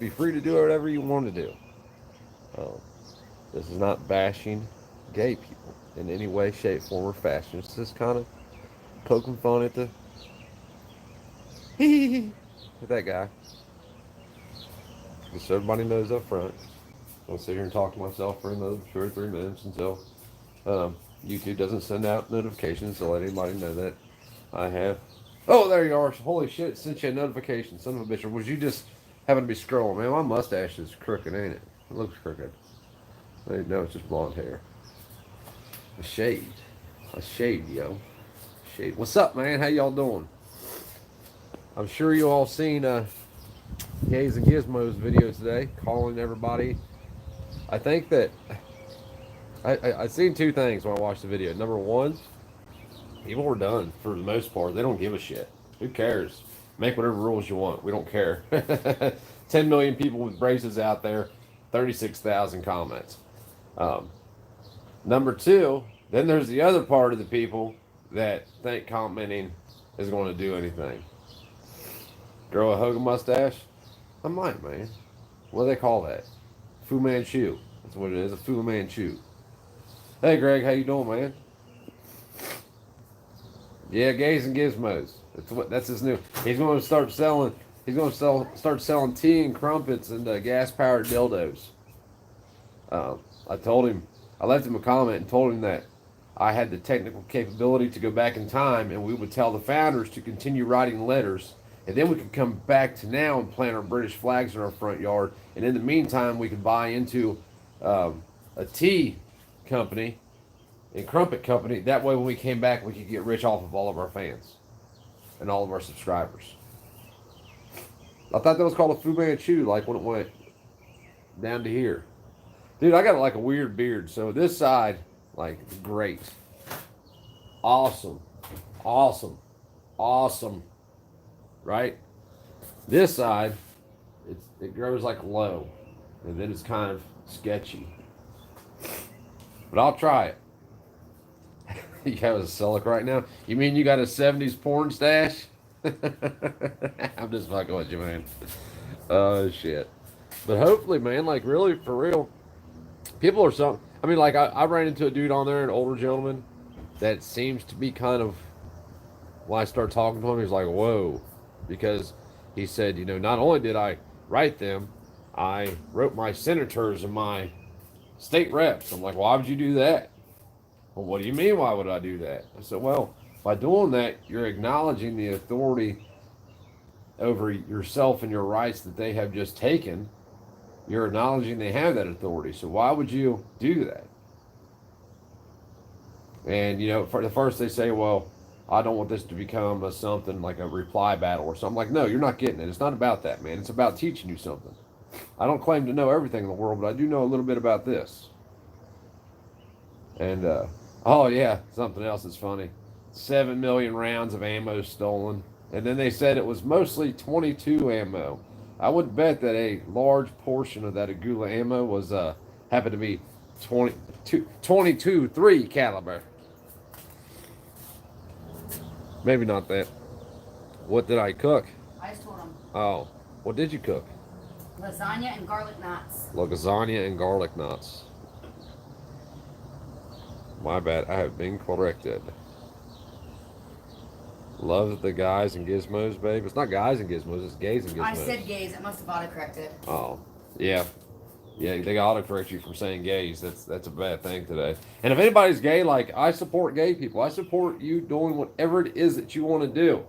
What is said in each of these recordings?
Be free to do whatever you want to do. Um, this is not bashing gay people in any way, shape, form, or fashion. It's just kind of poking fun at the at that guy. Just so everybody knows up front. I'll sit here and talk to myself for another 2 or 3 minutes until YouTube doesn't send out notifications to let anybody know that I have. Oh, there you are. Holy shit, sent you a notification. Son of a bitch. Or was you just having to be scrolling? Man, my mustache is crooked, ain't it? It looks crooked. No, it's just blonde hair. A shade. A shade, yo. Shade. What's up, man? How y'all doing? I'm sure you all seen Gays and Gizmos video today, calling everybody. I think that I seen two things when I watched the video. Number one, people were done for the most part. They don't give a shit. Who cares? Make whatever rules you want. We don't care. 10 million people with braces out there, 36,000 comments. Um, Number two, then there's the other part of the people that think commenting is going to do anything. Grow a Hogan mustache? I might, man. What do they call that? Fu Manchu. That's what it is, a Fu Manchu. Hey, Greg, how you doing, man? Yeah, Gays and Gizmos. That's his new. He's going to start selling. He's going to start selling tea and crumpets and gas-powered dildos. I told him. I left him a comment and told him that I had the technical capability to go back in time, and we would tell the founders to continue writing letters, and then we could come back to now and plant our British flags in our front yard. And in the meantime, we could buy into a tea company and crumpet company. That way, when we came back, we could get rich off of all of our fans and all of our subscribers. I thought that was called a Fu Manchu, like when it went down to here. Dude, I got like a weird beard. So this side, like, great. Awesome. Awesome. Awesome. Right? This side, it grows like low. And then it's kind of sketchy. But I'll try it. You have a Celic right now? You mean you got a 70s porn stash? I'm just fucking with you, man. Oh, shit. But hopefully, man, like, really, for real, people are some. I mean, like, I ran into a dude on there, an older gentleman, that seems to be kind of. When I started talking to him, he's like, whoa. Because he said, not only did I write them, I wrote my senators and my state reps. I'm like, why would you do that? Well, what do you mean, why would I do that? I said, well, by doing that, you're acknowledging the authority over yourself and your rights that they have just taken. You're acknowledging they have that authority. So why would you do that? And, for the first they say, well, I don't want this to become something like a reply battle or something. Like, no, you're not getting it. It's not about that, man. It's about teaching you something. I don't claim to know everything in the world, but I do know a little bit about this. And, oh, yeah, something else that's funny. 7 million rounds of ammo stolen. And then they said it was mostly 22 ammo. I would bet that a large portion of that Agula ammo was happened to be 22 3 caliber. Maybe not that. What did I cook? I just told him. Oh, what did you cook? Lasagna and garlic knots. Lasagna and garlic knots. My bad, I have been corrected. Love the guys and gizmos, babe. It's not guys and gizmos, it's gays and gizmos. I said gays. It must have autocorrected. Oh, yeah. Yeah, they autocorrect you from saying gays. That's a bad thing today. And if anybody's gay, like, I support gay people. I support you doing whatever it is that you want to do.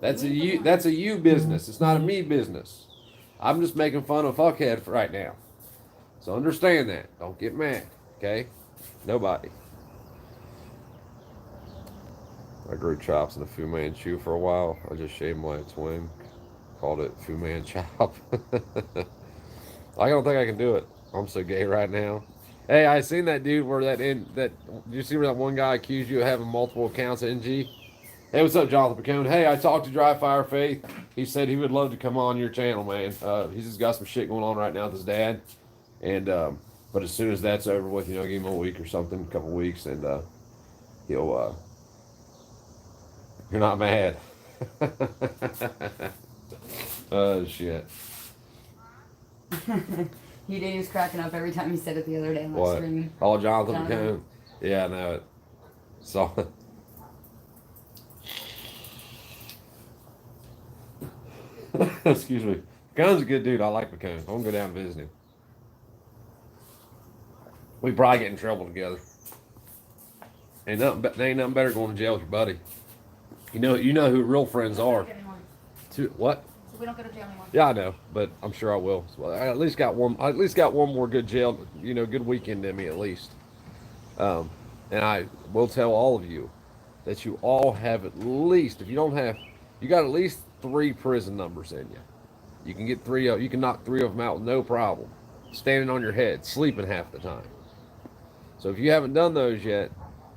That's a you business. It's not a me business. I'm just making fun of fuckhead right now. So understand that. Don't get mad, okay? Nobody. I grew chops in a Fu Manchu for a while. I just shaved my twin. Called it Fu Man Chop. I don't think I can do it. I'm so gay right now. Hey, I seen that dude where did you see where that one guy accused you of having multiple accounts at NG? Hey, what's up, Jonathan McCone? Hey, I talked to Dry Fire Faith. He said he would love to come on your channel, man. He's just got some shit going on right now with his dad. And but as soon as that's over with, give him a week or something, a couple weeks, and he'll you're not mad. Oh shit. He was cracking up every time he said it the other day. I'm like What? screaming. Oh, Jonathan Jonathan. McCone. Yeah, I know it. So. Excuse me. McCone's a good dude. I like McCone. I'm gonna go down and visit him. We probably get in trouble together. Ain't nothing better than going to jail with your buddy. You know who real friends are. What? So we don't go to jail anymore. Yeah, I know, but I'm sure I will. So I at least got one. I at least got one more good jail. Good weekend in me at least. And I will tell all of you that you all have at least, if you don't have, you got at least 3 prison numbers in you. You can get 3 of, you can knock 3 of them out with no problem. Standing on your head, sleeping half the time. So if you haven't done those yet,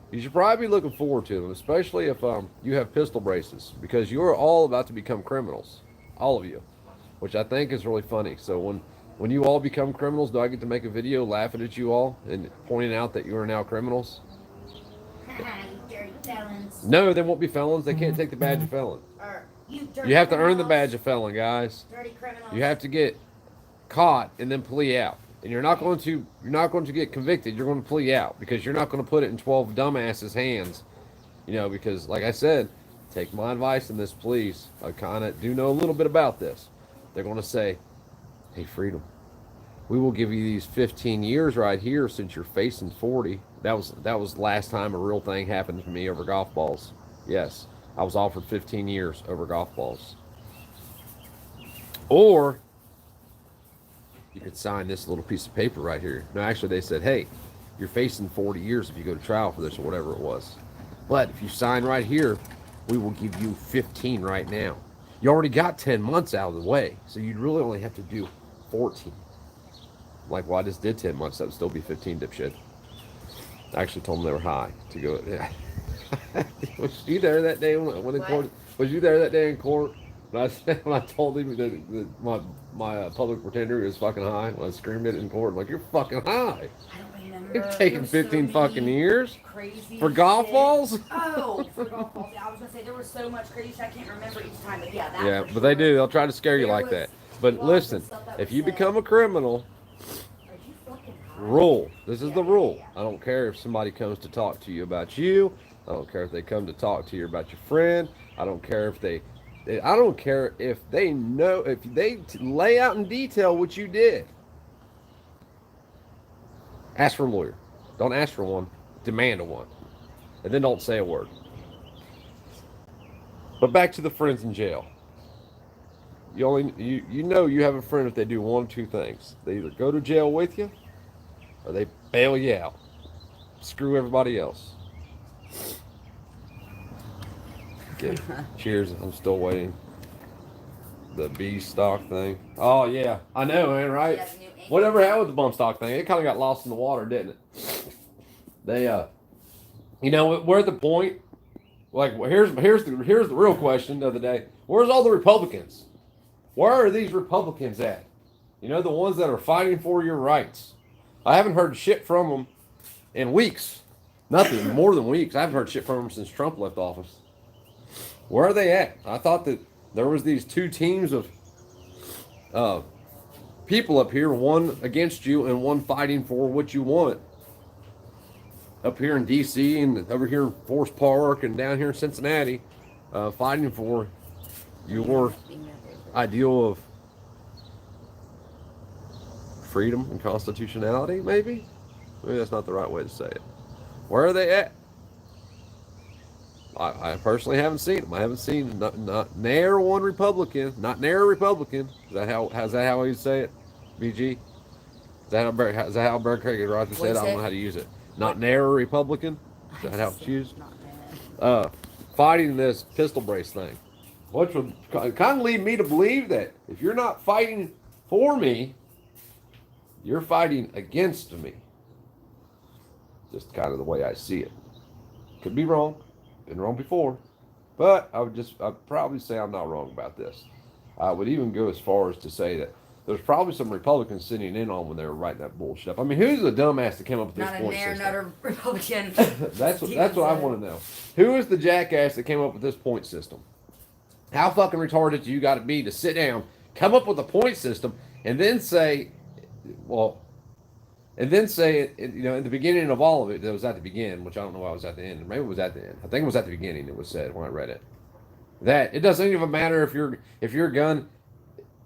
you should probably be looking forward to them, especially if you have pistol braces, because you're all about to become criminals, all of you, which I think is really funny. So when you all become criminals, do I get to make a video laughing at you all and pointing out that you are now criminals? You dirty felons. No, they won't be felons. They can't take the badge of felon. You have to earn the badge of felon, guys. Dirty criminals. You have to get caught and then plea out. And you're not going to get convicted. You're going to plea out because you're not going to put it in 12 dumbasses' hands. Because like I said, take my advice in this, please. I kind of do know a little bit about this. They're going to say, "Hey, Freedom, we will give you these 15 years right here since you're facing 40. That was last time a real thing happened to me over golf balls. Yes, I was offered 15 years over golf balls. Or you could sign this little piece of paper right here. No, actually, they said, hey, you're facing 40 years if you go to trial for this or whatever it was. But if you sign right here, we will give you 15 right now. You already got 10 months out of the way, so you'd really only have to do 14. Like, well, I just did 10 months. That would still be 15, dipshit. I actually told them they were high to go. Yeah. Was you there that day when in court? Was you there that day in court when I told him that my public pretender was fucking high? When I screamed it in court, I'm like, you're fucking high. I don't remember. You're taking 15 fucking years crazy for golf shit. balls. Oh, for golf balls. Yeah, I was gonna say there was so much crazy shit I can't remember each time, but yeah, that. Yeah, for but they sure. do. They'll try to scare you There like was that. But laws listen, and stuff that if was you said. become a criminal, Are you fucking high? rule. This is the Yeah, rule. yeah. I don't care if somebody comes to talk to you about you. I don't care if they come to talk to you about your friend. I don't care if they know, if they lay out in detail what you did. Ask for a lawyer. Don't ask for one. Demand a one. And then don't say a word. But back to the friends in jail. You know you have a friend if they do one of 2 things. They either go to jail with you or they bail you out. Screw everybody else. Okay. Cheers. I'm still waiting. The B stock thing. Oh yeah, I know, man. Right? Yeah, the new ink. Whatever happened with the bump stock thing? It kind of got lost in the water, didn't it? They we're at the point. Like, here's the real question of the day. Where's all the Republicans? Where are these Republicans at? The ones that are fighting for your rights. I haven't heard shit from them in weeks. Nothing more than weeks. I haven't heard shit from them since Trump left office. Where are they at? I thought that there was these 2 teams of people up here, one against you and one fighting for what you want. Up here in D.C. and over here in Forest Park and down here in Cincinnati, fighting for your ideal of freedom and constitutionality, maybe? Maybe that's not the right way to say it. Where are they at? I personally haven't seen them. I haven't seen not ne'er one Republican, not ne'er a Republican. Is that how you say it? BG? Is that how Brad Craig Rogers said? I don't know how to use it. Not ne'er a Republican. Is that how it's used? Fighting this pistol brace thing, which would kind of lead me to believe that if you're not fighting for me, you're fighting against me. Just kind of the way I see it. Could be wrong. Been wrong before, but I'd probably say I'm not wrong about this. I would even go as far as to say that there's probably some Republicans sitting in on when they were writing that bullshit up. I mean, who's the dumbass that came up with this point system? Not a Republican. That's what I want to know. Who is the jackass that came up with this point system? How fucking retarded do you got to be to sit down, come up with a point system, and then say, well, and then say, you know, in the beginning of all of it, that was at the beginning, which I don't know why it was at the end. Maybe it was at the end. I think it was at the beginning. It was said when I read it that it doesn't even matter if your gun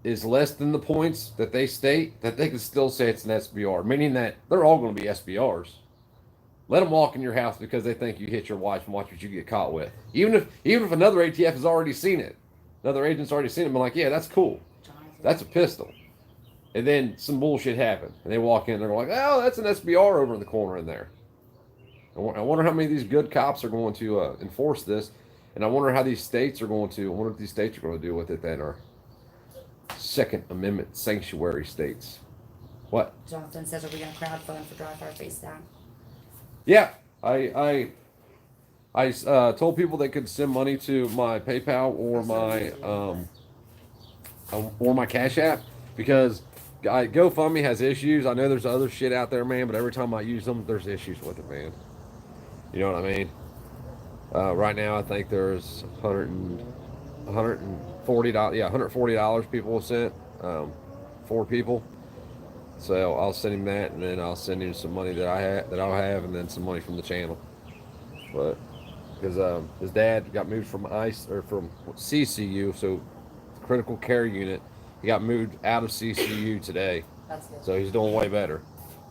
is less than the points that they state, that they can still say it's an SBR, meaning that they're all going to be SBRs. Let them walk in your house because they think you hit your wife and watch what you get caught with. Even if another ATF has already seen it, another agent's already seen it, and been like, yeah, that's cool. That's a pistol. And then some bullshit happened, and they walk in, and they're like, oh, that's an SBR over in the corner in there. I wonder how many of these good cops are going to enforce this, and I wonder how these states are going to. I wonder what these states are going to do with it that are Second Amendment sanctuary states. What? Jonathan says, are we going to crowdfund for dry fire face down? Yeah, I told people they could send money to my PayPal or my Cash App because GoFundMe has issues. I know there's other shit out there, man, but every time I use them, there's issues with it, man. You know what I mean? Right now, I think there's $140. Yeah, $140 people have sent. 4 people. So I'll send him that, and then I'll send him some money that I'll have, and then some money from the channel. But because his dad got moved from ICE or from CCU, so critical care unit. He got moved out of CCU today. That's good. So he's doing way better.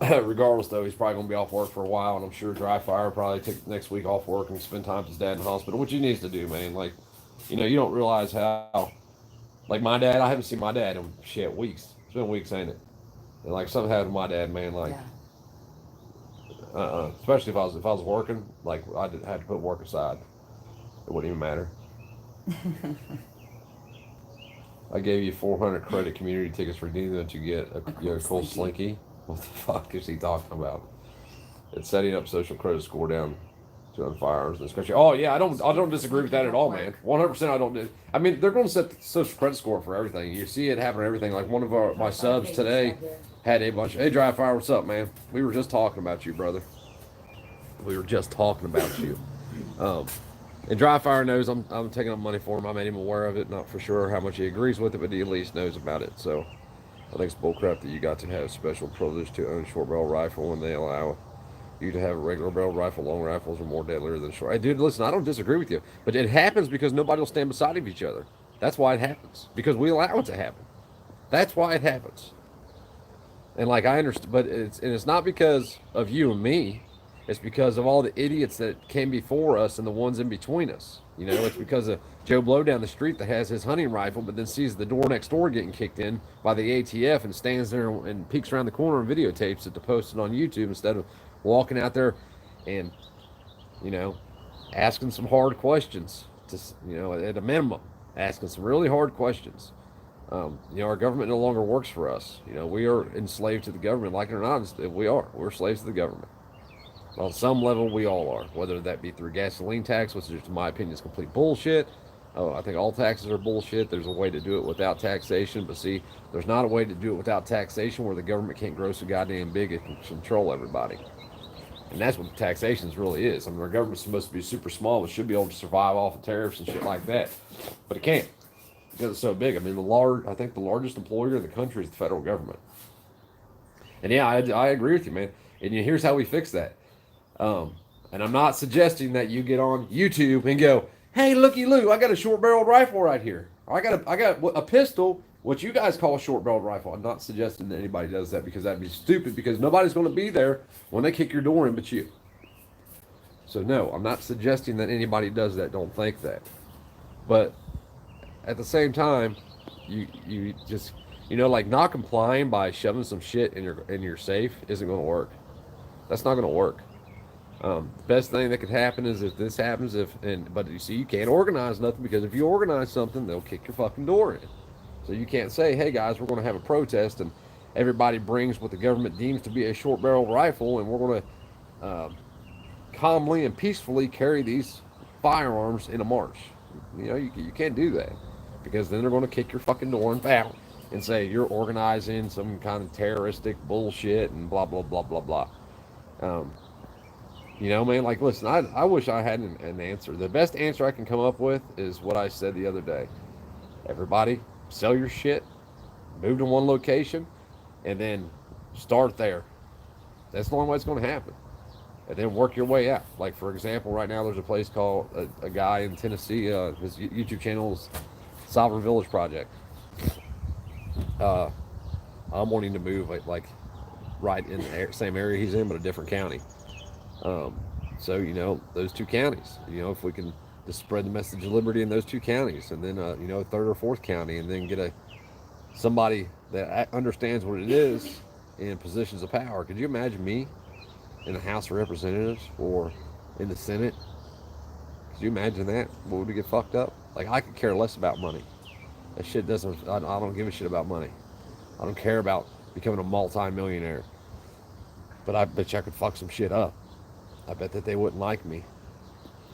Regardless, though, he's probably going to be off work for a while, and I'm sure Dry Fire will probably take next week off work and spend time with his dad in the hospital, which he needs to do, man. Like, you know, you don't realize how, like my dad, I haven't seen my dad in shit weeks. It's been weeks, ain't it? And like something happened to my dad, man. Like, especially if I was working, like had to put work aside. It wouldn't even matter. I gave you 400 credit community tickets for Disney to get a cool slinky. What the fuck is he talking about? It's setting up social credit score down to firearms, especially. Oh yeah, I don't disagree with that at all, man. 100%. I don't. I mean, they're going to set the social credit score for everything. You see it happen. Everything. Like one of my subs today had a bunch. Hey, Dry Fire, what's up, man? We were just talking about you, brother. We were just talking about you. And Dry Fire knows I'm taking up money for him. I made him aware of it. Not for sure how much he agrees with it, but he at least knows about it. So I think it's bullcrap that you got to have special privilege to own a short barrel rifle when they allow you to have a regular barrel rifle. Long rifles are more deadlier than short. Hey, dude, listen, I don't disagree with you, but it happens because nobody will stand beside of each other. That's why it happens, because we allow it to happen. That's why it happens. And like I understand, but it's not because of you and me. It's because of all the idiots that came before us and the ones in between us. You know, it's because of Joe Blow down the street that has his hunting rifle, but then sees the door next door getting kicked in by the ATF and stands there and peeks around the corner and videotapes it to post it on YouTube instead of walking out there and, you know, asking some hard questions. To, you know, at a minimum, asking some really hard questions. You know, our government no longer works for us. You know, we are enslaved to the government, like it or not. We are. We're slaves to the government. On some level, we all are, whether that be through gasoline tax, which is, in my opinion, is complete bullshit. Oh, I think all taxes are bullshit. There's a way to do it without taxation, but see, there's not a way to do it without taxation where the government can't grow so goddamn big it can control everybody. And that's what taxation really is. I mean, our government's supposed to be super small, but should be able to survive off of tariffs and shit like that, but it can't because it's so big. I mean, I think the largest employer in the country is the federal government. And yeah, I agree with you, man. And here's how we fix that. And I'm not suggesting that you get on YouTube and go, hey, looky Lou, I got a short barreled rifle right here. I got a pistol, what you guys call a short barreled rifle. I'm not suggesting that anybody does that because that'd be stupid, because nobody's going to be there when they kick your door in but you. So no, I'm not suggesting that anybody does that. Don't think that. But at the same time, you just, you know, like not complying by shoving some shit in your safe isn't going to work. That's not going to work. The best thing that could happen is if this happens, but you see, you can't organize nothing, because if you organize something, they'll kick your fucking door in. So you can't say, hey guys, we're going to have a protest and everybody brings what the government deems to be a short barrel rifle, and we're going to calmly and peacefully carry these firearms in a march. You know, you can't do that, because then they're going to kick your fucking door and say you're organizing some kind of terroristic bullshit and blah blah blah blah blah. You know, man, like, listen, I wish I had an answer. The best answer I can come up with is what I said the other day. Everybody, sell your shit, Move to one location, and then start there. That's the only way it's going to happen. And then work your way out. Like, for example, right now there's a place called a guy in Tennessee. His YouTube channel is Sovereign Village Project. Uh, I'm wanting to move like right in the same area he's in, but a different county. Um, so those two counties. If we can just spread the message of liberty in those two counties, and then a third or fourth county, and then get somebody that understands what it is in positions of power. Could you imagine me in the House of Representatives or in the Senate? Could you imagine that? What would we get fucked up? Like, I could care less about money. That shit doesn't. I don't give a shit about money. I don't care about becoming a multi-millionaire. But I bet you I could fuck some shit up. I bet that they wouldn't like me.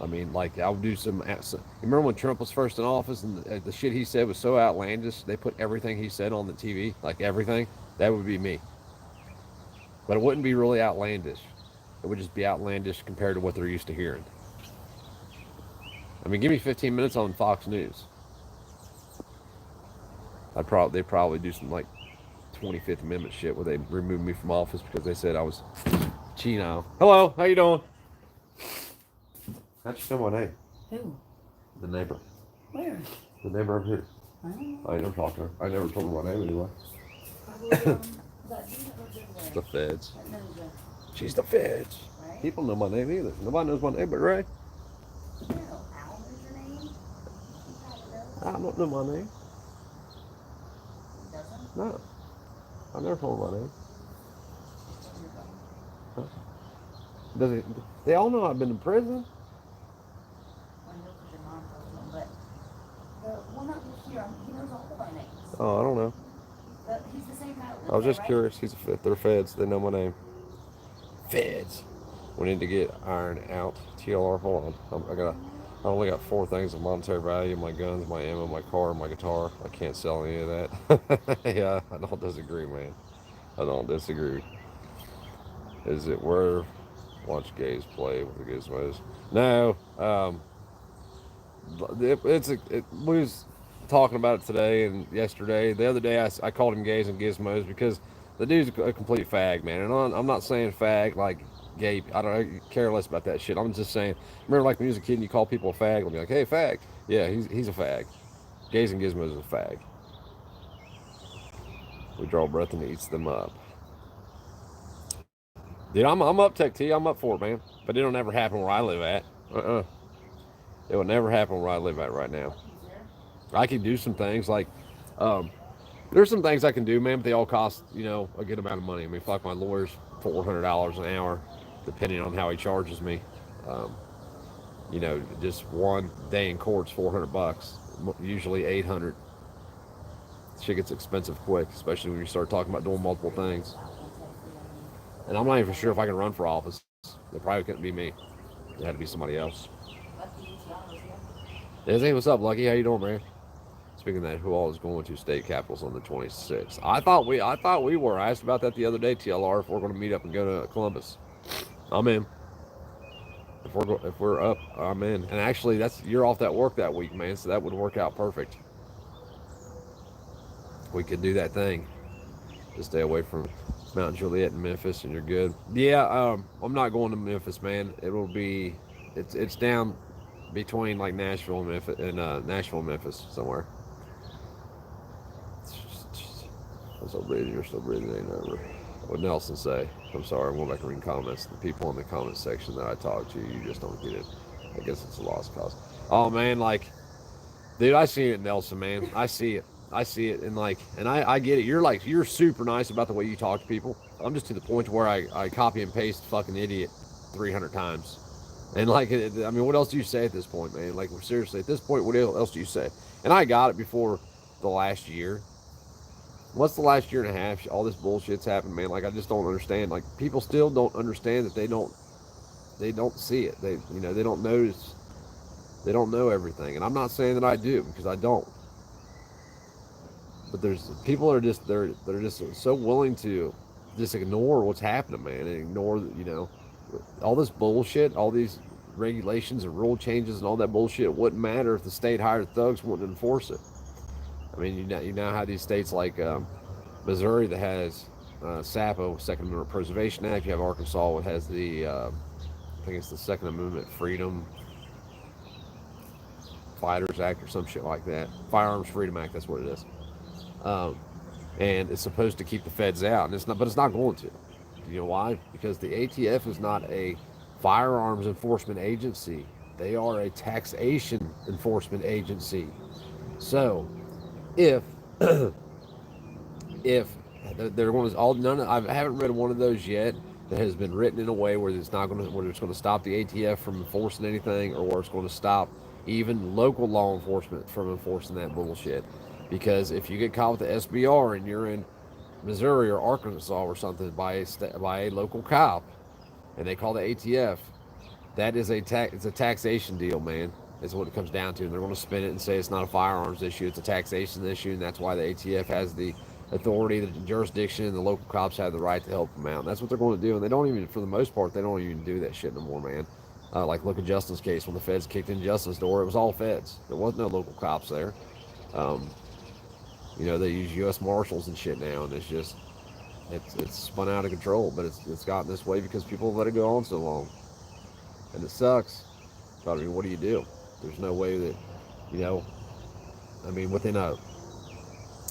I mean, like, I would do some. You remember when Trump was first in office and the shit he said was so outlandish? They put everything he said on the TV, like everything. That would be me. But it wouldn't be really outlandish. It would just be outlandish compared to what they're used to hearing. I mean, give me 15 minutes on Fox News. They'd probably do some like 25th Amendment shit where they remove me from office because they said I was Chino. Hello, how you doing? How'd you know my name? Who? The neighbor. Where? The neighbor over here. I don't know. I never talked to her. I never told her my name anyway. Probably, that dude that lives over there. The feds. That knows you, She's the feds. right? People know my name either. Nobody knows my name but Ray. You know Al knows your name? He probably does. I don't know my name. He doesn't? No. I never told her my name. Huh? Does it? They all know I've been in prison. I know because your mom told him, but the one up here, he knows all of our names. Oh, I don't know. He's the same guy that lives I was just there, right? curious. They're feds. They know my name. Feds. We need to get iron out. TLR. Hold on. I only got 4 things of monetary value: my guns, my ammo, my car, my guitar. I can't sell any of that. Yeah, I don't disagree, man. I don't disagree. Is it worth watch gays play with the Gizmos? No. We was talking about it today and yesterday. The other day, I called him gays and gizmos because the dude's a complete fag, man. And I'm not saying fag like gay. I don't care less about that shit. I'm just saying. Remember, like when you was a kid and you call people a fag, I'll be like, hey, fag. Yeah, he's a fag. Gays and gizmos is a fag. We draw breath and it eats them up. Dude, I'm up, Tech T. I'm up for it, man. But it'll never happen where I live at. It will never happen where I live at right now. I can do some things like, there's some things I can do, man, but they all cost, a good amount of money. I mean, fuck, my lawyer's $400 an hour, depending on how he charges me. Just one day in court's $400, usually 800. Shit gets expensive quick, especially when you start talking about doing multiple things. And I'm not even sure if I can run for office. It probably couldn't be me. It had to be somebody else. Hey, what's up, Lucky? How you doing, man? Speaking of that, who all is going to state capitals on the 26th? I thought we were. I asked about that the other day, TLR, if we're going to meet up and go to Columbus. I'm in. If we're up, I'm in. And actually, you're off that work that week, man, so that would work out perfect. We could do that thing. Just stay away from Mount Juliet and Memphis, and you're good. Yeah, I'm not going to Memphis, man. It's down between like Nashville and Memphis, Nashville and Memphis somewhere. I'm still breathing. You're still breathing. Ain't over. What Nelson say? I'm sorry. I'm going back and reading comments. The people in the comment section that I talk to, you just don't get it. I guess it's a lost cause. Oh man, like, dude, I see it, Nelson, man. I see it, and I get it. You're super nice about the way you talk to people. I'm just to the point where I copy and paste fucking idiot 300 times. And I mean, what else do you say at this point, man? Like, seriously, at this point, what else do you say? And I got it before the last year. What's the last year and a half? All this bullshit's happened, man. Like, I just don't understand. Like, people still don't understand that they don't see it. They don't notice. They don't know everything. And I'm not saying that I do, because I don't. But there's people that they're just so willing to just ignore what's happening, man, and ignore, all this bullshit, all these regulations and rule changes and all that bullshit. It wouldn't matter if the state hired thugs wouldn't enforce it. I mean, you now have these states like Missouri that has SAPO, Second Amendment Preservation Act. You have Arkansas that has the, I think it's the Second Amendment Freedom Fighters Act or some shit like that. Firearms Freedom Act, that's what it is. Um, and it's supposed to keep the feds out, and it's not, but it's not going to. You know why? Because the ATF is not a firearms enforcement agency. They are a taxation enforcement agency. So, if if they're going to all none, I haven't read one of those yet that has been written in a way where it's not going to where it's going to stop the ATF from enforcing anything, or where it's going to stop even local law enforcement from enforcing that bullshit. Because if you get caught with the SBR and you're in Missouri or Arkansas or something by a local cop, and they call the ATF, that is it's a taxation deal, man. Is what it comes down to. And they're going to spin it and say it's not a firearms issue, it's a taxation issue, and that's why the ATF has the authority, the jurisdiction, and the local cops have the right to help them out. And that's what they're going to do. And they don't even, for the most part, they don't even do that shit no more, man. Like look at Justin's case when the feds kicked in Justin's door. It was all feds. There was no local cops there. Um, they use U.S. Marshals and shit now, and it's just it's spun out of control. But it's gotten this way because people have let it go on so long, and it sucks. But I mean, what do you do? There's no way that, within a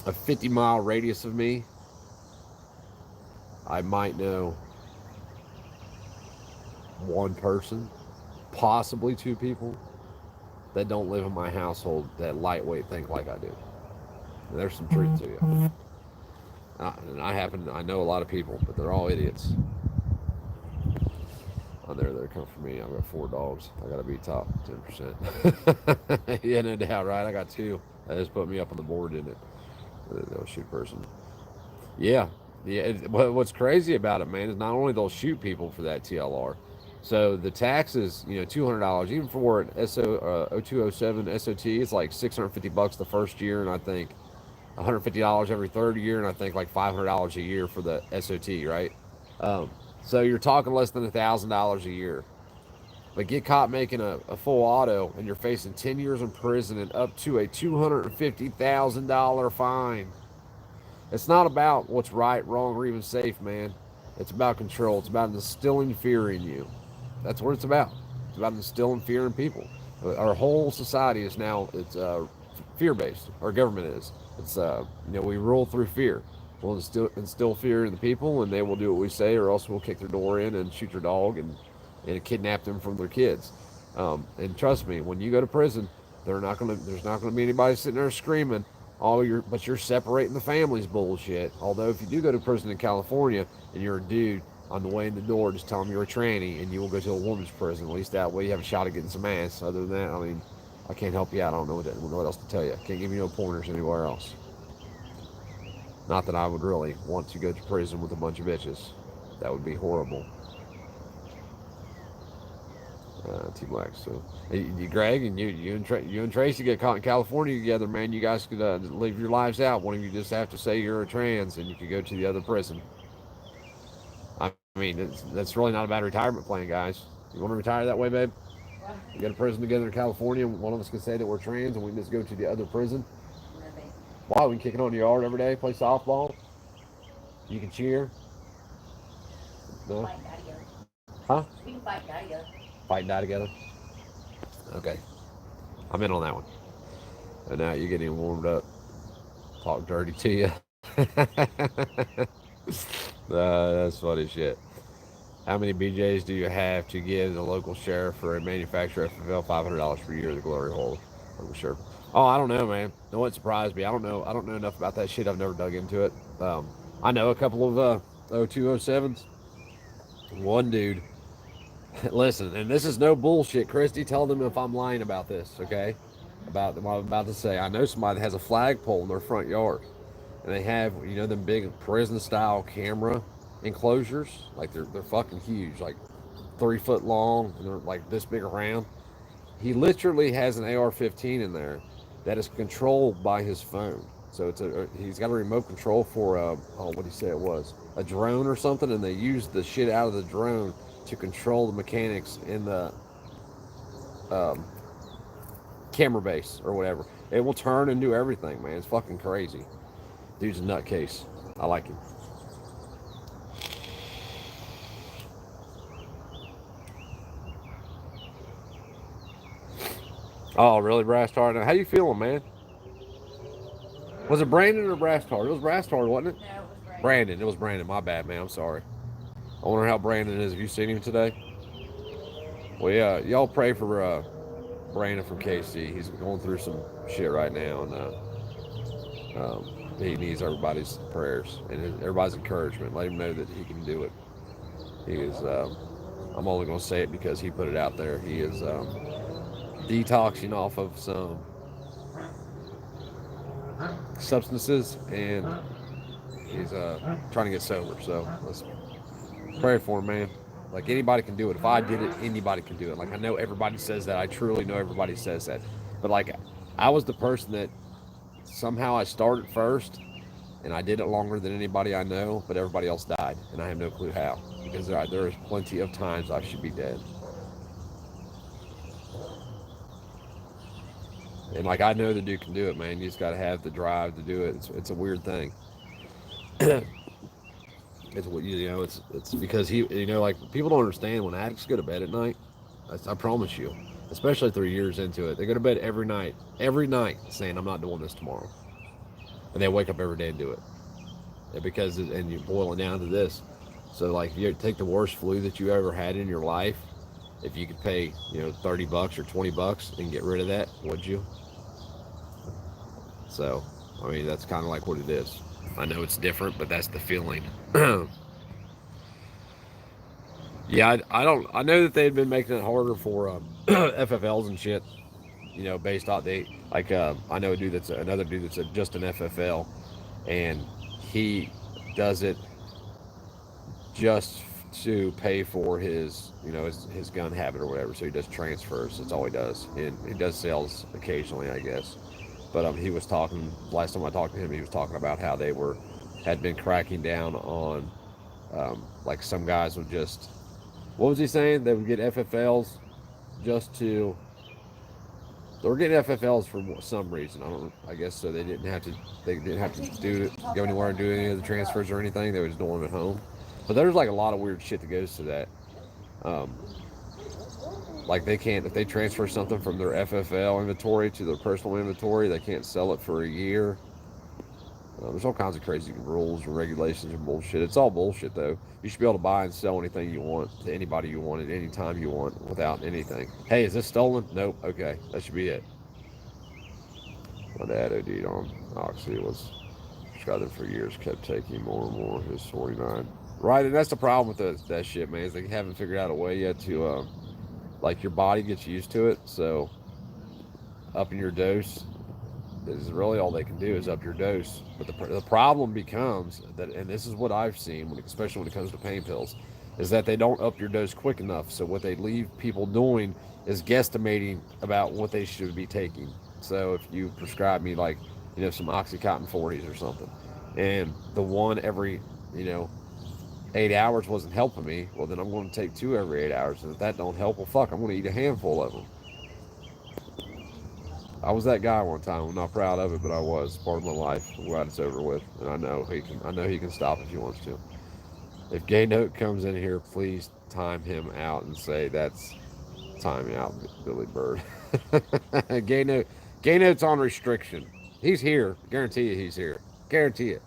50-mile radius of me, I might know one person, possibly two people, that don't live in my household that lightweight think like I do. And there's some truth to you. And I know a lot of people, but they're all idiots. On there, they're coming for me. I've got 4 dogs. I got to be top 10%. Yeah, no doubt, right? I got 2. That just put me up on the board, didn't it? They'll shoot person. Yeah. What's crazy about it, man, is not only they'll shoot people for that TLR. So the taxes, $200, even for an 0207 SOT, it's like $650 the first year, and I think $150 every third year, and I think like $500 a year for the SOT, right? So you're talking less than $1,000 a year. But get caught making a full auto, and you're facing 10 years in prison and up to a $250,000 fine. It's not about what's right, wrong, or even safe, man. It's about control. It's about instilling fear in you. That's what it's about. It's about instilling fear in people. Our whole society is now fear-based. Our government is. It's we rule through fear. We'll instill fear in the people, and they will do what we say, or else we'll kick their door in and shoot their dog and kidnap them from their kids. And trust me, when you go to prison, there's not gonna be anybody sitting there screaming. But you're separating the families bullshit. Although if you do go to prison in California and you're a dude, on the way in the door, just tell them you're a tranny and you will go to a woman's prison. At least that way you have a shot at getting some ass. Other than that, I can't help you out. I don't know what else to tell you. Can't give you no pointers anywhere else. Not that I would really want to go to prison with a bunch of bitches. That would be horrible. T Black. So, you, Greg, and you and Tracy get caught in California together, man. You guys could leave your lives out. One of you just have to say you're a trans, and you could go to the other prison. That's really not a bad retirement plan, guys. You want to retire that way, babe? You go to prison together in California. One of us can say that we're trans, and we can just go to the other prison. Wow, we can kick it on the yard every day, play softball. You can cheer. No? Huh? We can fight and die together. Fight and die together? Okay. I'm in on that one. And now you're getting warmed up. Talk dirty to you. That's funny shit. How many BJs do you have to give the local sheriff for a manufacturer FFL $500 per year? The glory hole. I'm sure. Oh, I don't know, man. No one surprised me. I don't know enough about that shit. I've never dug into it. I know a couple of 0207s. One dude. Listen, and this is no bullshit. Christy, tell them if I'm lying about this, okay? About what I'm about to say. I know somebody that has a flagpole in their front yard. And they have, them big prison-style camera enclosures. Like, they're fucking huge. Like, 3 foot long, and they're like this big around. He literally has an AR-15 in there that is controlled by his phone. So he's got a remote control for what did he say it was? A drone or something, and they use the shit out of the drone to control the mechanics in the camera base or whatever. It will turn and do everything, man. It's fucking crazy. Dude's a nutcase. I like him. Oh, really, Brass Tard? How you feeling, man? Was it Brandon or Brass Tard? It was Brass Tard, wasn't it? No, it was Brandon. Brandon. It was Brandon. My bad, man. I'm sorry. I wonder how Brandon is. Have you seen him today? Well, yeah. Y'all pray for Brandon from KC. He's going through some shit right now, and he needs everybody's prayers and everybody's encouragement. Let him know that he can do it. He is. I'm only going to say it because he put it out there. He is detoxing off of some substances, and he's trying to get sober. So let's pray for him, man. Like, anybody can do it. If I did it, anybody can do it. Like, I know everybody says that. I truly know everybody says that. But like, I was the person that somehow I started first, and I did it longer than anybody I know, but everybody else died, and I have no clue how. Because there is plenty of times I should be dead. And like, I know the dude can do it, man. You just got to have the drive to do it. It's a weird thing. It's what it's because like, people don't understand when addicts go to bed at night. I promise you, especially 3 years into it, they go to bed every night, saying, "I'm not doing this tomorrow," and they wake up every day and do it. And you boil it down to this. So like, if you take the worst flu that you ever had in your life, if you could pay $30 or $20 and get rid of that, would you? So, I mean, that's kind of like what it is. I know it's different, but that's the feeling. Yeah, I know that they had been making it harder for FFLs and shit. Based on I know another dude that's just an FFL, and he does it just to pay for his gun habit or whatever. So he does transfers. That's all he does. And he does sales occasionally, I guess. But he was talking last time I talked to him. He was talking about how they had been cracking down on like, some guys would just, what was he saying? They would get FFLs just to. They were getting FFLs for some reason. I guess so they didn't have to. They didn't have to go anywhere and do any of the transfers or anything. They were just doing them at home. But there's like a lot of weird shit that goes to that. Like, they can't, if they transfer something from their FFL inventory to their personal inventory, they can't sell it for a year. There's all kinds of crazy rules and regulations and bullshit. It's all bullshit, though. You should be able to buy and sell anything you want to anybody you want at any time you want without anything. Hey, is this stolen? Nope. Okay, that should be it. My dad OD'd on Oxy, was prescribed for years, kept taking more and more. His 49. Right, and that's the problem with that shit, man, is they haven't figured out a way yet to, like, your body gets used to it, so upping your dose is really all they can do, is up your dose. But the problem becomes that, and this is what I've seen, especially when it comes to pain pills, is that they don't up your dose quick enough. So what they leave people doing is guesstimating about what they should be taking. So if you prescribe me, like, some Oxycontin 40s or something, and the one every 8 hours wasn't helping me, well, then I'm going to take 2 every 8 hours. And if that don't help, well, fuck, I'm going to eat a handful of them. I was that guy one time. I'm not proud of it, but I was. Part of my life. I'm glad it's over with. And I know he can stop if he wants to. If Gay Note comes in here, please time him out and say, "That's time out, Billy Bird." Gay Note's on restriction. He's here. Guarantee you he's here. Guarantee it.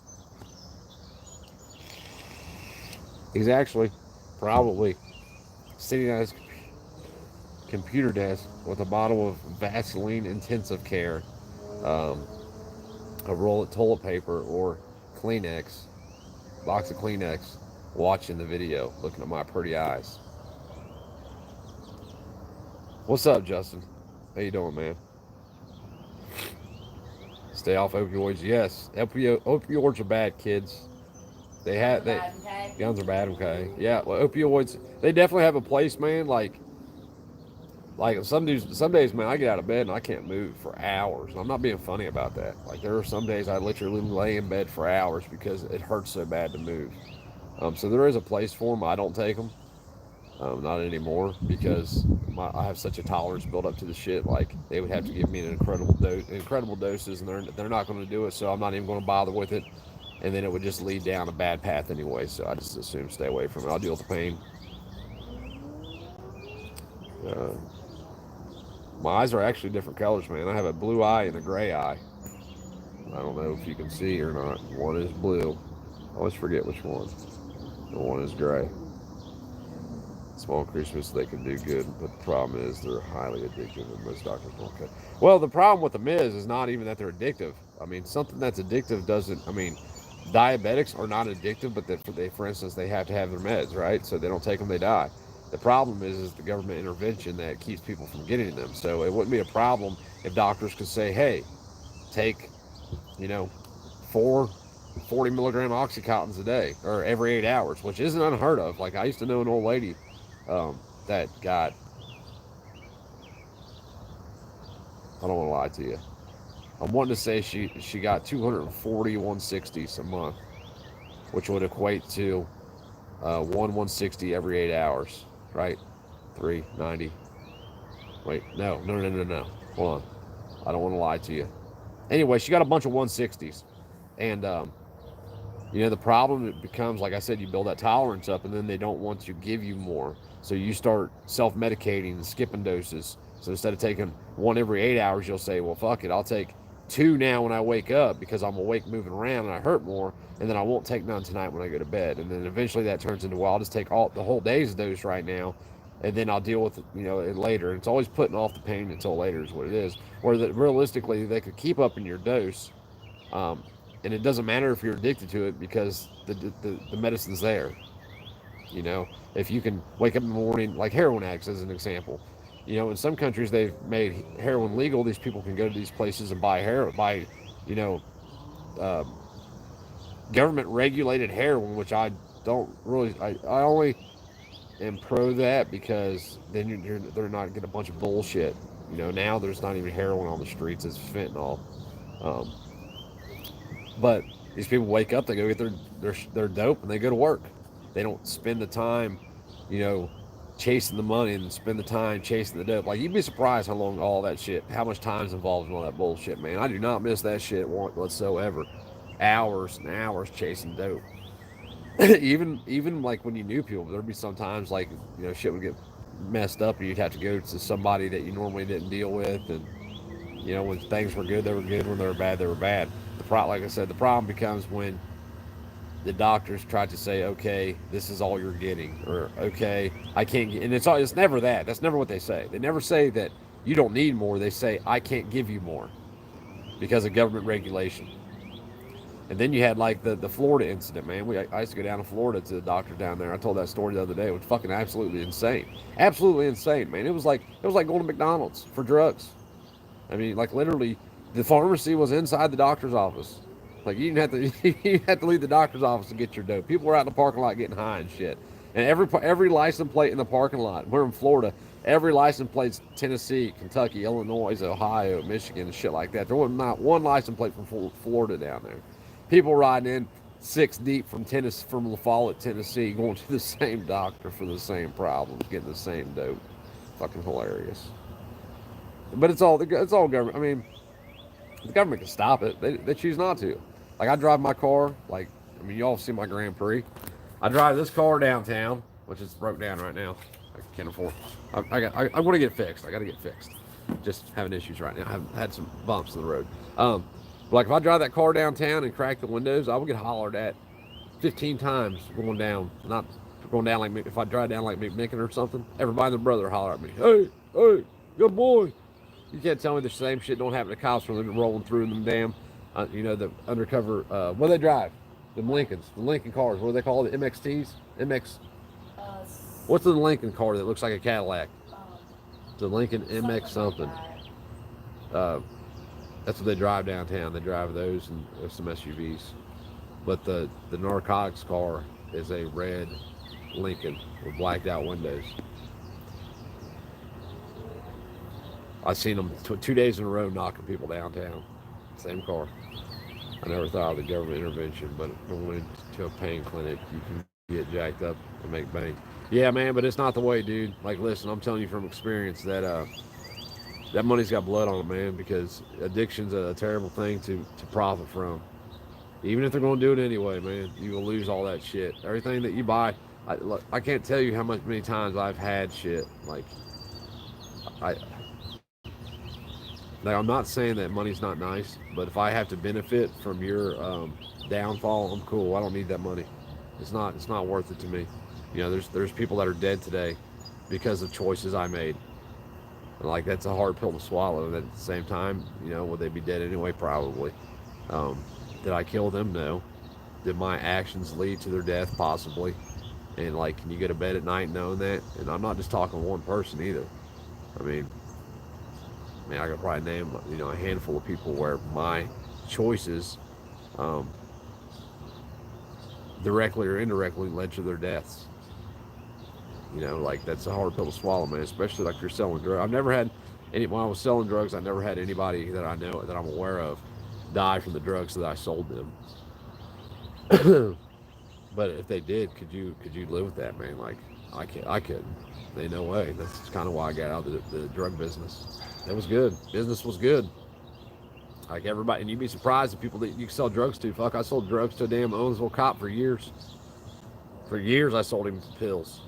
He's actually probably sitting at his computer desk with a bottle of Vaseline Intensive Care, a roll of toilet paper, or Kleenex, box of Kleenex, watching the video, looking at my pretty eyes. What's up, Justin? How you doing, man? Stay off opioids. Yes, opioids are bad, kids. Guns are bad, okay? Yeah, well, opioids, they definitely have a place, man. Like some days, man, I get out of bed and I can't move for hours. I'm not being funny about that. Like, there are some days I literally lay in bed for hours because it hurts so bad to move. So there is a place for them. I don't take them, not anymore, because I have such a tolerance built up to the shit. Like, they would have to give me an incredible doses, and they're not going to do it. So I'm not even going to bother with it. and then it would just lead down a bad path anyway. So I just assume stay away from it. I'll deal with the pain. Uh, my eyes are actually different colors, man. I have a blue eye and a gray eye. I don't know if you can see or not. One is blue. I always forget which one. And one is gray. Small increasements they can do good, but the problem is they're highly addictive, and most doctors won't cut. Well, the problem with them is not even that they're addictive. I mean, something that's addictive doesn't. I mean, diabetics are not addictive, but they, for instance, they have to have their meds, right? So they don't take them, they die. The problem is the government intervention that keeps people from getting them. So it wouldn't be a problem if doctors could say, hey, take, you know, 40 milligram oxycontins a day or every 8 hours, which isn't unheard of. Like I used to know an old lady that got, I don't want to lie to you, I'm wanting to say she got 240 160s a month, which would equate to 160 every 8 hours, right? 390. Wait, no. Hold on. I don't want to lie to you. Anyway, she got a bunch of 160s. And, the problem it becomes, like I said, you build that tolerance up and then they don't want to give you more. So you start self-medicating and skipping doses. So instead of taking one every 8 hours, you'll say, well, fuck it. I'll take two now when I wake up because I'm awake moving around and I hurt more. And then I won't take none tonight when I go to bed. And then eventually that turns into, well, I'll just take the whole day's dose right now. And then I'll deal with it, it later. It's always putting off the pain until later is what it is. Where that realistically they could keep up in your dose. And it doesn't matter if you're addicted to it because the medicine's there. If you can wake up in the morning, like heroin addicts as an example. In some countries they've made heroin legal. These people can go to these places and buy you know, uh, government regulated heroin, which I don't really, I only am pro that because then they're not getting a bunch of bullshit. Now there's not even heroin on the streets, it's fentanyl. Um, But these people wake up, they go get their dope, and they go to work. They don't spend the time, you know, chasing the money and spend the time chasing the dope. Like you'd be surprised how long all that shit, how much time's involved in all that bullshit, man. I do not miss that shit whatsoever. Hours and hours chasing dope. even like when you knew people, there'd be sometimes like shit would get messed up, and you'd have to go to somebody that you normally didn't deal with, and when things were good, they were good. When they were bad, they were bad. Like I said, the problem becomes when the doctors try to say, okay, this is all you're getting, or okay, I can't get, and it's never that. That's never what they say. They never say that you don't need more. They say I can't give you more because of government regulation. And then you had like the Florida incident, man. I used to go down to Florida to the doctor down there. I told that story the other day. It was fucking absolutely insane, man. It was like going to McDonald's for drugs. I mean, like literally, the pharmacy was inside the doctor's office. Like you didn't have to, you had to leave the doctor's office to get your dope. People were out in the parking lot getting high and shit. And every license plate in the parking lot, we're in Florida. Every license plate's Tennessee, Kentucky, Illinois, Ohio, Michigan, and shit like that. There was not one license plate from Florida down there. People riding in 6 deep from La Follette, Tennessee, going to the same doctor for the same problems, getting the same dope. Fucking hilarious. But it's all government. I mean, the government can stop it. They choose not to. Like I drive my car. Like y'all see my Grand Prix. I drive this car downtown, which is broke down right now. I can't afford. I'm going to get fixed. I got to get fixed. Just having issues right now. I've had some bumps in the road. Like if I drive that car downtown and crack the windows, I will get hollered at 15 times going down. Not going down like if I drive down like McMicken or something. Everybody and their brother holler at me. Hey, good boy. You can't tell me the same shit don't happen to cops when they're rolling through them damn, the undercover. What do they drive? The Lincolns, the Lincoln cars. What do they call it? MXTs? MX. What's the Lincoln car that looks like a Cadillac? The Lincoln MX something. That's what they drive downtown. They drive those and some SUVs. But the narcotics car is a red Lincoln with blacked out windows. I've seen them 2 days in a row knocking people downtown. Same car. I never thought of the government intervention, but going to a pain clinic, you can get jacked up and make bank. Yeah, man, but it's not the way, dude. Like, listen, I'm telling you from experience that that money's got blood on it, man, because addiction's a terrible thing to profit from. Even if they're going to do it anyway, man, you will lose all that shit. Everything that you buy, I can't tell you how many times I've had shit. I, now, I'm not saying that money's not nice, but if I have to benefit from your downfall, I'm cool. I don't need that money. It's not worth it to me. You know, there's people that are dead today because of choices I made. And like that's a hard pill to swallow. And at the same time, you know, would they be dead anyway? Probably. Did I kill them? No. Did my actions lead to their death? Possibly. And like, can you go to bed at night knowing that? And I'm not just talking one person either. I mean, I could probably name, you know, a handful of people where my choices, directly or indirectly, led to their deaths. You know, like that's a hard pill to swallow, man. Especially like you're selling drugs. I've never had when I was selling drugs. I never had anybody that I know that I'm aware of die from the drugs that I sold them. But if they did, could you live with that, man? Like I couldn't. Ain't no way. That's kind of why I got out of the drug business. It was good. Business was good. Like everybody, and you'd be surprised at people that you sell drugs to. Fuck, I sold drugs to a damn Owensville cop for years. For years, I sold him pills.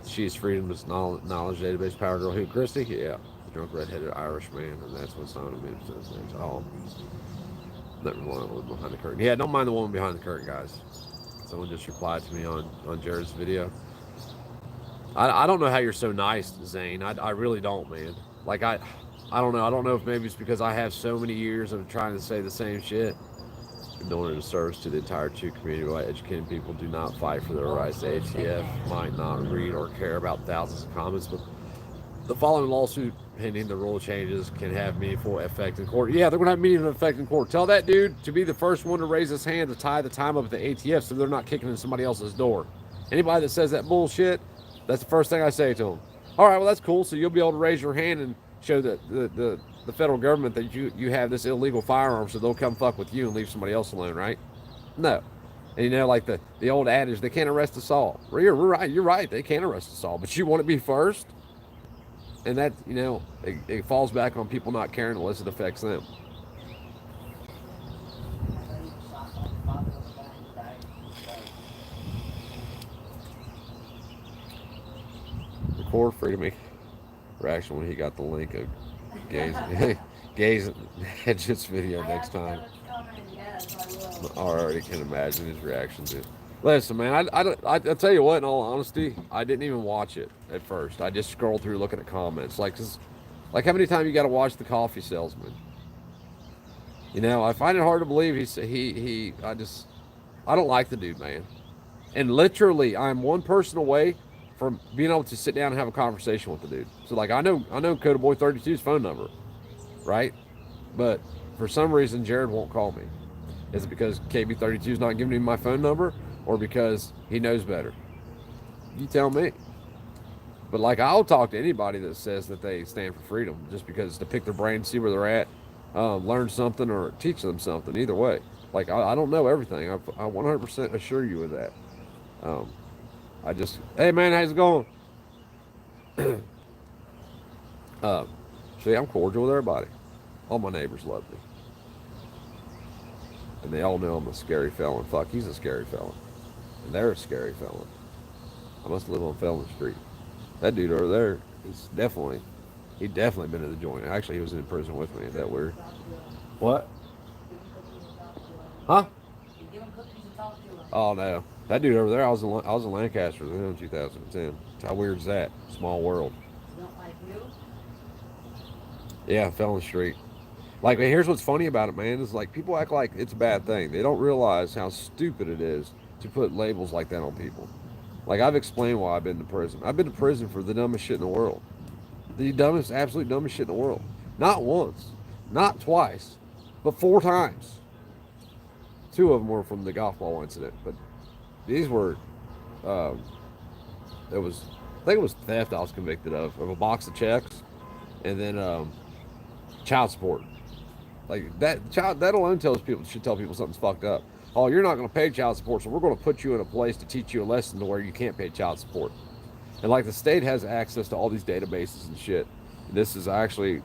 She's Freedom's knowledge database power girl. Who, Christy? Yeah, the drunk redheaded Irish man, and that's what's on him. Oh, never mind. The woman behind the curtain. Yeah, don't mind the woman behind the curtain, guys. Someone just replied to me on Jared's video. I don't know how you're so nice, Zane. I really don't, man. Like I don't know. I don't know if maybe it's because I have so many years of trying to say the same shit. I'm doing a service to the entire Chew community by educating people do not fight for their rights. The ATF might not read or care about thousands of comments, but the following lawsuit pending the rule changes can have meaningful effect in court. Yeah, they're going to have meaningful effect in court. Tell that dude to be the first one to raise his hand to tie the time up at the ATF so they're not kicking in somebody else's door. Anybody that says that bullshit, that's the first thing I say to them. All right, well, that's cool. So you'll be able to raise your hand and show that the federal government that you have this illegal firearm, so they'll come fuck with you and leave somebody else alone, right? No. And you know, like the old adage, they can't arrest us all. You're right, they can't arrest us all, but you want to be first? And that, you know, it falls back on people not caring unless it affects them. Record Freedom reaction when he got the link of Gaze Hedges video next time. I already can imagine his reaction to it. Listen, man, I tell you what, in all honesty, I didn't even watch it at first. I just scrolled through looking at comments. Like how many times you got to watch The Coffee Salesman? You know, I find it hard to believe I don't like the dude, man. And literally, I'm one person away from being able to sit down and have a conversation with the dude. So like, I know Coda Boy 32's phone number, right? But for some reason, Jared won't call me. Is it because KB32 is not giving me my phone number, or because he knows better? You tell me. But like, I'll talk to anybody that says that they stand for freedom, just because to pick their brain, see where they're at, learn something, or teach them something. Either way, like I don't know everything. I 100% assure you of that. Hey man, how's it going? See, I'm cordial with everybody. All my neighbors love me. And they all know I'm a scary felon. Fuck, he's a scary felon. And they're a scary felon. I must live on Felon Street. That dude over there, he definitely been in the joint. Actually, he was in prison with me. Is that weird? What? Huh? Oh no. That dude over there, I was in Lancaster in 2010. How weird is that? Small world. Yeah, Felon Street. Like, here's what's funny about it, man, is like people act like it's a bad thing. They don't realize how stupid it is to put labels like that on people. Like, I've explained why I've been to prison. I've been to prison for the dumbest shit in the world. The absolute dumbest shit in the world. Not once, not twice, but 4 times. 2 of them were from the golf ball incident, but these were, I think it was theft I was convicted of a box of checks, and then child support. Like that alone should tell people something's fucked up. Oh, you're not going to pay child support, so we're going to put you in a place to teach you a lesson to where you can't pay child support. And like the state has access to all these databases and shit. This is actually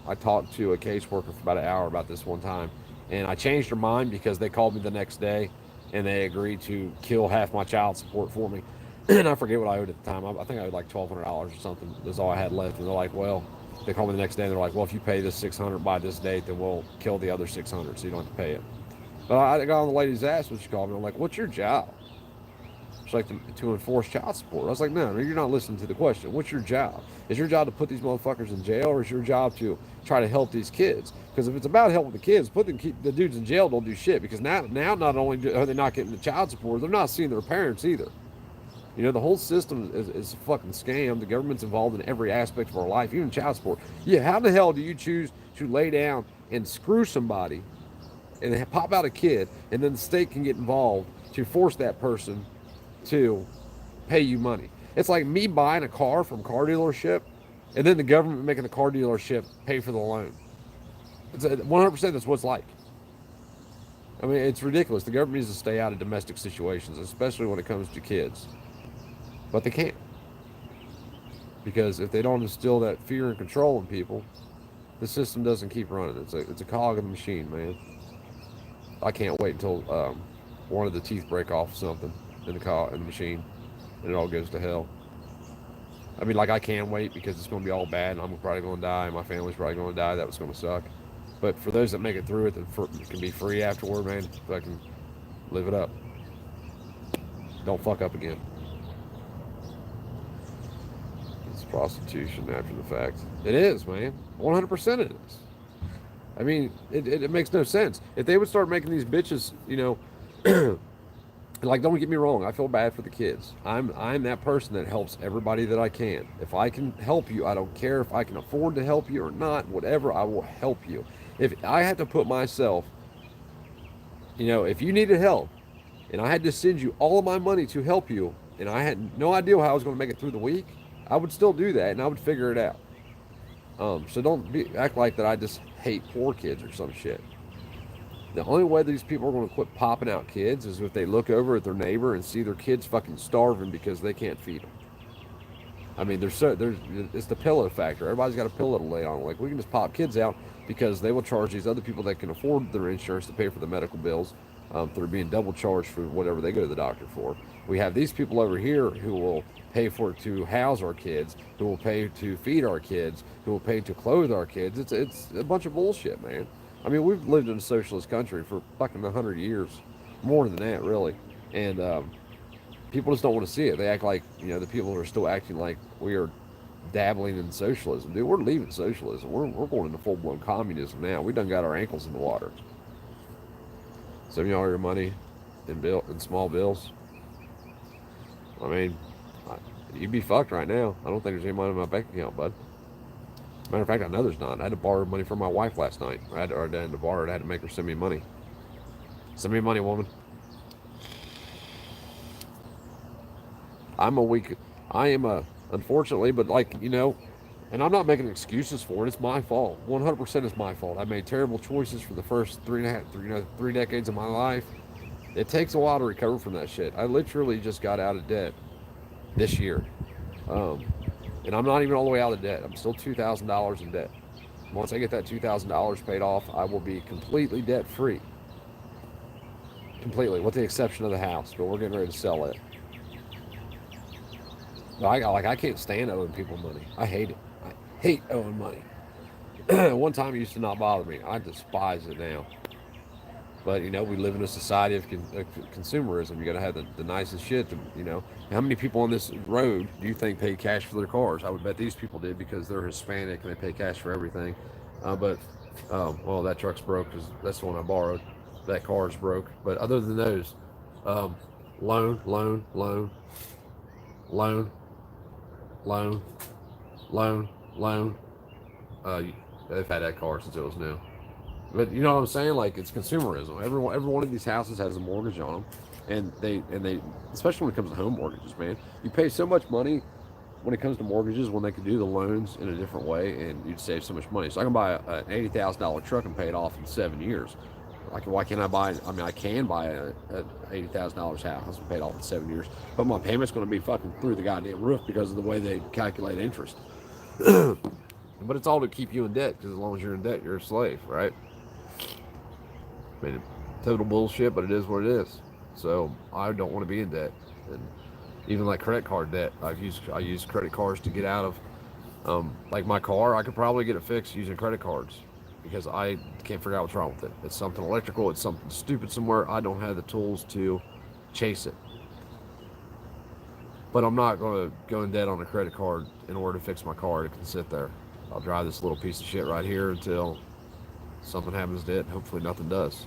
I talked to a caseworker for about an hour about this one time, and I changed her mind because they called me the next day, and they agreed to kill half my child support for me. And I forget what I owed at the time. I think I owed like $1,200 or something. That's all I had left. And they're like, well, they called me the next day, and they're like, well, if you pay this 600 by this date, then we'll kill the other 600, so you don't have to pay it. But I got on the lady's ass when she called me. I'm like, what's your job? She's like, to enforce child support. I was like, no, you're not listening to the question. What's your job? Is your job to put these motherfuckers in jail, or is your job to try to help these kids? Because if it's about helping the kids, putting the dudes in jail don't do shit. Because now not only are they not getting the child support, they're not seeing their parents either. You know, the whole system is a fucking scam. The government's involved in every aspect of our life, even child support. Yeah, how the hell do you choose to lay down and screw somebody and pop out a kid, and then the state can get involved to force that person to pay you money? It's like me buying a car from a car dealership, and then the government making the car dealership pay for the loan. It's 100% that's what it's like. I mean, it's ridiculous. The government needs to stay out of domestic situations, especially when it comes to kids. But they can't. Because if they don't instill that fear and control in people, the system doesn't keep running. It's a cog in the machine, man. I can't wait until one of the teeth break off something in the machine, and it all goes to hell. I mean, like, I can wait because it's going to be all bad, and I'm probably going to die, and my family's probably going to die. That was going to suck. But for those that make it through it, it can be free afterward, man. Fucking live it up. Don't fuck up again. It's prostitution after the fact. It is, man. 100% it is. I mean, it makes no sense. If they would start making these bitches, you know, like, don't get me wrong, I feel bad for the kids. I'm that person that helps everybody that I can. If I can help you, I don't care if I can afford to help you or not, whatever, I will help you. If I had to put myself, you know, if you needed help, and I had to send you all of my money to help you, and I had no idea how I was going to make it through the week, I would still do that, and I would figure it out. So don't act like that I just hate poor kids or some shit. The only way these people are going to quit popping out kids is if they look over at their neighbor and see their kids fucking starving because they can't feed them. I mean, it's the pillow factor. Everybody's got a pillow to lay on. Like, we can just pop kids out because they will charge these other people that can afford their insurance to pay for the medical bills. They're being double charged for whatever they go to the doctor for. We have these people over here who will pay for it to house our kids, who will pay to feed our kids, who will pay to clothe our kids. It's a bunch of bullshit, man. I mean, we've lived in a socialist country for fucking 100 years, more than that, really. And people just don't want to see it. They act like, you know, the people are still acting like we are dabbling in socialism. Dude, we're leaving socialism. We're going into full-blown communism now. We done got our ankles in the water. Some of y'all your money in small bills. I mean, you'd be fucked right now. I don't think there's any money in my bank account, bud. Matter of fact, I know there's not. I had to borrow money from my wife last night. I had to borrow it. I had to make her send me money. Send me money, woman. I am unfortunately, but, like, you know, and I'm not making excuses for it. It's my fault. 100% is my fault. I made terrible choices for the first three decades of my life. It takes a while to recover from that shit. I literally just got out of debt this year. And I'm not even all the way out of debt. I'm still $2,000 in debt. Once I get that $2,000 paid off, I will be completely debt free. Completely, with the exception of the house, but we're getting ready to sell it. But I can't stand owing people money. I hate it. I hate owing money. One time it used to not bother me. I despise it now. But, you know, we live in a society of consumerism. You got to have the nicest shit. You know, how many people on this road do you think pay cash for their cars? I would bet these people did because they're Hispanic and they pay cash for everything. Well, that truck's broke because that's the one I borrowed. That car's broke. But other than those, loan. They've had that car since it was new. But you know what I'm saying? Like, it's consumerism. Every one of these houses has a mortgage on them, and they especially when it comes to home mortgages, man. You pay so much money when it comes to mortgages when they can do the loans in a different way, and you'd save so much money. So I can buy an $80,000 truck and pay it off in 7 years. Like, why can't I buy? I mean, I can buy a $80,000 house and pay it off in 7 years, but my payment's going to be fucking through the goddamn roof because of the way they calculate interest. But it's all to keep you in debt, because as long as you're in debt, you're a slave, right? I mean, total bullshit, but it is what it is. So I don't want to be in debt, and even like credit card debt, I use credit cards to get out of. Like my car, I could probably get it fixed using credit cards because I can't figure out what's wrong with it. It's something electrical. It's something stupid somewhere. I don't have the tools to chase it. But I'm not going to go in debt on a credit card in order to fix my car. It can sit there. I'll drive this little piece of shit right here until something happens to it. Hopefully nothing does.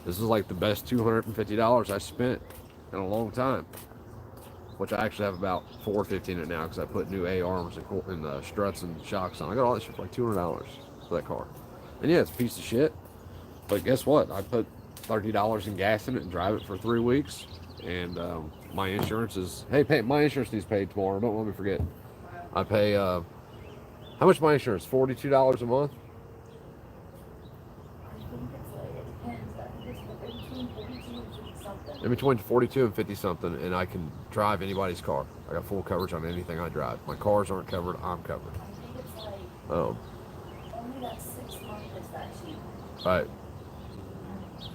This is like the best $250 I spent in a long time, which I actually have about $450 in it now because I put new A arms and struts and shocks on. I got all that shit for like $200 for that car. And yeah, it's a piece of shit. But guess what? I put $30 in gas in it and drive it for 3 weeks. And my insurance is, hey, my insurance needs paid tomorrow. Don't let me forget. I pay, how much my insurance? $42 a month? In between 42 and 50 something, and I can drive anybody's car. I got full coverage on anything I drive. My cars aren't covered, I'm covered. I think it's like only that 6 months is that cheap. Right.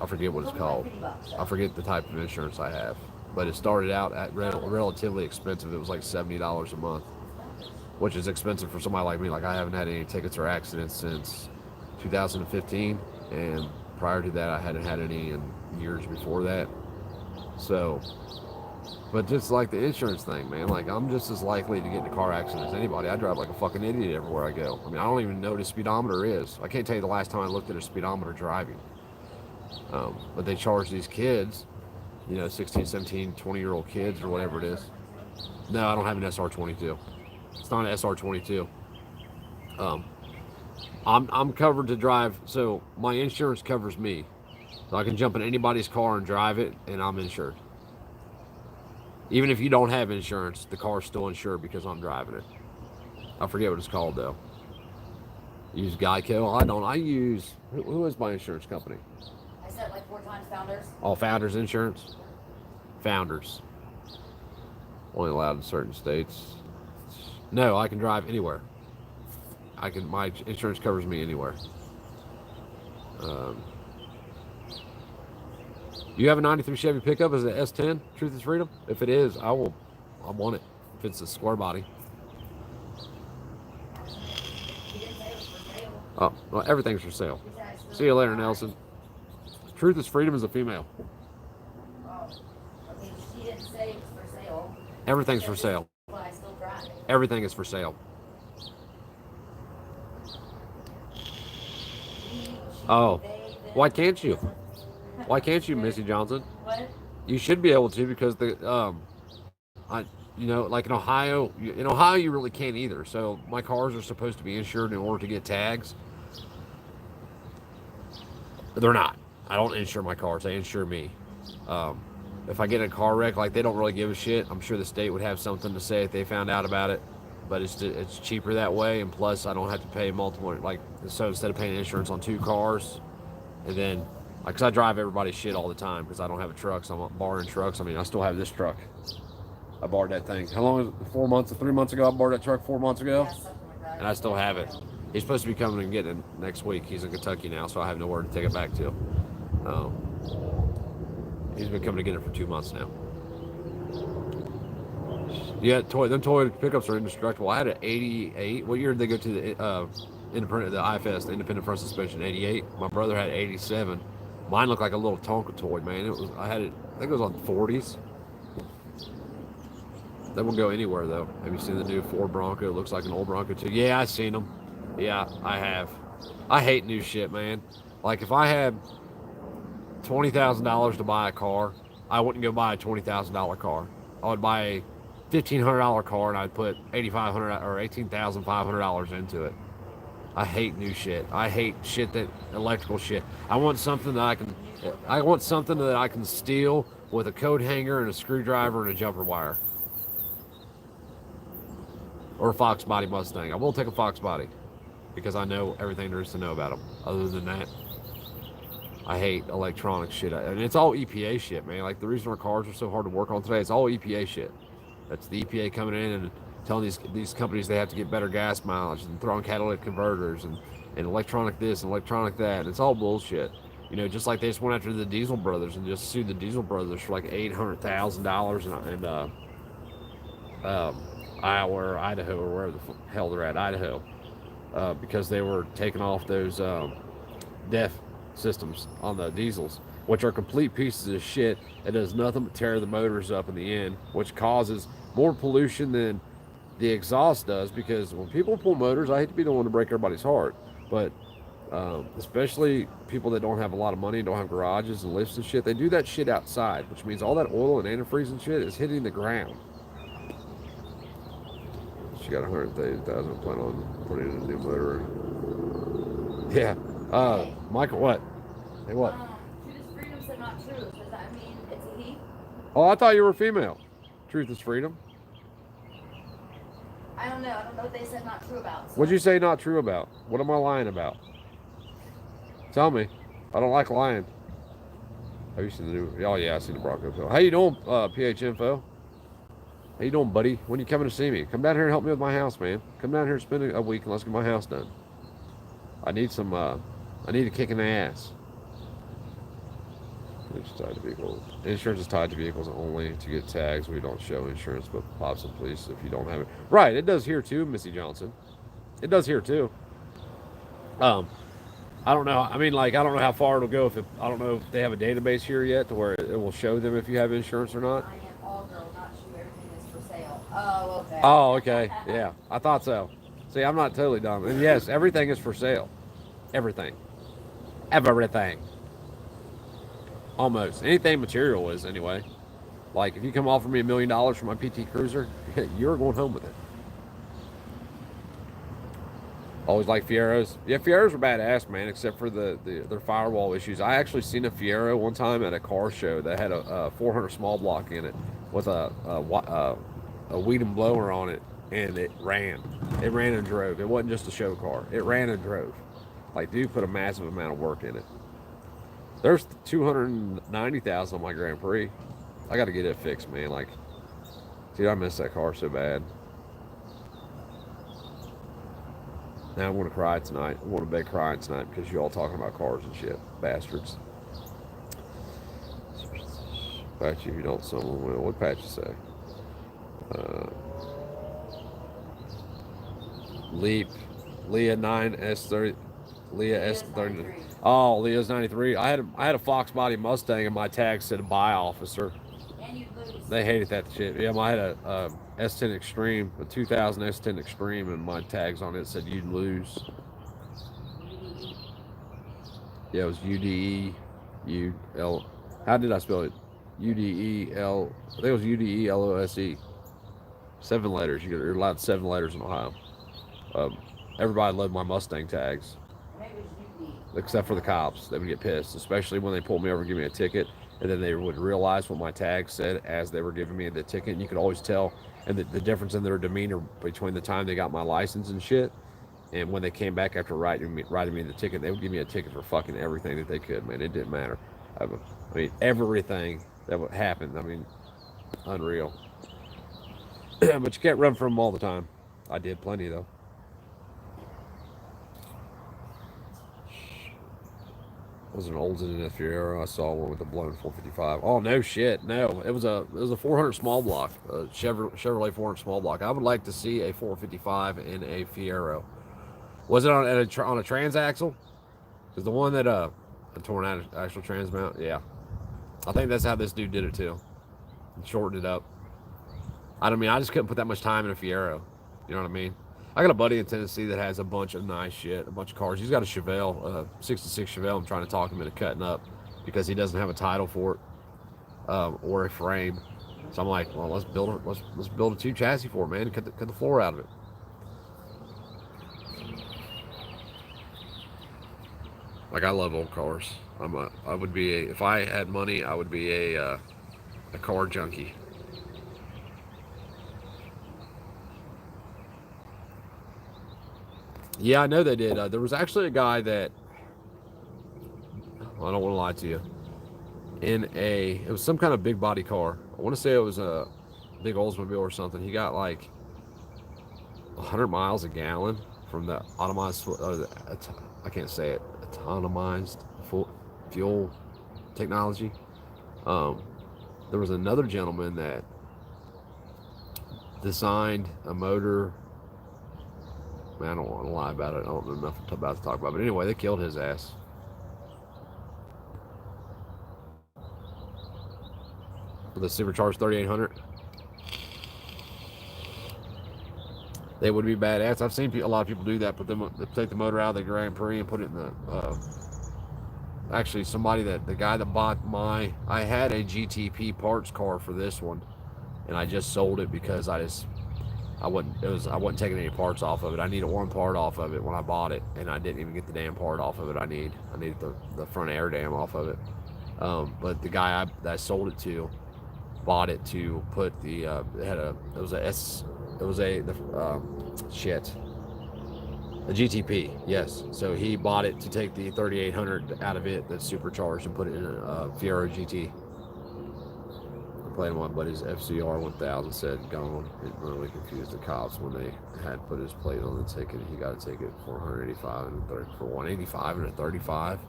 I forget what it's called. I forget the type of insurance I have. But it started out at relatively expensive. It was like $70 a month, which is expensive for somebody like me. Like I haven't had any tickets or accidents since 2015, and prior to that I hadn't had any in years before that. So, but just like the insurance thing, man, like I'm just as likely to get in a car accident as anybody. I drive like a fucking idiot everywhere I go. I mean, I don't even know what a speedometer is. I can't tell you the last time I looked at a speedometer driving. But they charge these kids, 16, 17, 20-year-old kids or whatever it is. No, I don't have an SR22. It's not an SR22. I'm covered to drive, so my insurance covers me. So I can jump in anybody's car and drive it, and I'm insured. Even if you don't have insurance, the car's still insured because I'm driving it. I forget what it's called, though. Use Geico? I don't. I use... Who is my insurance company? I said like 4 times Founders. Oh, Founders Insurance? Founders. Only allowed in certain states. No, I can drive anywhere. My insurance covers me anywhere. You have a 93 Chevy pickup as an S10, Truth is Freedom? If it is, I want it. If it's a square body. Oh, well, everything's for sale. See you later, Nelson. Truth is Freedom is a female. She didn't say it's for sale. Everything's for sale. But I still drive it. Everything is for sale. Oh, why can't you? Why can't you, Missy Johnson? What? You should be able to because like in Ohio, you really can't either. So my cars are supposed to be insured in order to get tags. They're not. I don't insure my cars. They insure me. If I get in a car wreck, like they don't really give a shit. I'm sure the state would have something to say if they found out about it. But it's cheaper that way, and plus I don't have to pay multiple. So instead of paying insurance on 2 cars, and then because I drive everybody's shit all the time because I don't have a truck, so I'm borrowing trucks. I mean, I still have this truck. I borrowed that thing. How long? 4 months or 3 months ago? I borrowed that truck 4 months ago, and I still have it. He's supposed to be coming and getting it next week. He's in Kentucky now, so I have nowhere to take it back to. He's been coming to get it for 2 months now. Yeah, them toy pickups are indestructible. I had an 88. What year did they go to the IFS, the Independent Front Suspension? 88. My brother had 87. Mine looked like a little Tonka toy, man. I think it was on 40s. That will go anywhere though. Have you seen the new Ford Bronco? It looks like an old Bronco too. Yeah, I've seen them. Yeah, I have. I hate new shit, man. Like if I had $20,000 to buy a car, I wouldn't go buy a $20,000 car. I would buy a $1,500 car and I'd put $8,500 or $18,500 into it. I hate new shit. I hate electrical shit. I want something that I can steal with a coat hanger and a screwdriver and a jumper wire. Or a Fox body Mustang. I will take a Fox body because I know everything there is to know about them. Other than that, I hate electronic shit. And it's all EPA shit, man. Like the reason our cars are so hard to work on today, it's all EPA shit. That's the EPA coming in and telling these companies they have to get better gas mileage and throwing catalytic converters and electronic this and electronic that. It's all bullshit. You know, just like they just went after the Diesel brothers and just sued the Diesel brothers for like $800,000 in Iowa or Idaho or wherever the hell they're at, Idaho, because they were taking off those DEF systems on the diesels, which are complete pieces of shit. It does nothing but tear the motors up in the end, which causes more pollution than the exhaust does. Because when people pull motors, I hate to be the one to break everybody's heart, but especially people that don't have a lot of money, don't have garages and lifts and shit, they do that shit outside, which means all that oil and antifreeze and shit is hitting the ground. She got 130,000. Plan on putting in a new motor. Yeah. Michael, what? Hey, what? Truth is freedom said not true. Does that mean it's a he? Oh, I thought you were female. Truth is freedom. I don't know. I don't know what they said not true about. So. What'd you say not true about? What am I lying about? Tell me. I don't like lying. Have you seen the new? Oh yeah, I seen the Bronco film. How you doing, PH Info? How you doing, buddy? When you coming to see me? Come down here and help me with my house, man. Come down here and spend a week and let's get my house done. I need some. I need a kick in the ass. It's tied to vehicles. Insurance is tied to vehicles only to get tags. We don't show insurance, but pops and police if you don't have it. Right, it does here too, Missy Johnson. It does here too. I don't know. I mean, like, I don't know how far it'll go. I don't know if they have a database here yet to where it will show them if you have insurance or not. I am all girl, not you. Everything is for sale. Oh, okay. Oh, okay. Yeah, I thought so. See, I'm not totally dumb. And yes, everything is for sale. Everything. Everything. Almost. Anything material is, anyway. Like, if you come offer me $1 million for my PT Cruiser, you're going home with it. Always like Fieros. Yeah, Fieros are badass, man, except for their firewall issues. I actually seen a Fiero one time at a car show that had a 400 small block in it with a weed and blower on it, and it ran. It ran and drove. It wasn't just a show car. It ran and drove. Like, dude put a massive amount of work in it. There's 290,000 on my Grand Prix. I got to get it fixed, man. Like, dude, I miss that car so bad. Now I want to cry tonight. I want to bed crying tonight because you all talking about cars and shit. Bastards. Patchy, if you don't, someone will. What Patchy say? Leap. Leah 9S30. Leah S30. Oh, Leah's 93. I had a Fox body Mustang and my tag said buy officer. And you lose. They hated that shit. Yeah, I had a S10 Extreme, a 2000 S10 Extreme, and my tags on it said you'd lose. Yeah, it was UDEUL. How did I spell it? UDEL. I think it was UDELOSE. 7 letters. You're allowed 7 letters in Ohio. Everybody loved my Mustang tags. Except for the cops. They would get pissed, especially when they pulled me over and give me a ticket, and then they would realize what my tag said as they were giving me the ticket, and you could always tell and the difference in their demeanor between the time they got my license and shit and when they came back after writing me the ticket. They would give me a ticket for fucking everything that they could, man. It didn't matter. I mean, everything that would happen. I mean, unreal. But you can't run from them all the time. I did plenty, though. It was an old in Fiero. I saw one with a blown 455. Oh no shit, no! It was a 400 small block, a Chevrolet 400 small block. I would like to see a 455 in a Fiero. Was it on a transaxle? Because the one that a torn out actual trans mount, yeah. I think that's how this dude did it too. And shortened it up. I mean, I just couldn't put that much time in a Fiero. You know what I mean? I got a buddy in Tennessee that has a bunch of nice shit, a bunch of cars. He's got a Chevelle, 66 Chevelle. I'm trying to talk him into cutting up because he doesn't have a title for it or a frame. So I'm like, well, let's build a 2 chassis for it, man, and cut the floor out of it. Like, I love old cars. If I had money, I would be a car junkie. Yeah, I know they did. There was actually a guy that, I don't want to lie to you, it was some kind of big body car. I want to say it was a big Oldsmobile or something. He got like 100 miles a gallon from the I can't say it, autonomized fuel technology. Um, there was another gentleman that designed a motor. Man, I don't want to lie about it. I don't know enough about to talk about it. But anyway, they killed his ass. With the supercharged 3800. They would be badass. I've seen a lot of people do that. They take the motor out of the Grand Prix and put it in the. Actually, the guy that bought I had a GTP parts car for this one, and I just sold it because I wasn't taking any parts off of it. I needed one part off of it when I bought it, and I didn't even get the damn part off of it. I needed the front air dam off of it. But the guy that I sold it to bought it to put the a GTP, yes. So he bought it to take the 3800 out of it that's supercharged and put it in a Fiero GT. I'm playing my buddy's FCR 1000 said gone. It really confused the cops when they had put his plate on the ticket. He got a ticket for 185 and for 185 and a 35.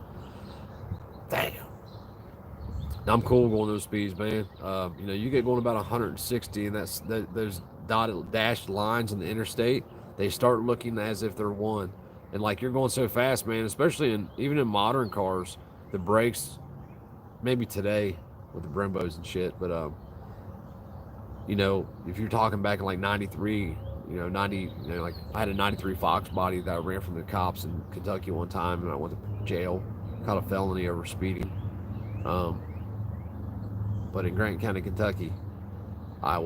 Damn. I'm cool going those speeds, man. You get going about 160, and those dotted dashed lines in the interstate, they start looking as if they're one. And like you're going so fast, man, especially even in modern cars, the brakes, maybe today with the Brembos and shit, but if you're talking back in like 93, 90, like I had a 93 Fox body that I ran from the cops in Kentucky one time, and I went to jail, caught a felony over speeding. But in Grant County, Kentucky, I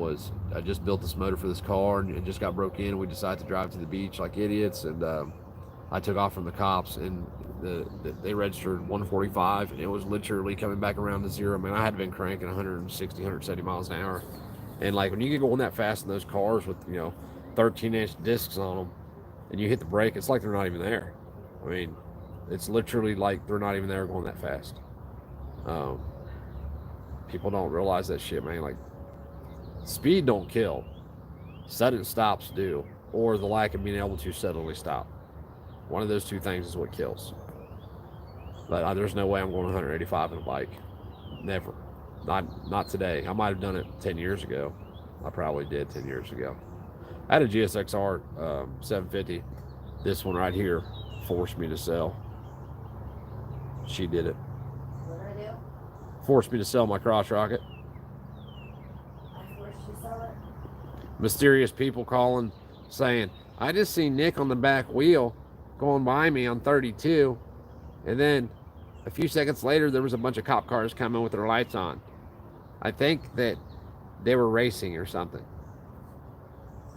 just built this motor for this car, and it just got broke in. We decided to drive to the beach like idiots, and I took off from the cops, and they registered 145, and it was literally coming back around to zero. Man, I had been cranking 160, 170 miles an hour, and like when you get going that fast in those cars with 13-inch discs on them, and you hit the brake, it's like they're not even there. I mean, it's literally like they're not even there going that fast. People don't realize that shit, man. Like, speed don't kill. Sudden stops do. Or the lack of being able to suddenly stop. One of those two things is what kills. But there's no way I'm going 185 on a bike. Never. Not today. I might have done it 10 years ago. I probably did 10 years ago. I had a GSXR 750. This one right here forced me to sell. She did it. Forced me to sell my crotch rocket. I forced you to sell it? Mysterious people calling, saying, I just seen Nick on the back wheel going by me on 32, and then a few seconds later there was a bunch of cop cars coming with their lights on. I think that they were racing or something.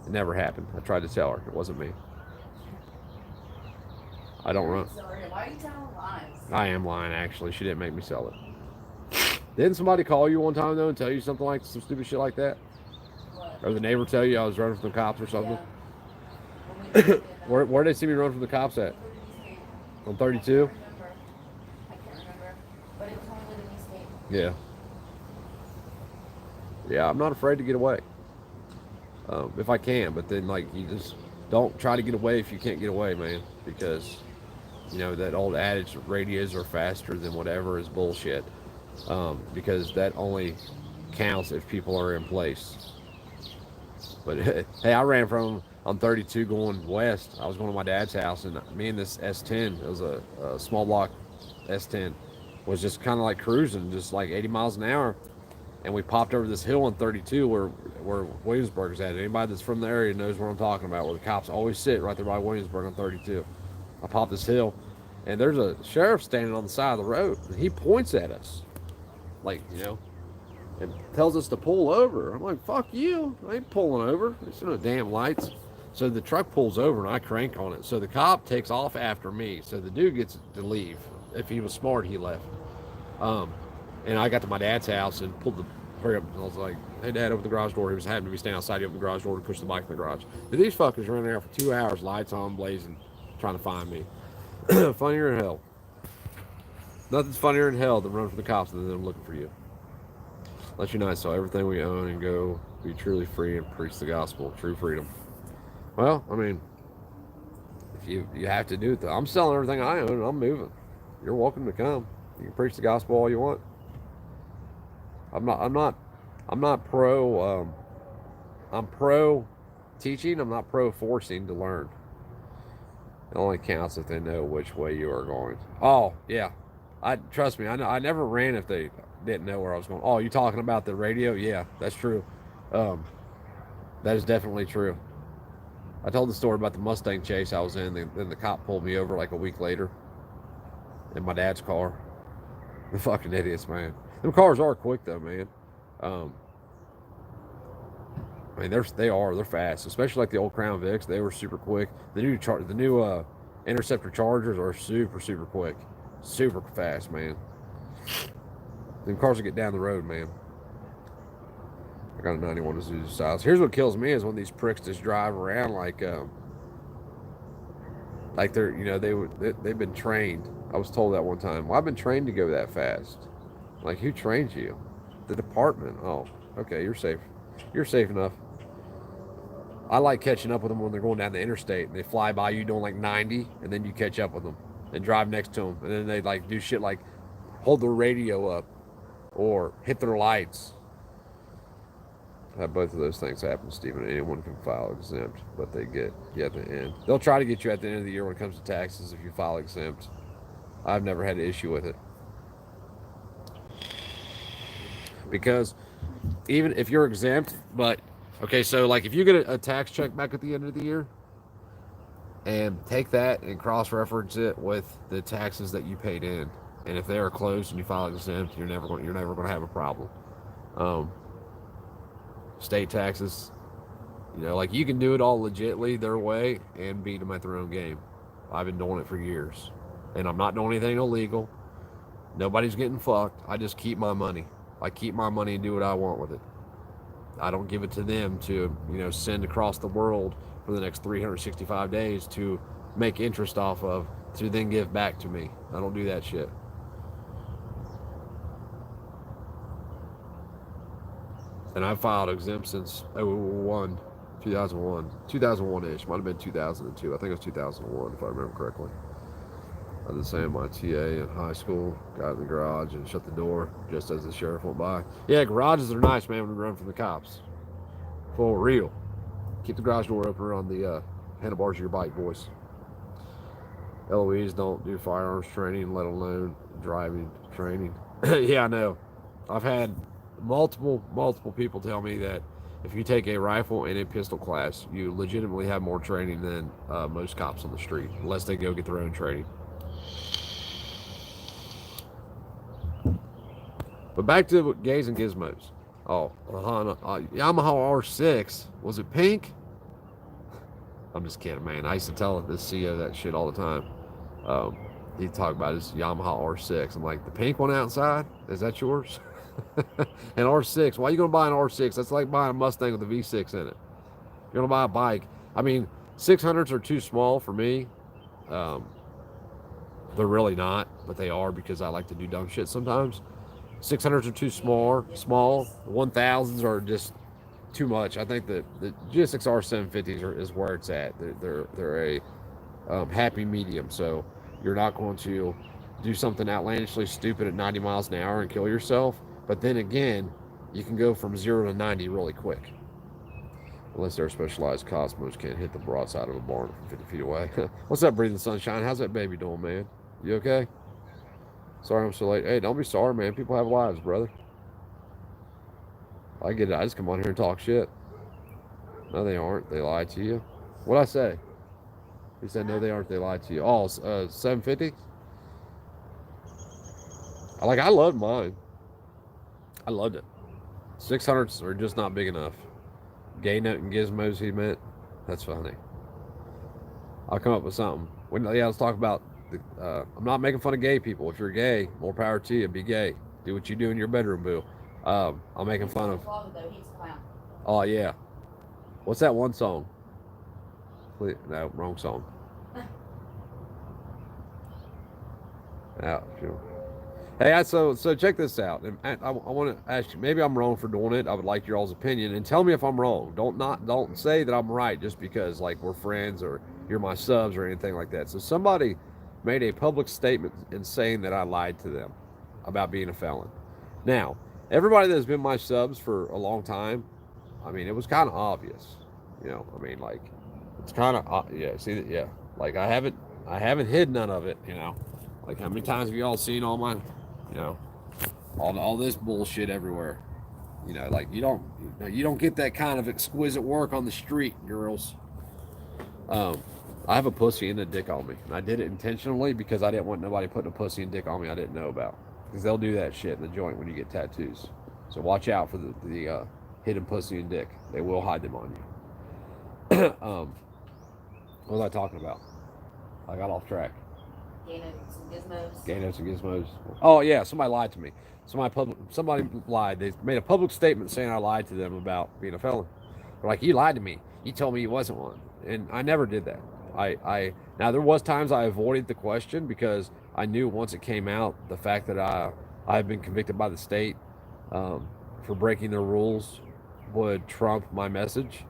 It never happened. I tried to tell her. It wasn't me. I don't run. Sorry, why are you telling lies? I am lying, actually. She didn't make me sell it. Didn't somebody call you one time, though, and tell you some stupid shit like that? What? Or the neighbor tell you I was running from the cops or something? Yeah. Where did they see me run from the cops at? On 32? I can't remember. But it was only within the state. Yeah. Yeah, I'm not afraid to get away. If I can, but then, like, you just don't try to get away if you can't get away, man. Because, that old adage, radios are faster than whatever is bullshit. Because that only counts if people are in place. But hey, I ran from on 32 going west. I was going to my dad's house, and me and this S10, it was a small block S10, was just kind of like cruising, just like 80 miles an hour. And we popped over this hill on 32 where Williamsburg is at. Anybody that's from the area knows what I'm talking about, where the cops always sit right there by Williamsburg on 32. I popped this hill, and there's a sheriff standing on the side of the road, and he points at us. Like, and tells us to pull over. I'm like, fuck you. I ain't pulling over. There's no damn lights. So the truck pulls over, and I crank on it. So the cop takes off after me. So the dude gets to leave. If he was smart, he left. And I got to my dad's house and pulled the hurry up. And I was like, hey, Dad, open the garage door. He was happening to be standing outside. He opened the garage door to push the bike in the garage. And these fuckers ran there for 2 hours, lights on, blazing, trying to find me. Funnier than hell. Nothing's funnier than hell than running from the cops than them looking for you. Let you know I sell everything we own and go be truly free and preach the gospel. True freedom. Well, I mean, if you have to do it, I'm selling everything I own and I'm moving. You're welcome to come. You can preach the gospel all you want. I'm not. I'm not. I'm not pro. I'm pro teaching. I'm not pro forcing to learn. It only counts if they know which way you are going. Oh yeah, I trust me. I know. I never ran if they didn't know where I was going. Oh, you talking about the radio? Yeah, that's true. Um, that is definitely true. I told the story about the Mustang chase I was in. Then the cop pulled me over like a week later in my dad's car. The fucking idiots, man. Them cars are quick though, man. Um, I mean, they're fast, especially like the old Crown Vics. They were super quick. The new Interceptor Chargers are super quick, super fast, man. Them cars will get down the road, man. I got a 91 Isuzu styles. Here's what kills me is when these pricks just drive around like they're they've been trained. I was told that one time. Well, I've been trained to go that fast. Like who trained you? The department. Oh, okay, you're safe. You're safe enough. I like catching up with them when they're going down the interstate and they fly by you doing like 90, and then you catch up with them and drive next to them, and then they like do shit like hold their radio up or hit their lights. Both of those things happen, Stephen. Anyone can file exempt, but they get you at the end. They'll try to get you at the end of the year when it comes to taxes if you file exempt. I've never had an issue with it because even if you're exempt, but okay, so like if you get a tax check back at the end of the year and take that and cross-reference it with the taxes that you paid in, and if they are closed and you file exempt, you're never going to have a problem. Um, State taxes, like you can do it all legitly their way and beat them at their own game. I've been doing it for years, and I'm not doing anything illegal. Nobody's getting fucked. I just keep my money. I keep my money and do what I want with it. I don't give it to them to, send across the world for the next 365 days to make interest off of to then give back to me. I don't do that shit. And I filed exempt since 2001-ish. Might have been 2002. I think it was 2001 if I remember correctly. I did the same my TA in high school. Got in the garage and shut the door just as the sheriff went by. Yeah, garages are nice, man, when we run from the cops. For real. Keep the garage door open on the handlebars of your bike, boys. LOEs don't do firearms training, let alone driving training. Yeah, I know. I've had multiple people tell me that if you take a rifle and a pistol class, you legitimately have more training than most cops on the street, unless they go get their own training. But back to gays and gizmos. Oh, Yamaha R6. Was it pink? I'm just kidding, man. I used to tell this CEO that shit all the time. He'd talk about his Yamaha R6. I'm like, the pink one outside? Is that yours? An R6. Why are you going to buy an R6? That's like buying a Mustang with a V6 in it. You're going to buy a bike. I mean, 600s are too small for me. They're really not, but they are because I like to do dumb shit sometimes. 600s are too small. 1000s are just too much. I think that the GSX-R 750s is where it's at. They're a happy medium. So you're not going to do something outlandishly stupid at 90 miles an hour and kill yourself. But then again, you can go from 0 to 90 really quick. Unless they're specialized Cosmos can't hit the broadside of a barn from 50 feet away. What's up, Breathing Sunshine? How's that baby doing, man? You okay? Sorry I'm so late. Hey, don't be sorry, man. People have lives, brother. I get it. I just come on here and talk shit. No, they aren't. They lied to you. What'd I say? He said, no, they aren't. They lied to you. Oh, 750? I loved mine. I loved it. 600s are just not big enough. Gay nut and gizmos, he meant. That's funny. I'll come up with something. Let's talk about. I'm not making fun of gay people. If you're gay, more power to you. Be gay. Do what you do in your bedroom, boo. I'm making fun of. Oh yeah. What's that one song? No, wrong song. Hey, so check this out. And I want to ask you. Maybe I'm wrong for doing it. I would like your all's opinion, and tell me if I'm wrong. Don't say that I'm right just because like we're friends or you're my subs or anything like that. So somebody made a public statement in saying that I lied to them about being a felon. Now, everybody that's been my subs for a long time, I mean, it was kind of obvious. I mean, like it's kind of yeah. See that? Yeah. Like I haven't hid none of it. Like how many times have y'all seen all my you know, all this bullshit everywhere. Like you don't get that kind of exquisite work on the street, girls. Um, I have a pussy and a dick on me, and I did it intentionally because I didn't want nobody putting a pussy and dick on me I didn't know about, because they'll do that shit in the joint when you get tattoos. So watch out for the hidden pussy and dick. They will hide them on you. What was I talking about? I got off track. Gay notes and gizmos. Oh yeah, somebody lied to me. Somebody lied. They made a public statement saying I lied to them about being a felon. They're like, you lied to me. You told me you wasn't one, and I never did that. I now there was times I avoided the question because I knew once it came out, the fact that I've been convicted by the state for breaking their rules would trump my message.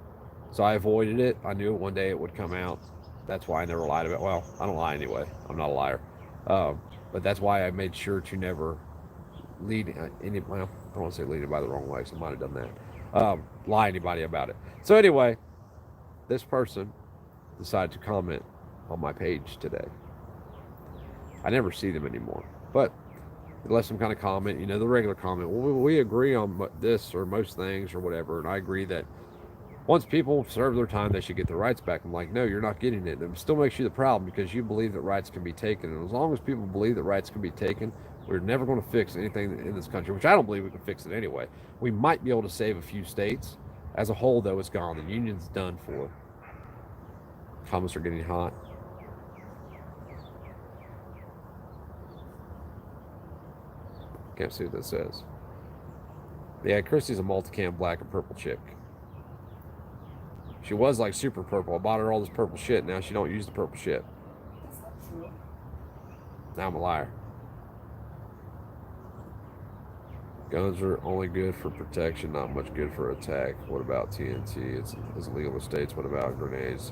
So I avoided it. I knew one day it would come out. That's why I never lied about. Well, I don't lie anyway. I'm not a liar. But that's why I made sure to never lead any. Well, I don't want to say lead anybody the wrong way, so I might have done that. Lie anybody about it. So anyway, this person decided to comment on my page today. I never see them anymore, but they left some kind of comment. The regular comment. Well, we agree on this or most things or whatever, and I agree that once people serve their time, they should get their rights back. I'm like, no, you're not getting it. It still makes you the problem because you believe that rights can be taken. And as long as people believe that rights can be taken, we're never going to fix anything in this country, which I don't believe we can fix it anyway. We might be able to save a few states. As a whole, though, it's gone. The union's done for. Comments are getting hot. Can't see what that says. Yeah, Christy's a multicam black and purple chick. She was like super purple. I bought her all this purple shit. Now she don't use the purple shit. That's not true. Now I'm a liar. Guns are only good for protection, not much good for attack. What about TNT? It's illegal in states. What about grenades?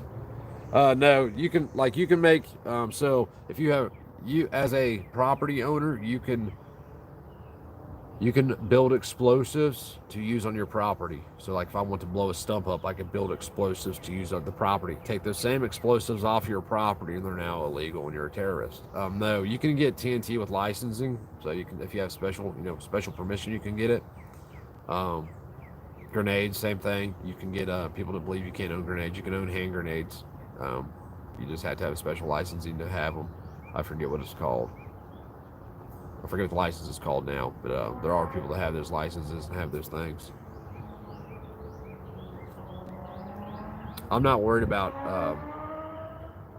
No, you can make so if you as a property owner, you can build explosives to use on your property. So, like, if I want to blow a stump up, I could build explosives to use on the property. Take those same explosives off your property, and they're now illegal, and you're a terrorist. No, you can get TNT with licensing. So you can, if you have special permission, you can get it. Um, Grenades, same thing. You can get people to believe you can't own grenades. You can own hand grenades. You just have to have a special licensing to have them. I forget what it's called. I forget what the license is called now, but there are people that have those licenses and have those things. I'm not worried about,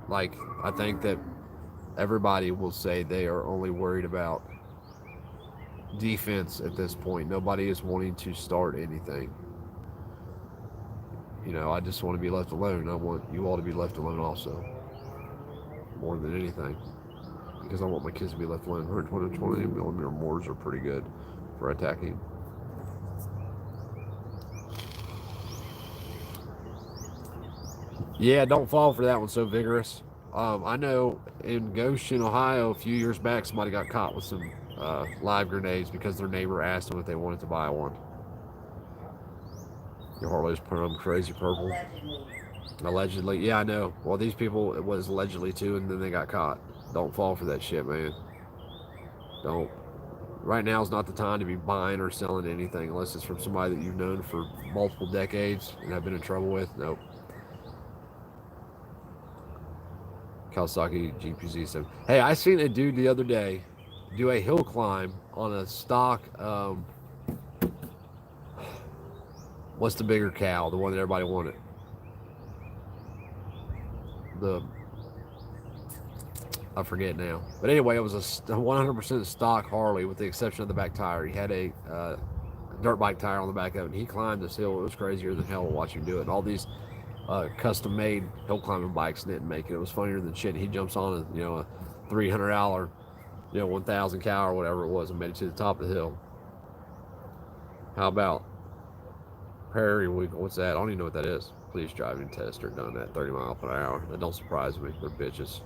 I think that everybody will say they are only worried about defense at this point. Nobody is wanting to start anything. I just want to be left alone. I want you all to be left alone also, more than anything. Because I want my kids to be left alone. 120 millimeter mortars are pretty good for attacking. Yeah, don't fall for that one so vigorous. I know in Goshen, Ohio, a few years back, somebody got caught with some live grenades because their neighbor asked them if they wanted to buy one. Your Harley's put on crazy purple. Allegedly. Yeah, I know. Well, these people, it was allegedly too, and then they got caught. Don't fall for that shit, man. Don't. Right now is not the time to be buying or selling anything unless it's from somebody that you've known for multiple decades and have been in trouble with. Nope. Kawasaki GPZ 7. Hey, I seen a dude the other day do a hill climb on a stock. What's the bigger cow? The one that everybody wanted. I forget now. But anyway, it was a 100% stock Harley with the exception of the back tire. He had a dirt bike tire on the back of it, and he climbed this hill. It was crazier than hell to watch him do it. And all these custom-made hill climbing bikes didn't make it. It was funnier than shit. He jumps on a $300 You know, 1,000 cal or whatever it was, and made it to the top of the hill. How about Prairie Week? What's that? I don't even know what that is. Police driving test are done at 30 miles per hour. That don't surprise me. They're bitches.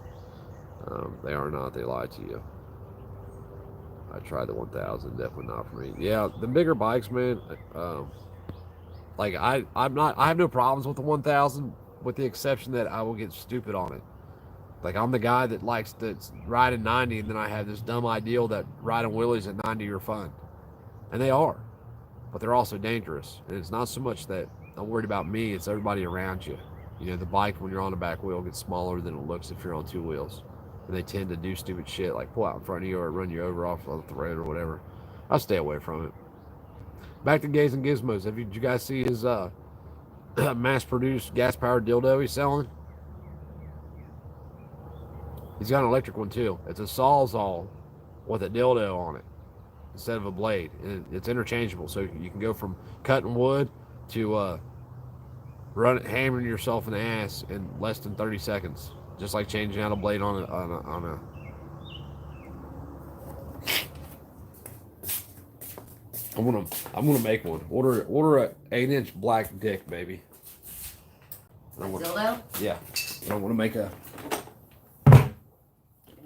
They are not. They lie to you. I tried the 1,000. Definitely not for me. Yeah, the bigger bikes, man. Like I'm not. I have no problems with the 1,000, with the exception that I will get stupid on it. Like I'm the guy that likes to ride at 90, and then I have this dumb ideal that riding wheelies at 90 are fun, and they are, but they're also dangerous. And it's not so much that I'm worried about me; it's everybody around you. You know, the bike when you're on the back wheel gets smaller than it looks if you're on two wheels, and they tend to do stupid shit like pull out in front of you or run you over off the road or whatever. I'll stay away from it. Back to Gays and Gizmos. Did you guys see his mass-produced gas-powered dildo he's selling? He's got an electric one too. It's a sawzall with a dildo on it instead of a blade, and it's interchangeable. So you can go from cutting wood to hammering yourself in the ass in less than 30 seconds, just like changing out a blade on a. I'm gonna make one. Order a 8-inch black dick, baby. A dildo? Yeah, I want to make a.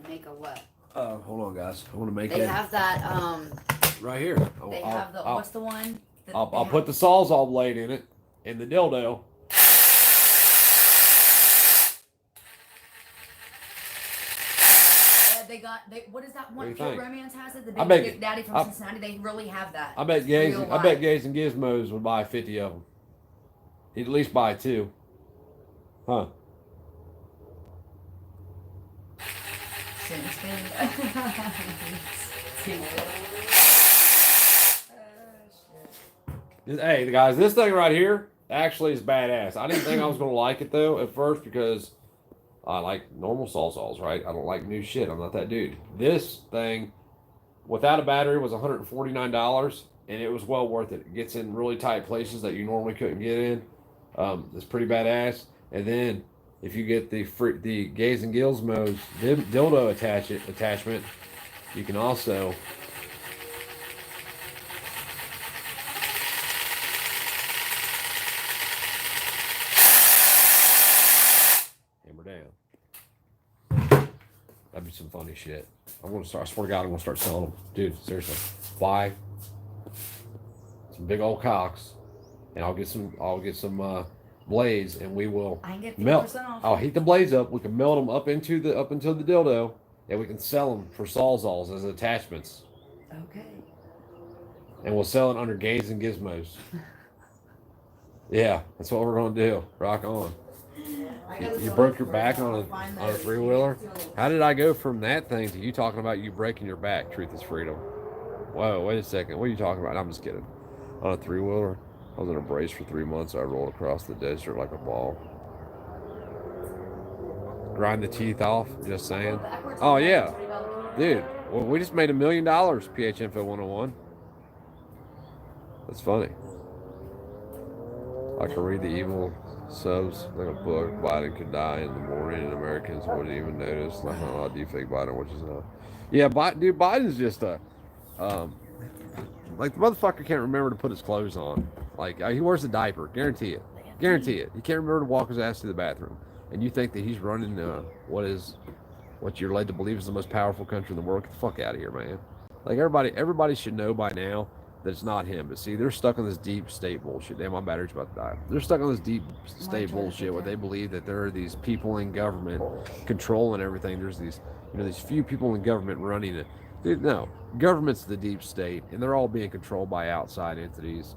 Make a what? Hold on, guys. I want to make They have that, right here. they have the, what's the one? I'll put the sawzall blade in it, in the dildo. What is that What do one? you Pure think? Romance has it. The I bet- Big Daddy from Cincinnati. They really have that. I bet Gays and Gizmos would buy 50 of them. He'd at least buy 2. Huh? Hey, guys, this thing right here actually is badass. I didn't think I was gonna like it though at first because I like normal sawzalls, right? I don't like new shit. I'm not that dude. This thing, without a battery, was $149, and it was well worth it. It gets in really tight places that you normally couldn't get in. It's pretty badass. And then if you get the Gays and Gizmos dildo attachment, you can also hammer down. That'd be some funny shit. I'm gonna start. I swear to God, I'm gonna start selling them, dude. Seriously, buy some big old cocks, and I'll get some blades, and we will I can get melt. 50% off. I'll heat the blades up. We can melt them up into the dildo, and we can sell them for sawzalls as attachments. Okay. And we'll sell it under Gays and Gizmos. Yeah, that's what we're gonna do. Rock on. You broke your back on a 3-wheeler? How did I go from that thing to you talking about you breaking your back? Truth is freedom. Whoa, wait a second. What are you talking about? I'm just kidding. On a 3-wheeler, I was in a brace for 3 months. I rolled across the desert like a ball. Grind the teeth off. Just saying. Oh yeah, dude. Well, we just made $1 million. PH Info 101. That's funny. I can read the evil subs like a book. Biden could die in the morning, and Americans wouldn't even notice. Like, oh, deepfake Biden, which is yeah, dude, Biden's just like the motherfucker can't remember to put his clothes on. Like he wears a diaper, guarantee it, guarantee it. He can't remember to walk his ass to the bathroom, and you think that he's running what you're led to believe is the most powerful country in the world? Get the fuck out of here, man. Like everybody should know by now that it's not him. But see, they're stuck on this deep state bullshit. Damn, my battery's about to die. They're stuck on this deep state bullshit where they believe that there are these people in government controlling everything. There's these few people in government running it. Dude, no, government's the deep state, and they're all being controlled by outside entities.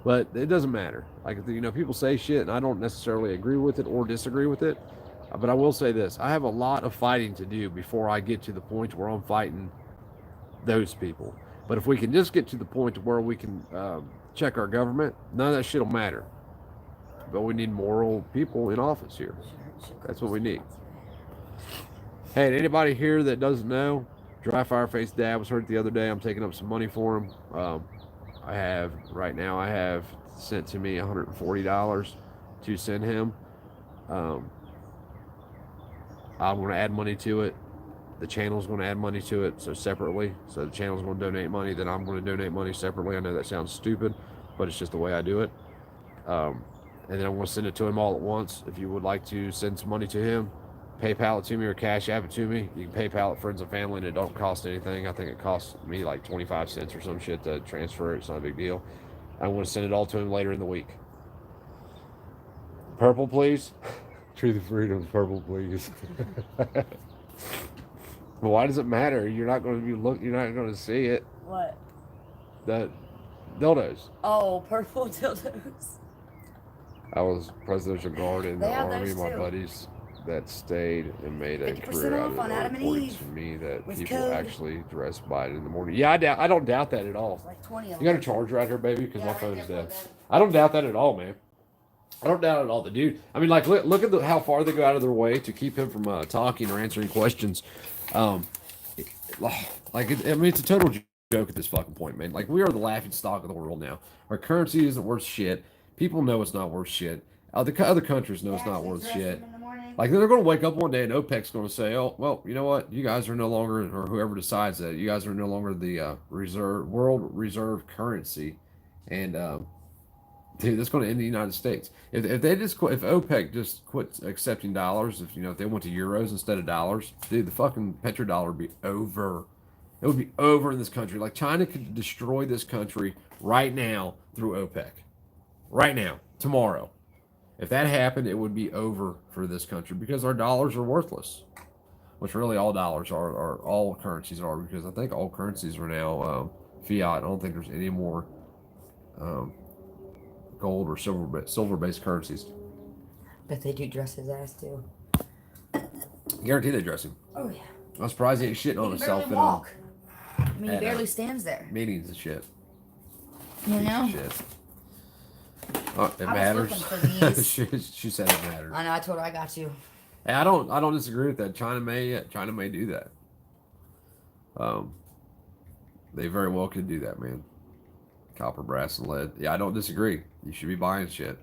But it doesn't matter. Like, people say shit, and I don't necessarily agree with it or disagree with it. But I will say this: I have a lot of fighting to do before I get to the point where I'm fighting those people. But if we can just get to the point where we can check our government, none of that shit will matter. But we need moral people in office here. That's what we need. Hey, anybody here that doesn't know, Dry Fireface Dad was hurt the other day. I'm taking up some money for him. I have sent to me $140 to send him. I'm going to add money to it. the channel's going to add money to it, so separately. So the channel's going to donate money, then I'm going to donate money separately. I know that sounds stupid, but it's just the way I do it. And then I'm going to send it to him all at once. If you would like to send some money to him, PayPal it to me or Cash App it to me. You can PayPal it friends and family, and it don't cost anything. I think it costs me like 25 cents or some shit to transfer it. It's not a big deal. I'm going to send it all to him later in the week. Purple, please. Truth and freedom, purple, please. Well, why does it matter? You're not going to be You're not going to see it. What? The dildos. Oh, purple dildos. I was Presidential Guard in the They have Army. those My too. buddies that stayed and made a 50% career out off of on it Adam and reported Eve to me that with people code. actually dress by it in the morning. Yeah, I don't doubt that at all. It's like 20 of You got a them. charger out here, baby? Because Yeah, my right phone's there, dead. plug that. I don't doubt that at all, man. I don't doubt it at all. The dude, I mean, like, look at how far they go out of their way to keep him from talking or answering questions. Like, I mean, it's a total joke at this fucking point, man. Like, we are the laughing stock of the world now. Our currency isn't worth shit. People know it's not worth shit. The other countries know it's not worth shit. Like, they're going to wake up one day and OPEC's going to say, oh, well, you know what? You guys are no longer, or whoever decides that, you guys are no longer the world reserve currency. And, dude, that's going to end the United States. If they just quit, if OPEC just quit accepting dollars, if they went to euros instead of dollars, dude, the fucking petrodollar would be over. It would be over in this country. Like, China could destroy this country right now through OPEC. Right now, tomorrow. If that happened, it would be over for this country because our dollars are worthless. Which really all dollars are all currencies are, because I think all currencies are now fiat. I don't think there's any more gold or silver based currencies. Bet they do dress his ass too. Guarantee they dress him. Oh yeah. I'm surprised he ain't shitting on He can himself barely in walk. I mean, he at, barely stands there. meetings and shit. You know? Shit. Oh, it I was matters. looking for these. she said it matters. I know. I told her I got you. Hey, I don't disagree with that. China may do that. They very well could do that, man. Copper, brass, and lead. Yeah, I don't disagree. You should be buying shit.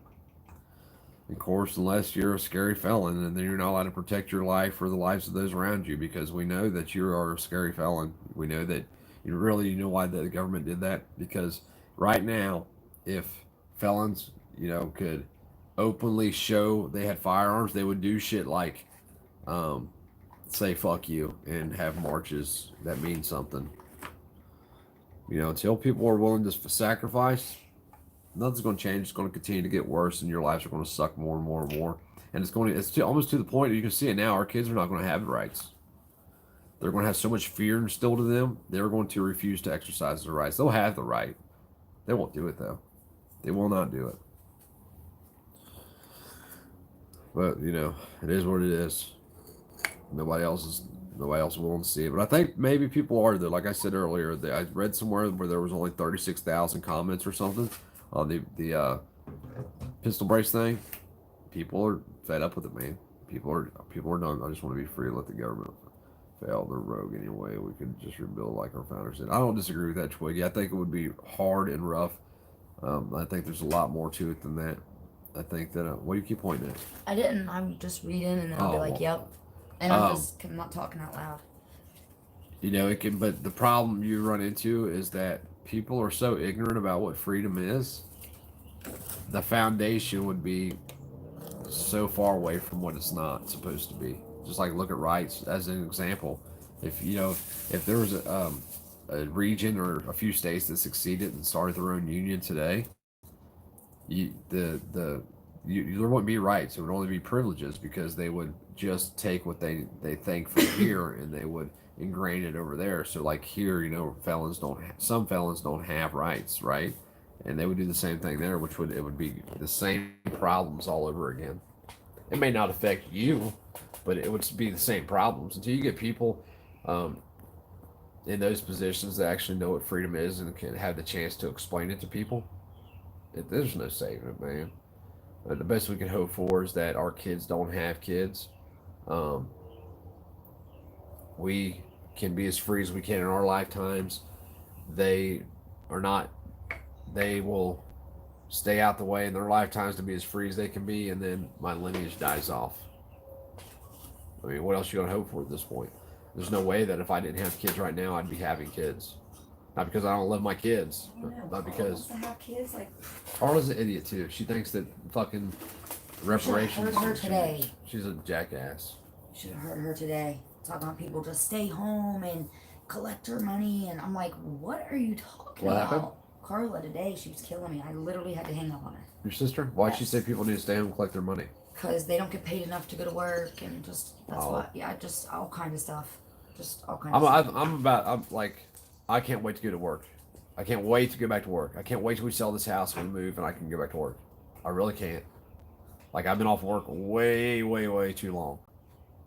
Of course, unless you're a scary felon, and then you're not allowed to protect your life or the lives of those around you, because we know that you are a scary felon. We know that you know why the government did that, because right now, if felons, could openly show they had firearms, they would do shit like say fuck you and have marches that mean something. Until people are willing to sacrifice, nothing's going to change. It's going to continue to get worse, and your lives are going to suck more and more and more. And it's almost to the point that you can see it now. Our kids are not going to have the rights. They're going to have so much fear instilled in them, they're going to refuse to exercise their rights. They'll have the right. They won't do it, though. They will not do it. But, it is what it is. Nobody else is willing to see it. But I think maybe people are, though. Like I said earlier, I read somewhere where there was only 36,000 comments or something on the pistol brace thing. People are fed up with it, man. People are done. I just want to be free. Let the government fail. They're rogue anyway. We could just rebuild like our founders did. I don't disagree with that, Twiggy. I think it would be hard and rough. I think there's a lot more to it than that. I think that. What do you keep pointing at? I didn't. I'm just reading, and then I'll be like, "Yep," and I'm not talking out loud. It can. But the problem you run into is that people are so ignorant about what freedom is. The foundation would be so far away from what it's not supposed to be. Just like look at rights as an example. If there was a region or a few states that succeeded and started their own union today, there wouldn't be rights. It would only be privileges, because they would just take what they think from here and they would ingrain it over there. So like here, some felons don't have rights, right? And they would do the same thing there, which would be the same problems all over again. It may not affect you, but it would be the same problems until you get people in those positions that actually know what freedom is and can have the chance to explain it to people. There's no saving it, man. The best we can hope for is that our kids don't have kids. We can be as free as we can in our lifetimes. They are not. They will stay out the way in their lifetimes to be as free as they can be, and then my lineage dies off. I mean, what else are you going to hope for at this point? There's no way that if I didn't have kids right now, I'd be having kids. Not because I don't love my kids, I don't know. but Carla because wants to have kids. Like, Carla's an idiot too. She thinks that fucking reparations. heard her today. She's a jackass. You should have heard her today talking about people just stay home and collect her money, and I'm like, what are you talking What about? happened? Carla today, she was killing me. I literally had to hang up on her. Your sister? Why'd she Yes. say people need to stay home and collect their money? Because they don't get paid enough to go to work, and just that's Oh. why. Yeah, just all kind of stuff. Just all kind of stuff. I'm like, I can't wait to go to work. I can't wait to go back to work. I can't wait till we sell this house and we move and I can go back to work. I really can't. Like, I've been off work way, way, way too long.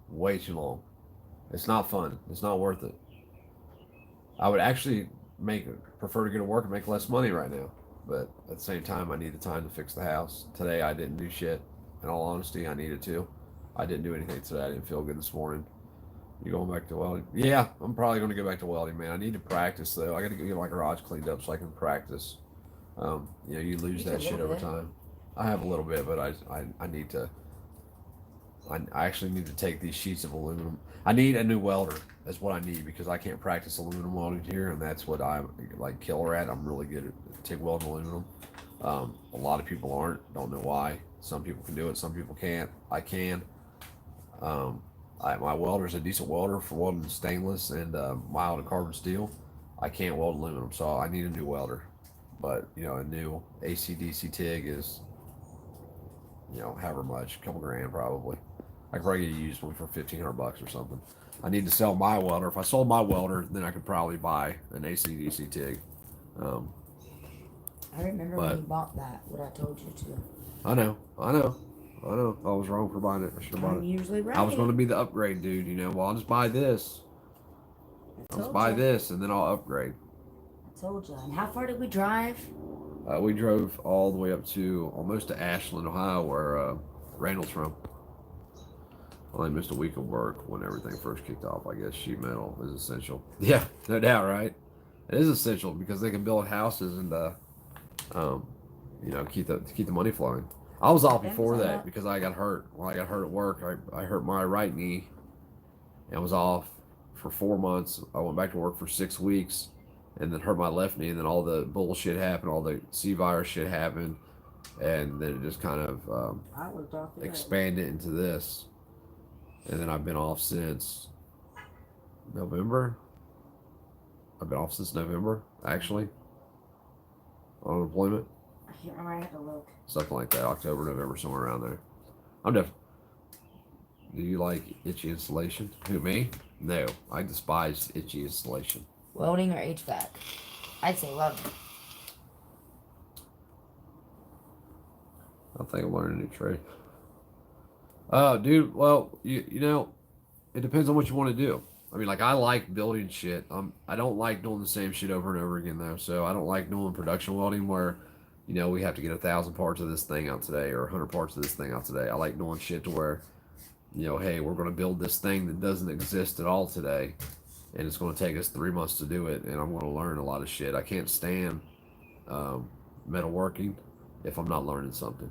Way too long. It's not fun. It's not worth it. I would actually prefer to go to work and make less money right now. But at the same time, I need the time to fix the house. Today, I didn't do shit. In all honesty, I needed to. I didn't do anything today. I didn't feel good this morning. You going back to welding? Yeah, I'm probably going to go back to welding, man. I need to practice, though. I got to get my garage cleaned up so I can practice. You lose that shit over time. I have a little bit, but I need to. I actually need to take these sheets of aluminum. I need a new welder. That's what I need because I can't practice aluminum welding here, and that's what I'm like killer at. I'm really good at TIG welding aluminum. A lot of people aren't. Don't know why. Some people can do it. Some people can't. I can. My welder's a decent welder for welding stainless and mild and carbon steel. I can't weld aluminum, so I need a new welder. But a new AC/DC TIG is however much, a couple grand probably. I could probably get a used one for $1,500 or something. I need to sell my welder. If I sold my welder, then I could probably buy an AC/DC TIG. I remember when you bought that, what I told you to. I know. I was wrong for buying it. I should have bought I'm it. usually right. I was going to be the upgrade dude, well, I'll just buy this. I'll just buy this and then I'll upgrade. I told you. And how far did we drive? We drove all the way up to almost to Ashland, Ohio, where Randall's from. Well, I missed a week of work when everything first kicked off. I guess sheet metal is essential. Yeah, no doubt, right? It is essential because they can build houses and keep the money flowing. I was off before that because I got hurt. When I got hurt at work, I hurt my right knee and was off for 4 months. I went back to work for 6 weeks and then hurt my left knee, and then all the bullshit happened, all the C virus shit happened, and then it just kind of expanded into this. And then I've been off since November. I've been off since November, actually, on unemployment. I can't remember. I had to look. Something like that, October, November, somewhere around there. I'm definitely. Do you like itchy installation? Who, me? No, I despise itchy installation. Welding or HVAC? I'd say welding. I think I'm learning a new trade. Dude, well, it depends on what you want to do. I mean, like, I like building shit. I don't like doing the same shit over and over again, though. So I don't like doing production welding where, we have to get 1,000 parts of this thing out today or 100 parts of this thing out today. I like doing shit to where, hey, we're going to build this thing that doesn't exist at all today, and it's going to take us 3 months to do it, and I'm going to learn a lot of shit. I can't stand metalworking if I'm not learning something.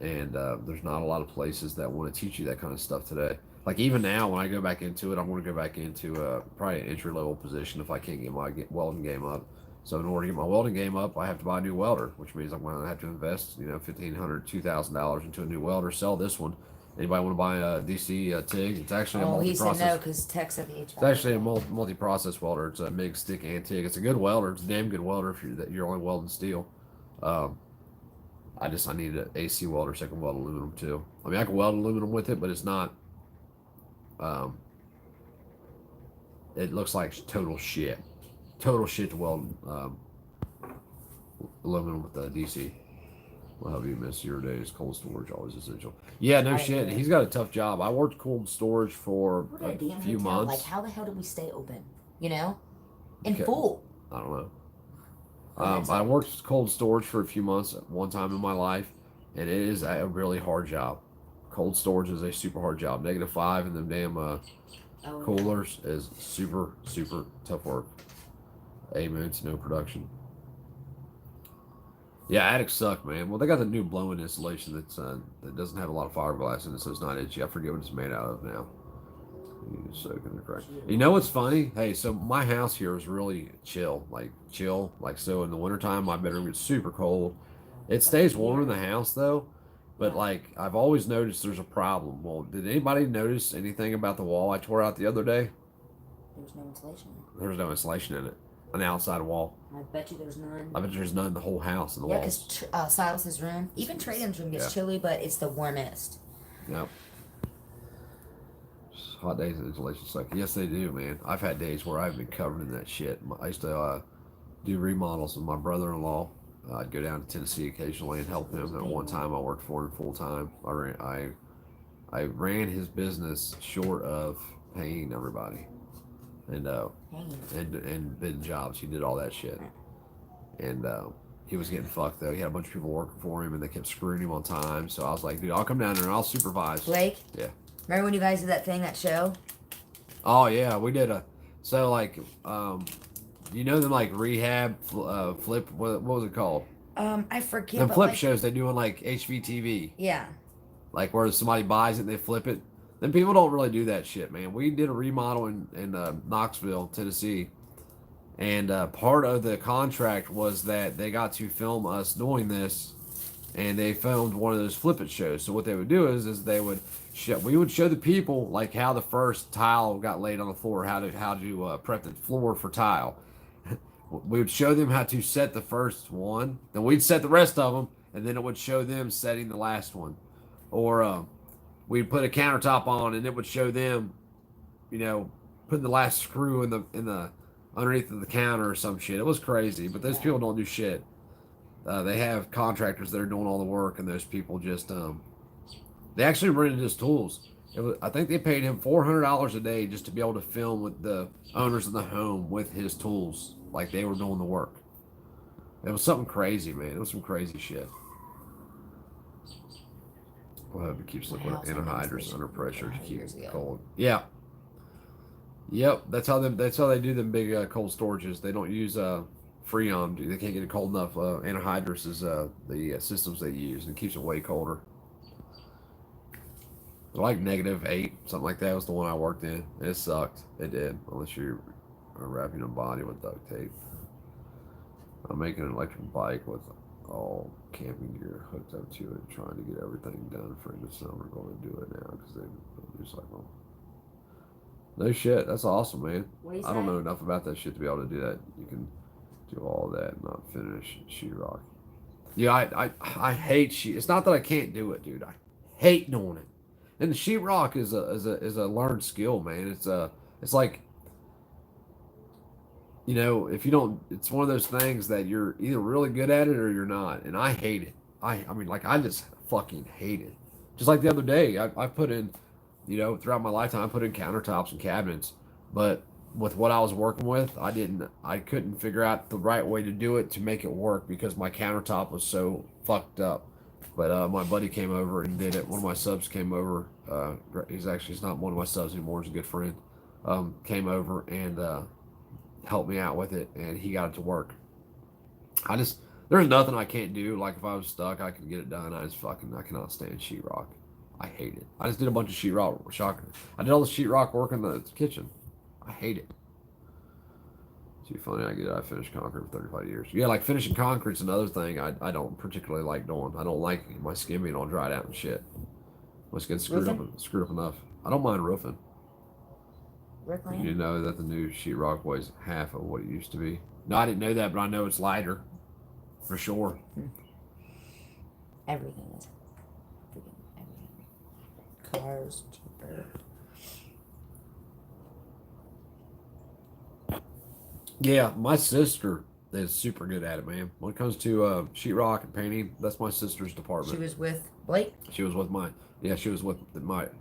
And there's not a lot of places that want to teach you that kind of stuff today. Like, even now, when I go back into it, I'm going to go back into probably an entry-level position if I can't get my welding game up. So in order to get my welding game up, I have to buy a new welder, which means I'm going to have to invest, $1,500, $2,000 into a new welder, sell this one. Anybody want to buy a DC TIG? It's actually a multi-process. He said no because Tech said the HVAC. It's actually a multi-process welder. It's a MIG, stick, and TIG. It's a good welder. It's a damn good welder if you're only welding steel. I need an AC welder so I can weld aluminum too. I mean, I can weld aluminum with it, but it's not. It looks like total shit. Total shit to weld aluminum with the DC. Well, have you missed your days? Cold storage always essential. Yeah, no shit. He's got a tough job. I worked cold storage for a few months. Like, how the hell did we stay open? In full. I don't know. I worked cold storage for a few months at one time in my life, and it is a really hard job. Cold storage is a super hard job. -5 and them damn coolers is super, super tough work. Amen to no production. Yeah, attics suck, man. Well, they got the new blowing insulation that doesn't have a lot of fiberglass in it, so it's not itchy. I forget what it's made out of now. You just soak in the crack. You know what's funny? Hey, so my house here is really chill. Like, so in the wintertime, my bedroom gets super cold. It stays warm in the house, though. But, like, I've always noticed there's a problem. Well, did anybody notice anything about the wall I tore out the other day? There was no insulation in it. There was no insulation in it. On the outside wall. I bet you there's none. I bet there's none in the whole house in the walls. Because Silas's room, even Traden's room gets chilly, but it's the warmest. Yep. Hot days and insulation suck. Yes, they do, man. I've had days where I've been covered in that shit. I used to do remodels with my brother-in-law. I'd go down to Tennessee occasionally and help him. At one time, I worked for him full time. I ran his business short of paying everybody, and bidding jobs. He did all that shit, and he was getting fucked though. He had a bunch of people working for him, and they kept screwing him on time. So I was like, dude, I'll come down there and I'll supervise. Blake? Yeah. Remember when you guys did that show? Oh yeah, we did you know them like rehab flip. What was it called? I forget. Them flip shows they do on like HVTV. Yeah. Like where somebody buys it and they flip it. Then people don't really do that shit, man. We did a remodel in Knoxville, Tennessee, and part of the contract was that they got to film us doing this, and they filmed one of those flip it shows. So what they would do is they would we would show the people like how the first tile got laid on the floor, how to prep the floor for tile. We would show them how to set the first one, then we'd set the rest of them, and then it would show them setting the last one. Or we'd put a countertop on, and it would show them, putting the last screw in the underneath of the counter or some shit. It was crazy, but those people don't do shit. They have contractors that are doing all the work, and those people just they actually rented his tools. I think they paid him $400 a day just to be able to film with the owners of the home with his tools, like they were doing the work. It was something crazy, man. It was some crazy shit. We'll have to keep liquid anhydrous under pressure to keep it cold. Yeah. Yep. That's how they do them big cold storages. They don't use Freon. They can't get it cold enough. Anhydrous is the systems they use, and it keeps it way colder. Like -8, something like that was the one I worked in. It sucked. It did, unless you're wrapping a body with duct tape. I'm making an electric bike with all camping gear hooked up to it, trying to get everything done for the summer. Going to do it now because they recycle. No shit, that's awesome, man. I don't know enough about that shit to be able to do that. You can do all that and not finish sheetrock. Yeah, I hate sheet. It's not that I can't do it, dude. I hate doing it. And the sheetrock is a learned skill, man. It's like, if you don't, it's one of those things that you're either really good at it or you're not. And I hate it. I mean, like, I just fucking hate it. Just like the other day, I put in, throughout my lifetime, I put in countertops and cabinets. But with what I was working with, I couldn't figure out the right way to do it to make it work because my countertop was so fucked up. But my buddy came over and did it. One of my subs came over. He's not one of my subs anymore. He's a good friend. Came over and helped me out with it, and he got it to work. There's nothing I can't do. Like if I was stuck, I could get it done. I cannot stand sheetrock. I hate it. I just did a bunch of sheetrock. I did all the sheetrock work in the kitchen. I hate it. Too funny. I finished concrete for 35 years. Yeah, like finishing concrete's another thing I don't particularly like doing. I don't like my skin being all dried out and shit. My skin's screwed up enough. I don't mind roofing. You know that the new sheetrock weighs half of what it used to be. No, I didn't know that, but I know it's lighter. For sure. Everything is. Freaking everything. Cars, cheaper. Yeah, my sister is super good at it, man. When it comes to sheetrock and painting, that's my sister's department. She was with Blake? She was with my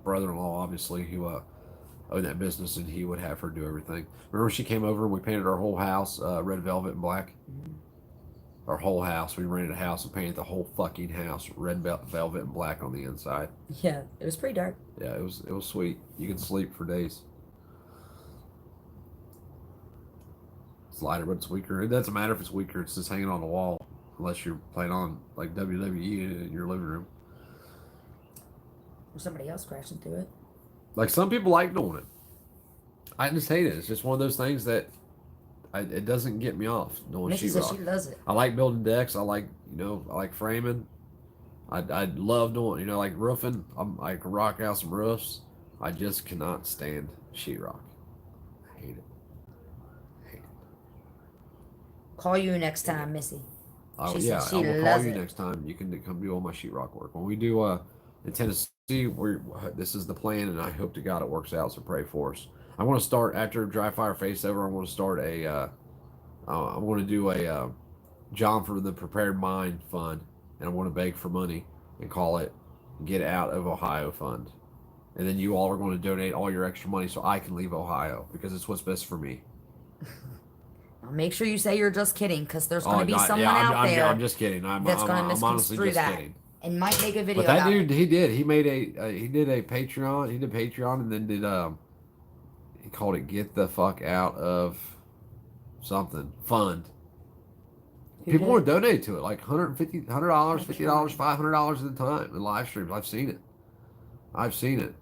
brother-in-law, obviously, who owned that business, and he would have her do everything. Remember she came over and we painted our whole house red velvet and black? Mm-hmm. Our whole house. We rented a house and painted the whole fucking house red velvet and black on the inside. Yeah, it was pretty dark. Yeah, it was sweet. You can sleep for days. Lighter, but it's weaker. It doesn't matter if it's weaker. It's just hanging on the wall, unless you're playing on like WWE in your living room. Or somebody else crashing through it. Like some people like doing it. I just hate it. It's just one of those things that it doesn't get me off doing Missy says she sheetrock. loves it. I like building decks. I like I like framing. I love doing like roofing. I can rock out some roofs. I just cannot stand sheetrock. I hate it. I hate it. Call you next time, Missy. She Yeah, says she I will call loves you it. next time. You can come do all my sheetrock work. When we do in Tennessee, this is the plan, and I hope to God it works out. So pray for us. I want to start after Dry Fire Face over. I want to start I want to do a John for the Prepared Mind Fund, and I want to beg for money and call it Get Out of Ohio Fund. And then you all are going to donate all your extra money so I can leave Ohio because it's what's best for me. Now make sure you say you're just kidding, because there's going to be someone yeah, out there I'm just kidding. that's going to I'm honestly misconstrue just that kidding. and might make a video But that about dude, it. he did. He made he did a Patreon. He did Patreon and then did he called it Get the Fuck Out of something fund. People want to donate to it, like $150, $50, $500 at a time in live streams. I've seen it. I've seen it.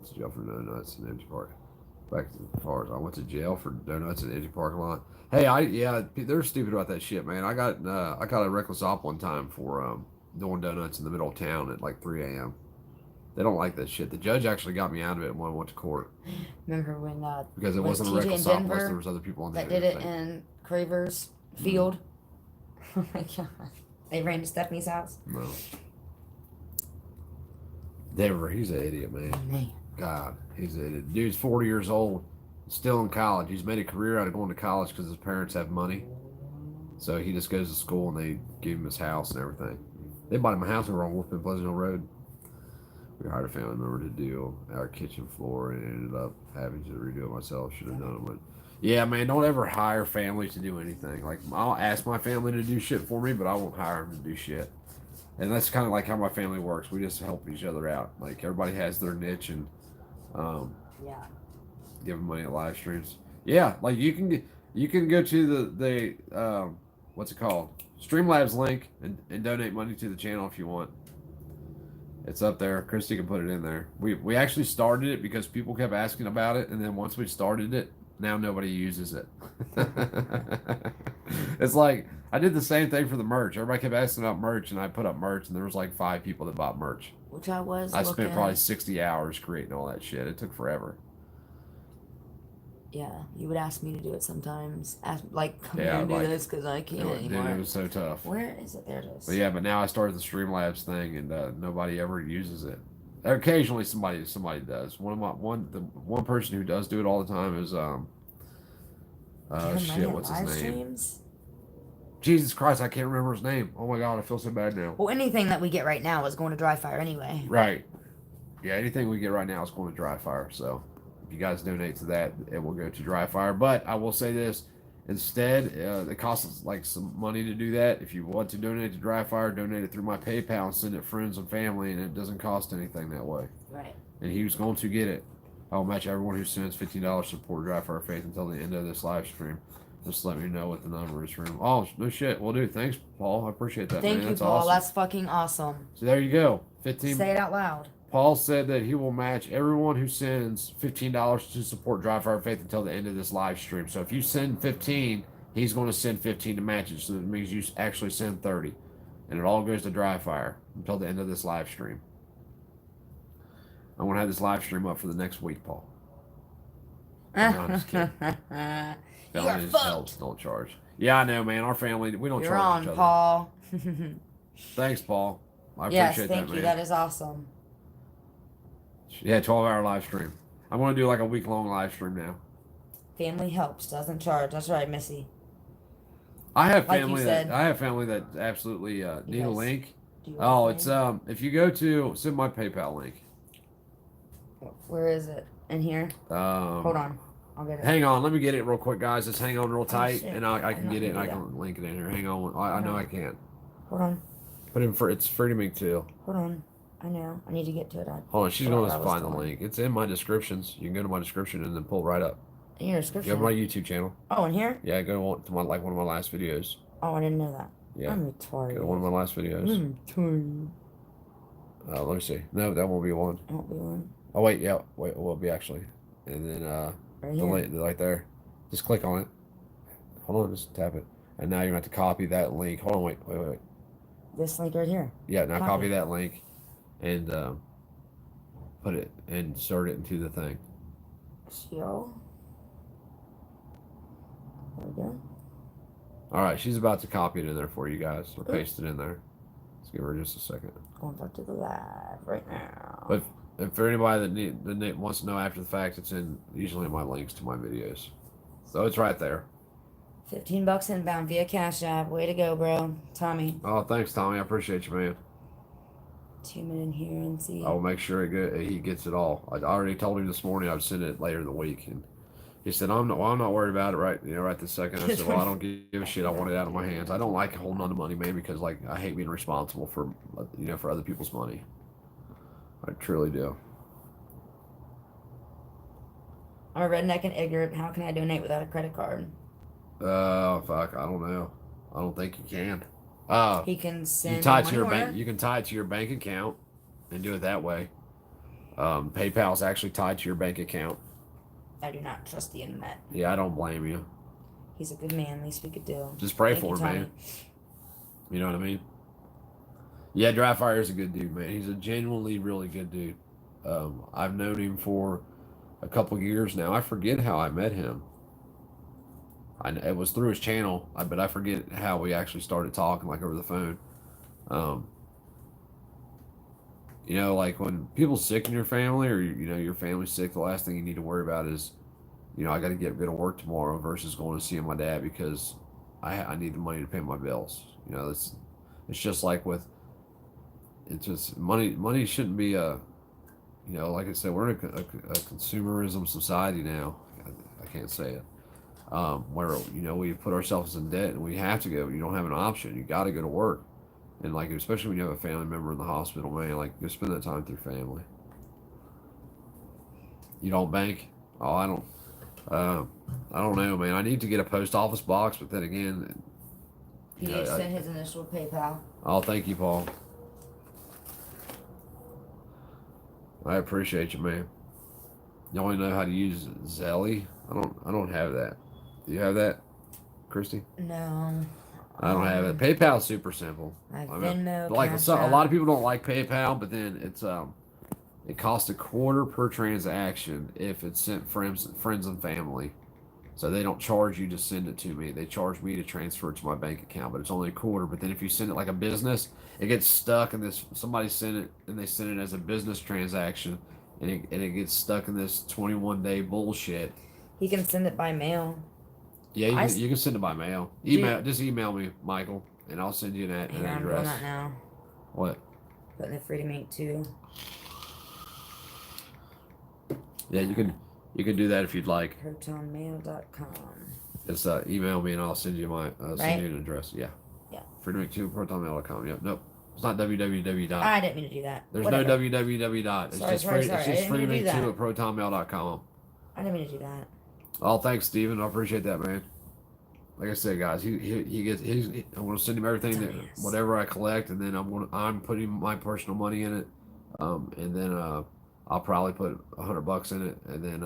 It's jail for donuts in Edge Park. Back to the cars. I went to jail for donuts in Edge Parking lot. Hey, they're stupid about that shit, man. I got a reckless op one time for doing donuts in the middle of town at like 3 a.m. They don't like that shit. The judge actually got me out of it when I went to court. Remember when because it was wasn't a TJ reckless in op unless Denver there was other people on the that did it in Craver's field? Oh my god. They ran to Stephanie's house? No. Denver, he's an idiot, man. God, he's an idiot. Dude's 40 years old, still in college. He's made a career out of going to college because his parents have money. So he just goes to school and they give him his house and everything. They bought him a house over on Wolfman Pleasant Hill Road. We hired a family member to do our kitchen floor and ended up having to redo it myself. Should have done it, but yeah, man, don't ever hire families to do anything. Like, I'll ask my family to do shit for me, but I won't hire them to do shit. And that's kind of like how my family works. We just help each other out. Like, everybody has their niche and yeah, give them money at live streams. Yeah, like you can go to the what's it called, Streamlabs link and donate money to the channel if you want. It's up there. Christy can put it in there. We actually started it because people kept asking about it, and then once we started it, now nobody uses it. It's like I did the same thing for the merch. Everybody kept asking about merch, and I put up merch, and there was like 5 people that bought merch. Which I spent probably 60 hours creating all that shit. It took forever. Yeah, you would ask me to do it sometimes. Come here and do this because I can't anymore. Dude, it was so tough. Where is it? There it is. But now I started the Streamlabs thing, and nobody ever uses it. Occasionally, somebody does. One person who does do it all the time is what's his name? Streams? Jesus Christ, I can't remember his name. Oh my God, I feel so bad now. Well, anything that we get right now is going to Dry Fire anyway. Right. Yeah, anything we get right now is going to Dry Fire. So if you guys donate to that, it will go to Dry Fire. But I will say this. Instead, it costs us like some money to do that. If you want to donate to Dry Fire, donate it through my PayPal and send it friends and family, and it doesn't cost anything that way. Right. And he was going to get it. I'll match everyone who sends $15 to support Dry Fire Faith until the end of this live stream. Just let me know what the number is for him. Oh, no shit. Well, dude, thanks, Paul. I appreciate that, Thank man. you, That's Paul. awesome. That's fucking awesome. So there you go. 15. Say it out loud. Paul said that he will match everyone who sends $15 to support Dry Fire Faith until the end of this live stream. So if you send 15, he's going to send 15 to match it. So that means you actually send 30. And it all goes to Dry Fire until the end of this live stream. I'm going to have this live stream up for the next week, Paul. No, I'm just kidding. Family helps, don't charge. Yeah, I know, man. Our family, we don't You're charge each other. Paul. Thanks, Paul. I yes, appreciate thank that, you. man. That is awesome. Yeah, 12-hour live stream. I'm going to do like a week-long live stream now. Family helps, doesn't charge. That's right, Missy. I have Like family you said. I have family that absolutely need a guys link. Do Oh, anything? it's if you go to send my PayPal link. Where is it? In here? Hold on. I'll get it. Hang on, let me get it real quick, guys. Just hang on real tight, shit. and I can I'm get not it, and I gonna do can link it in here. Hang on, I know I can. Hold on. Put in for it's free to me too. Hold on. I know. I need to get to it. Hold on, she's forgot going to what I was find the doing. link. It's in my descriptions. You can go to my description and then pull right up. In your Go description. to my YouTube channel. Oh, in here? Yeah, go to my one of my last videos. Oh, I didn't know that. Yeah, I'm retarded. go to one of my last videos. I'm retarded. Let me see. No, that won't be one. Won't be one. Oh wait, yeah, wait, it will be actually, and then Right the here. link right there. Just click on it. Hold on, just tap it, and now you're gonna have to copy that link. Hold on, wait. This link right here. Yeah, now copy Copy. that link, and insert it into the thing. Show. There we go. All right, she's about to copy it in there for you guys, or Oops. paste it in there. Let's give her just a second. Going back to the live right now. But if for anybody that wants to know after the fact, it's usually in my links to my videos, so it's right there. $15 inbound via Cashapp. Way to go, bro. Tommy. Oh, thanks, Tommy. I appreciate you, man. 2 minutes in here and see. I will make sure he gets it all. I already told him this morning I'd send it later in the week, and he said I'm not worried about it right this second. I said, well, I don't give a shit. I want it out of my hands. I don't like holding on to money, man, because like I hate being responsible for for other people's money. I truly do. I'm a redneck and ignorant. How can I donate without a credit card? Fuck, I don't know. I don't think you can. He can send you tie it to money your order. bank. You can tie it to your bank account and do it that way. PayPal's actually tied to your bank account. I do not trust the internet. Yeah, I don't blame you. He's a good man. Least we could do. Just pray Thank for you, him, man. You know what I mean? Yeah, Dryfire is a good dude, man. He's a genuinely really good dude. I've known him for a couple years now. I forget how I met him. It was through his channel, but I forget how we actually started talking, like over the phone. Like when people's sick in your family, or your family's sick, the last thing you need to worry about is, I got to go to work tomorrow versus going to see my dad because I need the money to pay my bills. It's just like with, it's just money. Money shouldn't be like I said, we're in a consumerism society now. I can't say it. Where we put ourselves in debt and we have to go. You don't have an option. You got to go to work, and like especially when you have a family member in the hospital, man. Like go spend that time with your family. You don't bank? Oh, I don't. I don't know, man. I need to get a post office box, but then again, He did send his initial PayPal. Oh, thank you, Paul. I appreciate you, man. You only know how to use Zelly? I don't have that. Do you have that, Christy? No. I don't have it. PayPal's super simple. Venmo, like Cash a lot App. of people don't like PayPal, but then it costs $0.25 per transaction if it's sent friends and family. So they don't charge you to send it to me. They charge me to transfer it to my bank account, but it's only $0.25. But then if you send it like a business, it gets stuck in this. Somebody sent it and they send it as a business transaction, and it gets stuck in this 21-day bullshit. He can send it by mail. Yeah, you can send it by mail. Just email me, Michael, and I'll send you an address. I'm doing that now. What? Putting the Freedom 8 too. Yeah, you can do that if you'd like. ProtonMail.com. Just email me and I'll send you send you an address. Yeah. Yeah. Freedom2 ProtonMail.com. Yep. Nope. It's not www. I didn't mean to do that. There's Whatever. no www. It's sorry. just Freedom2 Freedom2 at ProtonMail.com. I didn't mean to do that. Oh, thanks, Steven. I appreciate that, man. Like I said, guys, I'm going to send him everything whatever I collect, and then I'm putting my personal money in it, and then I'll probably put $100 in it, and then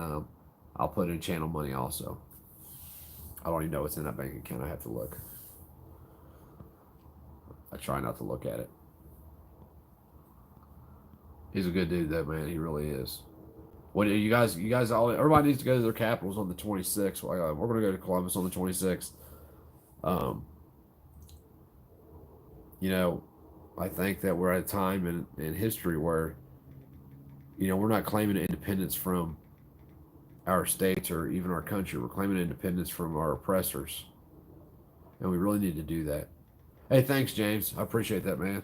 I'll put in channel money also. I don't even know what's in that bank account. I have to look. I try not to look at it. He's a good dude, though, man. He really is. What you guys everybody needs to go to their capitals on the 26th. We're going to go to Columbus on the 26th. I think that we're at a time in history where, we're not claiming independence from our states or even our country. We're claiming independence from our oppressors. And we really need to do that. Hey, thanks, James. I appreciate that, man.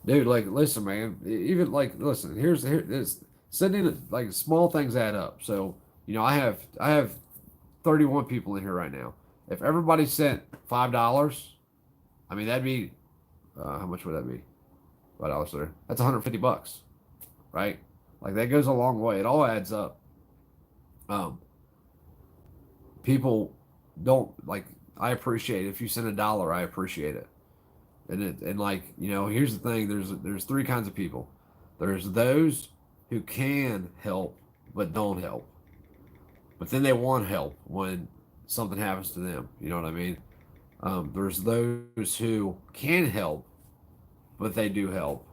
Dude, like, listen, man. Even like, listen. Here's this sending like small things add up. So, I have 31 people in here right now. If everybody sent $5, I mean that'd be how much would that be? $5 there. That's $150, right? Like that goes a long way. It all adds up. People don't like. I appreciate it. If you send $1, I appreciate it. And like here's the thing: there's three kinds of people. There's those who can help but don't help. But then they want help when something happens to them. You know what I mean? There's those who can help, but they do help.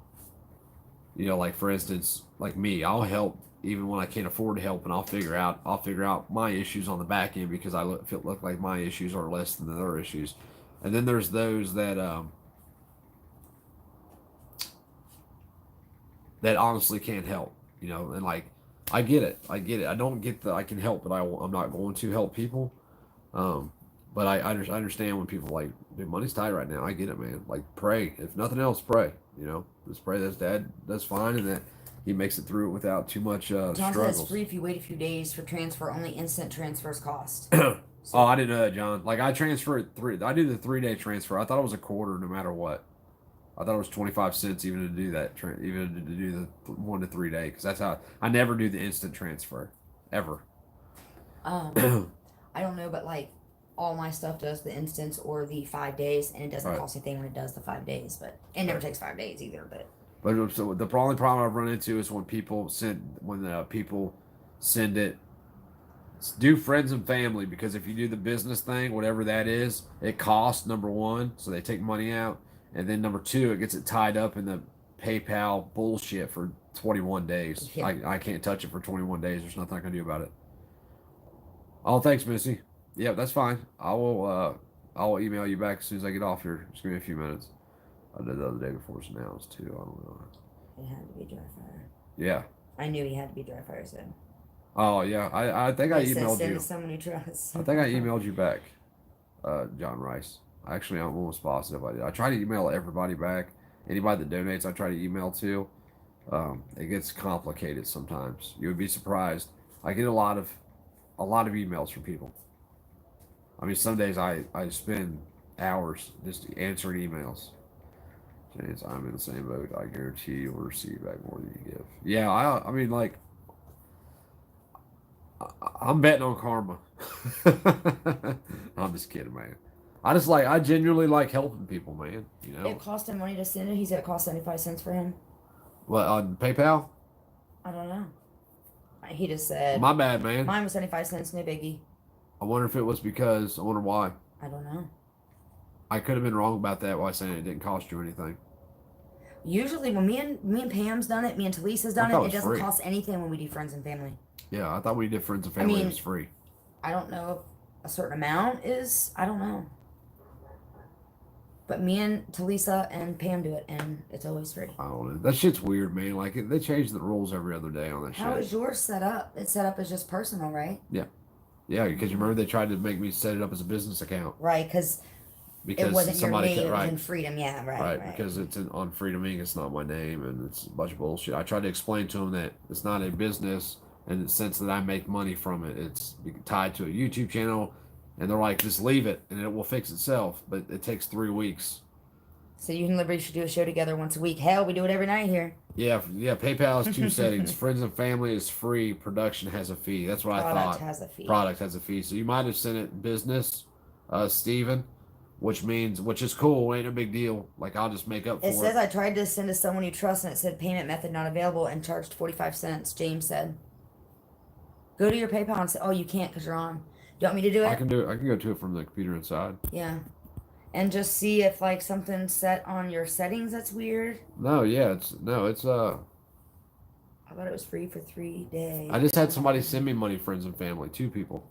You know, like for instance, like me, I'll help even when I can't afford to help, and I'll figure out my issues on the back end because look like my issues are less than their issues. And then there's those that honestly can't help. You know, and like I get it, I don't get that I can help, but I'm not going to help people. Um, but I understand when people like, dude, money's tight right now. I get it, man. Like, pray. If nothing else, pray. You know, just pray that his dad does fine and that he makes it through it without too much John said it's struggles. free if you wait a few days for transfer. Only instant transfers cost. Oh, I didn't know that, John. Like, I transfer it I do the 3 day transfer. I thought it was a quarter no matter what. I thought it was 25 cents even to do that, even to do the 1 to 3 day, because that's how I never do the instant transfer, ever. I don't know, but like all my stuff does the instance or the 5 days, and it doesn't Right. cost anything when it does the 5 days. But it never takes 5 days either. But so the only problem I've run into is when people send it. Do friends and family, because if you do the business thing, whatever that is, it costs, number one, so they take money out, and then number two, it gets it tied up in the PayPal bullshit for 21 days. Yeah. I can't touch it for 21 days. There's nothing I can do about it. Oh, thanks, Missy. Yeah, that's fine. I will email you back as soon as I get off here. Just give me a few minutes. I did the other day before it's announced too. I don't know. It had to be dry fire. Yeah. I knew he had to be dry fire, so. Oh yeah. I think I emailed send you. to someone you trust. I think I emailed you back, John Rice. Actually, I'm almost positive I did. I try to email everybody back. Anybody that donates, I try to email to. It gets complicated sometimes. You would be surprised. I get a lot of emails from people. I mean, some days I spend hours just answering emails. James, I'm in the same boat. I guarantee you will receive back more than you give. Yeah, I mean, like, I'm betting on karma. I'm just kidding, man. I genuinely like helping people, man. You know. It cost him money to send it. He said it cost 75 cents for him. What, on PayPal? I don't know. He just said. My bad, man. Mine was 75 cents, no biggie. I wonder if it was because. I wonder why. I don't know. I could have been wrong about that by saying it didn't cost you anything. Usually, when me and Pam's done it, me and Talisa's done it doesn't free. cost anything when we do friends and family. Yeah, I thought we did friends and family. I mean, it was free. I don't know if a certain amount is. I don't know. But me and Talisa and Pam do it, and it's always free. I don't know. That shit's weird, man. Like, they change the rules every other day on that shit. How is yours set up? It's set up as just personal, right? Yeah. Yeah, because you remember they tried to make me set it up as a business account. Right, because it wasn't somebody your name, right. it was in Freedom. Yeah, right. Because it's on Freedom Inc. It's not my name, and it's a bunch of bullshit. I tried to explain to them that it's not a business in the sense that I make money from it. It's tied to a YouTube channel, and they're like, just leave it, and it will fix itself. But it takes 3 weeks. So you and Liberty should do a show together once a week. Hell, we do it every night here. Yeah. PayPal is 2 settings. Friends and family is free. Production has a fee. That's what I thought. Product has a fee. Product has a fee. So you might have sent it business, Steven, which is cool. Ain't a big deal. Like, I'll just make up for it. It says I tried to send to someone you trust, and it said payment method not available and charged 45 cents, James said. Go to your PayPal and say, oh, you can't because you're on. Do you want me to do it? I can do it. I can go to it from the computer inside. Yeah. And just see if, like, something's set on your settings that's weird. No, yeah, it's I thought it was free for 3 days. I just had somebody send me money, friends and family, 2 people.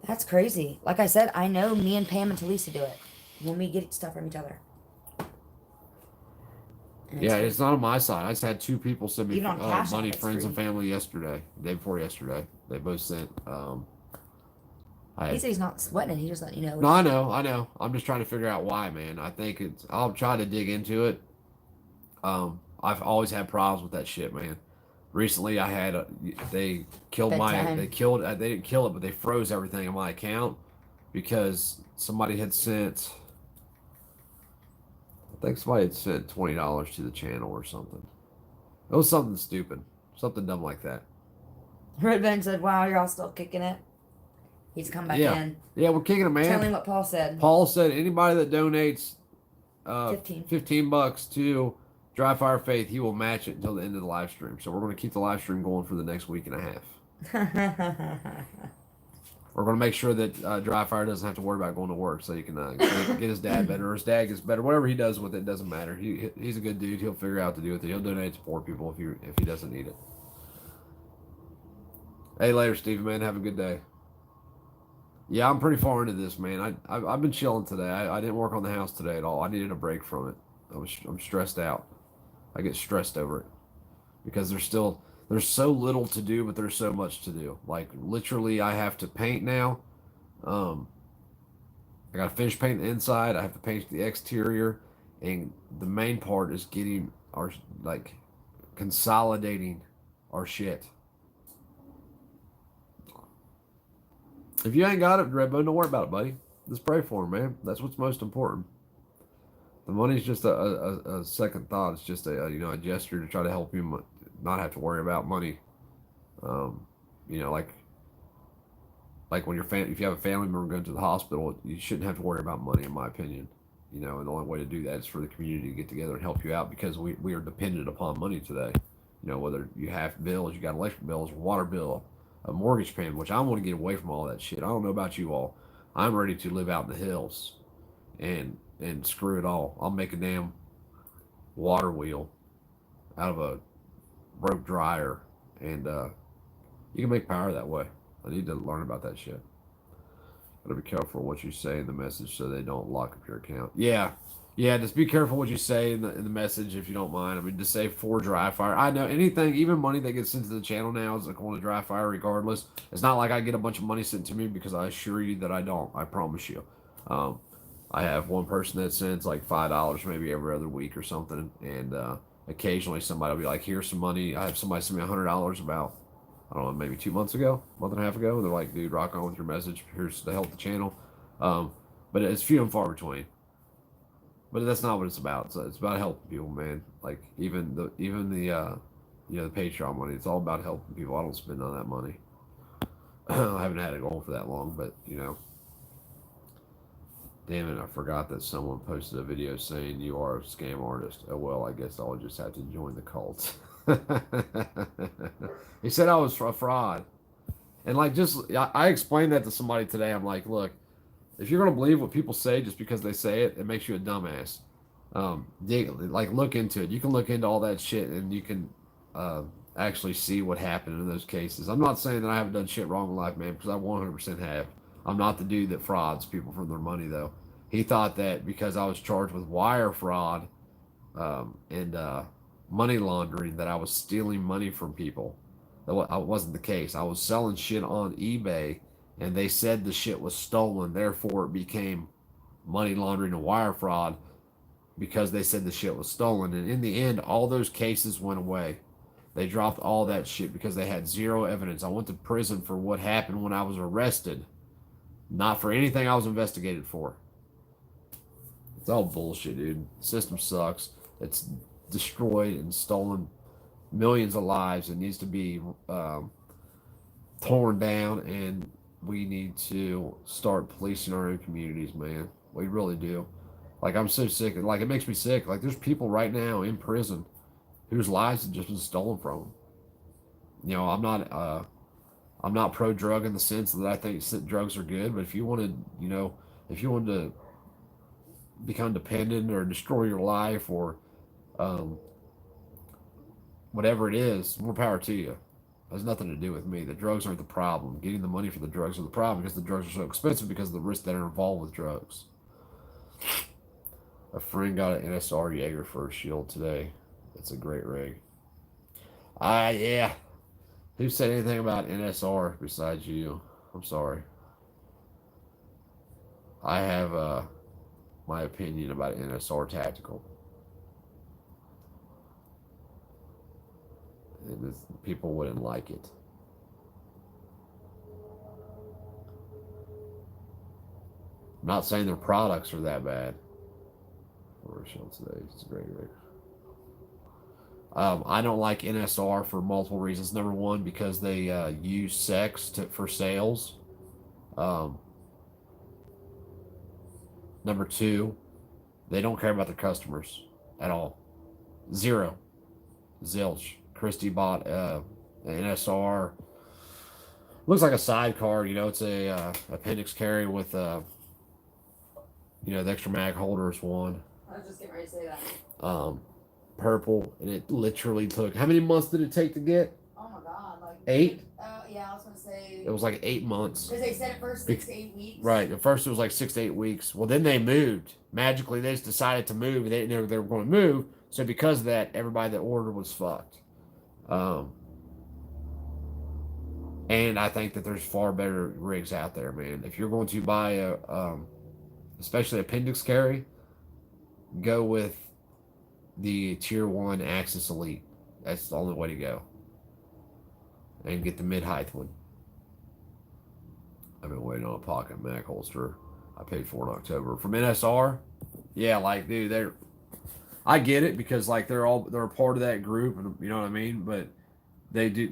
That's crazy. Like I said, I know me and Pam and Talisa do it when we get stuff from each other. Yeah, it's not on my side. I just had 2 people send me Cashapp, money, it's friends free. and family yesterday, the day before yesterday. They both sent. He said he's not sweating it. He just letting you know. No, I know. I'm just trying to figure out why, man. I think I'll try to dig into it. I've always had problems with that shit, man. Recently, I had they killed they didn't kill it, but they froze everything in my account because somebody had sent. I think somebody had sent $20 to the channel or something. It was something stupid, something dumb like that. Red Ben said, "Wow, you're all still kicking it." He's come back in. Yeah, we're kicking it, man. Tell him what Paul said. Paul said anybody that donates $15 to Dry Fire Faith, he will match it until the end of the live stream. So we're going to keep the live stream going for the next week and a half. We're going to make sure that Dry Fire doesn't have to worry about going to work, so he can get his dad better, or his dad gets better. Whatever he does with it doesn't matter. He's a good dude. He'll figure out to do with it. He'll donate to poor people if he doesn't need it. Hey, later, Steven, man. Have a good day. Yeah, I'm pretty far into this, man. I've been chilling today. I didn't work on the house today at all. I needed a break from it. I'm stressed out. I get stressed over it because there's so little to do, but there's so much to do. Like literally, I have to paint now. Um, I got to finish painting the inside. I have to paint the exterior, and the main part is getting our like consolidating our shit. If you ain't got it, Redbone, don't worry about it, buddy. Just pray for him, man. That's what's most important. The money's just a second thought. It's just a gesture to try to help you not have to worry about money. Like when if you have a family member going to the hospital, you shouldn't have to worry about money, in my opinion. And the only way to do that is for the community to get together and help you out because we are dependent upon money today. Whether you have bills, you got electric bills, water bill, a mortgage payment, which I want to get away from all that shit. I don't know about you all. I'm ready to live out in the hills and screw it all. I'll make a damn water wheel out of a broke dryer, and you can make power that way. I need to learn about that shit. Gotta be careful what you say in the message so they don't lock up your account. Yeah, just be careful what you say in the message if you don't mind. I mean, to say for Dry Fire, I know anything, even money that gets sent to the channel now is going to Dry Fire regardless. It's not like I get a bunch of money sent to me because I assure you that I don't. I promise you. I have one person that sends like $5 maybe every other week or something, and occasionally somebody will be like, "Here's some money." I have somebody send me $100 about, I don't know, maybe 2 months ago, month and a half ago, and they're like, "Dude, rock on with your message. Here's to help the channel." But it's few and far between. But that's not what it's about. It's about helping people, man. Like even the the Patreon money. It's all about helping people. I don't spend none of that money. I haven't had it going for that long, but damn it, I forgot that someone posted a video saying you are a scam artist. Oh well, I guess I'll just have to join the cult. He said I was a fraud. And I explained that to somebody today. I'm like, look, if you're gonna believe what people say just because they say it, it makes you a dumbass. Look into it. You can look into all that shit, and you can actually see what happened in those cases. I'm not saying that I haven't done shit wrong in life, man, because I 100% have. I'm not the dude that frauds people from their money, though. He thought that because I was charged with wire fraud and money laundering, that I was stealing money from people. That wasn't the case. I was selling shit on eBay, and they said the shit was stolen. Therefore, it became money laundering and wire fraud because they said the shit was stolen. And in the end, all those cases went away. They dropped all that shit because they had zero evidence. I went to prison for what happened when I was arrested, not for anything I was investigated for. It's all bullshit, dude. The system sucks. It's destroyed and stolen millions of lives. It needs to be torn down, and we need to start policing our own communities, man. We really do. Like, I'm so sick. Like, it makes me sick. Like, there's people right now in prison whose lives have just been stolen from them. I'm not pro drug in the sense that I think drugs are good, but if you wanted, if you wanted to become dependent or destroy your life or whatever it is, more power to you. It has nothing to do with me. The drugs aren't the problem. Getting the money for the drugs are the problem because the drugs are so expensive because of the risks that are involved with drugs. A friend got an NSR Jaeger for a shield today. It's a great rig. Yeah. Who said anything about NSR besides you? I'm sorry. I have my opinion about NSR Tactical. And people wouldn't like it. I'm not saying their products are that bad. For a shield today, it's a great rig. I don't like NSR for multiple reasons. Number one, because they use sex for sales. Number two, they don't care about their customers at all. Zero. Zilch. Christy bought an NSR. Looks like a sidecar. It's a appendix carry with the extra mag holder is one. I was just getting ready to say that. Purple, and it literally took. How many months did it take to get? Oh my god, like 8. Yeah, I was gonna say. It was like 8 months. Because they said at first 6 to 8 weeks. Right. At first it was like 6 to 8 weeks. Well, then they moved. Magically, they just decided to move. They didn't know they were going to move. So because of that, everybody that ordered was fucked. And I think that there's far better rigs out there, man. If you're going to buy especially appendix carry, go with the Tier 1 Axis Elite. That's the only way to go. And get the mid-height one. I've been waiting on a pocket mag holster. I paid for it in October. From NSR, yeah, like, dude, I get it because, like, they're a part of that group, and you know what I mean? But they,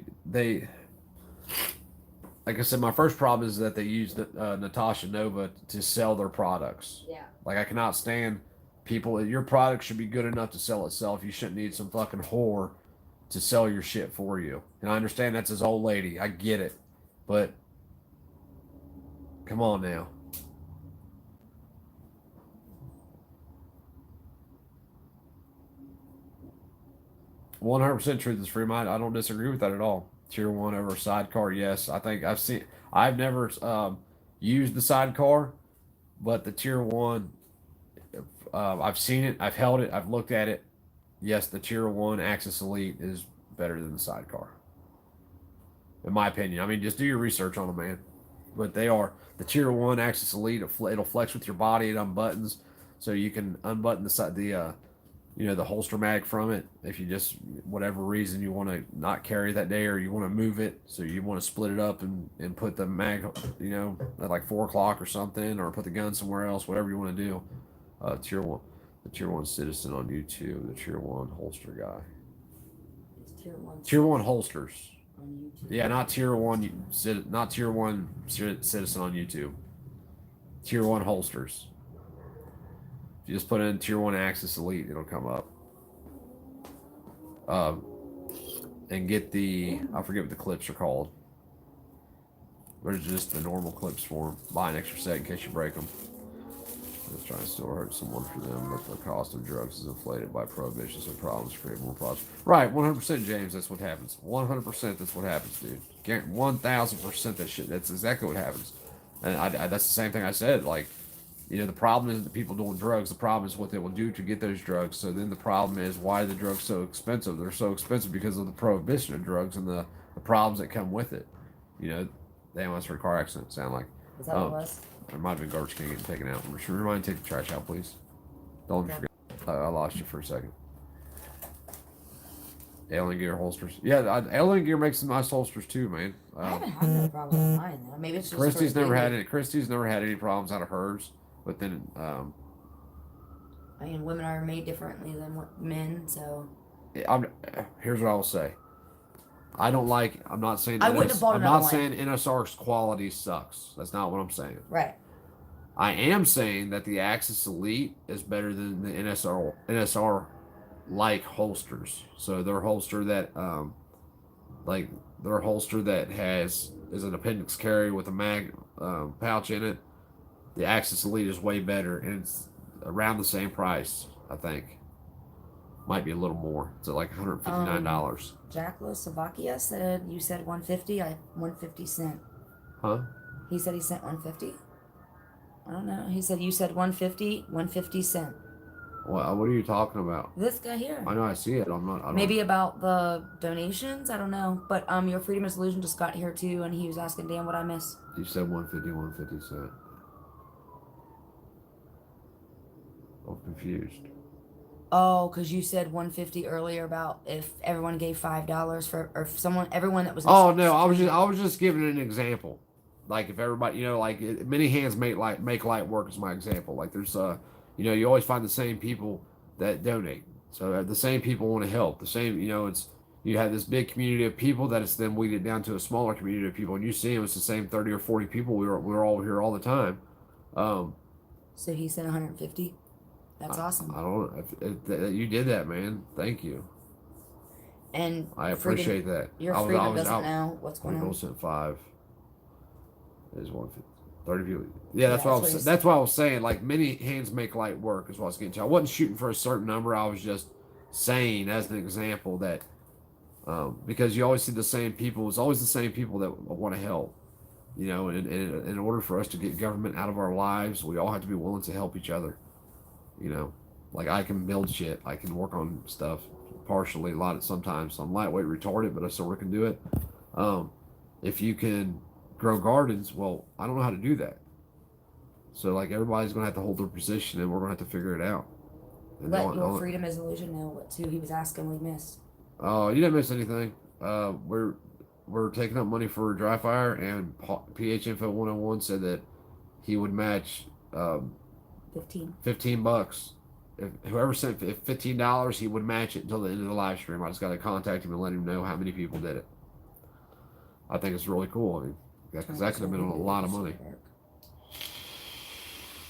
like I said, my first problem is that they use Natasha Nova to sell their products. Yeah. Like, I cannot stand people. Your product should be good enough to sell itself. You shouldn't need some fucking whore to sell your shit for you. And I understand that's his old lady. I get it. But come on now. "100% truth is free mind." I don't disagree with that at all. Tier 1 over sidecar, yes. I think I've never used the sidecar, but the Tier 1, I've seen it, I've held it, I've looked at it. Yes, the Tier 1 Axis Elite is better than the sidecar. In my opinion. I mean, just do your research on them, man. But they are. The Tier 1 Axis Elite, it'll flex with your body, it unbuttons. So you can unbutton the holster mag from it if you just, whatever reason you want to not carry that day or you want to move it. So you want to split it up and put the mag, at like 4 o'clock or something, or put the gun somewhere else, whatever you want to do. Tier 1. The Tier 1 Citizen on YouTube, the Tier 1 holster guy. It's Tier 1 holsters. on YouTube. Yeah, not Tier 1, not Tier 1 Citizen on YouTube. Tier 1 holsters. If you just put in Tier 1 Axis Elite, it'll come up. And get I forget what the clips are called. There's just the normal clips for them. Buy an extra set in case you break them. I was trying to still hurt someone for them, but the cost of drugs is inflated by prohibitions and problems create more problems. Right, 100%, James. That's what happens. 100%. That's what happens, dude. 1,000% that shit. That's exactly what happens. And that's the same thing I said. Like, the problem isn't the people doing drugs. The problem is what they will do to get those drugs. So then the problem is, why are the drugs so expensive? They're so expensive because of the prohibition of drugs and the problems that come with it. Damn, that's for a car accident. Sound like. Is that what it was? It might have been garbage can getting taken out. Remind me to take the trash out, please. Don't forget. I lost you for a second. Alien Gear holsters. Yeah, Alien Gear makes some nice holsters too, man. I haven't had no problem with mine though. Maybe it's just Christy's never had any problems out of hers. But then, I mean, women are made differently than men, so. Here's what I will say. I'm not saying. I wouldn't have bought I'm another not one. saying NSR's quality sucks. That's not what I'm saying. Right. I am saying that the Axis Elite is better than the NSR like holsters. So their holster that is an appendix carry with a mag pouch in it. The Axis Elite is way better, and it's around the same price, I think. Might be a little more. It's at like $159. Czechoslovakia said you said 150. I 150 cent. Huh? He said he sent 150. I don't know. He said you said 150, 150 cent. Well, what are you talking about? This guy here. I know I see it. I'm not. Maybe about the donations. I don't know. But your Freedom of Solution just got here too, and he was asking Dan what I missed. You said 150 cent. I'm confused. Oh, because you said 150 earlier about if everyone gave $5 or if everyone that was. Oh no, I was just giving an example. Like if everybody, many hands make light work is my example. Like there's you always find the same people that donate. So the same people want to help. The same, you have this big community of people that it's then weeded down to a smaller community of people, and you see them, it's the same 30 or 40 people. We're all here all the time. So he said 150. That's awesome. I don't. You did that, man. Thank you. And I appreciate that. Your I freedom was doesn't out. know what's going on. 5 is 150. 30 people. Yeah, Yeah, that's what I that's was. what That's what I was saying. Like many hands make light work is what I was getting to. I wasn't shooting for a certain number. I was just saying as an example that because you always see the same people. It's always the same people that want to help. You know, and in order for us to get government out of our lives, we all have to be willing to help each other. You know, like I can build shit. I can work on stuff partially, a lot of sometimes. I'm lightweight retarded, but I sort of can do it. Um, if you can grow gardens, well, I don't know how to do that. So like everybody's gonna have to hold their position, and we're gonna have to figure it out. And Let your freedom is illusion know what too. He was asking, we missed. Oh, you didn't miss anything. We're taking up money for dry fire, and PH Info 101 said that he would match 15 bucks. If whoever sent $15, he would match it until the end of the live stream. I just got to contact him and let him know how many people did it. I think it's really cool. I mean, because that could have been a lot of money.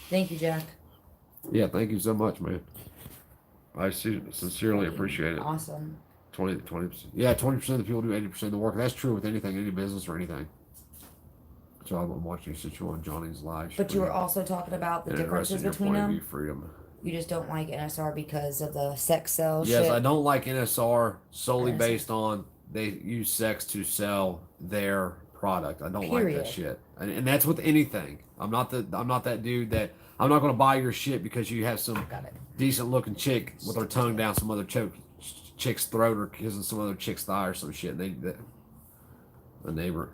Thank you, Jack. Yeah, thank you so much, man. I sincerely appreciate it. Awesome. 20%. Yeah, 20% of the people do 80% of the work. That's true with anything, any business or anything. So I'm watching you on Johnny's live stream. But you were also talking about the differences between them. Freedom. You just don't like NSR because of the sex sell Yes, shit. I don't like NSR solely based on they use sex to sell their product. I don't like that shit. And that's with anything. I'm not that dude that I'm not going to buy your shit because you have some decent looking chick with her tongue down some other chick's throat or kissing some other chick's thigh or some shit. A neighbor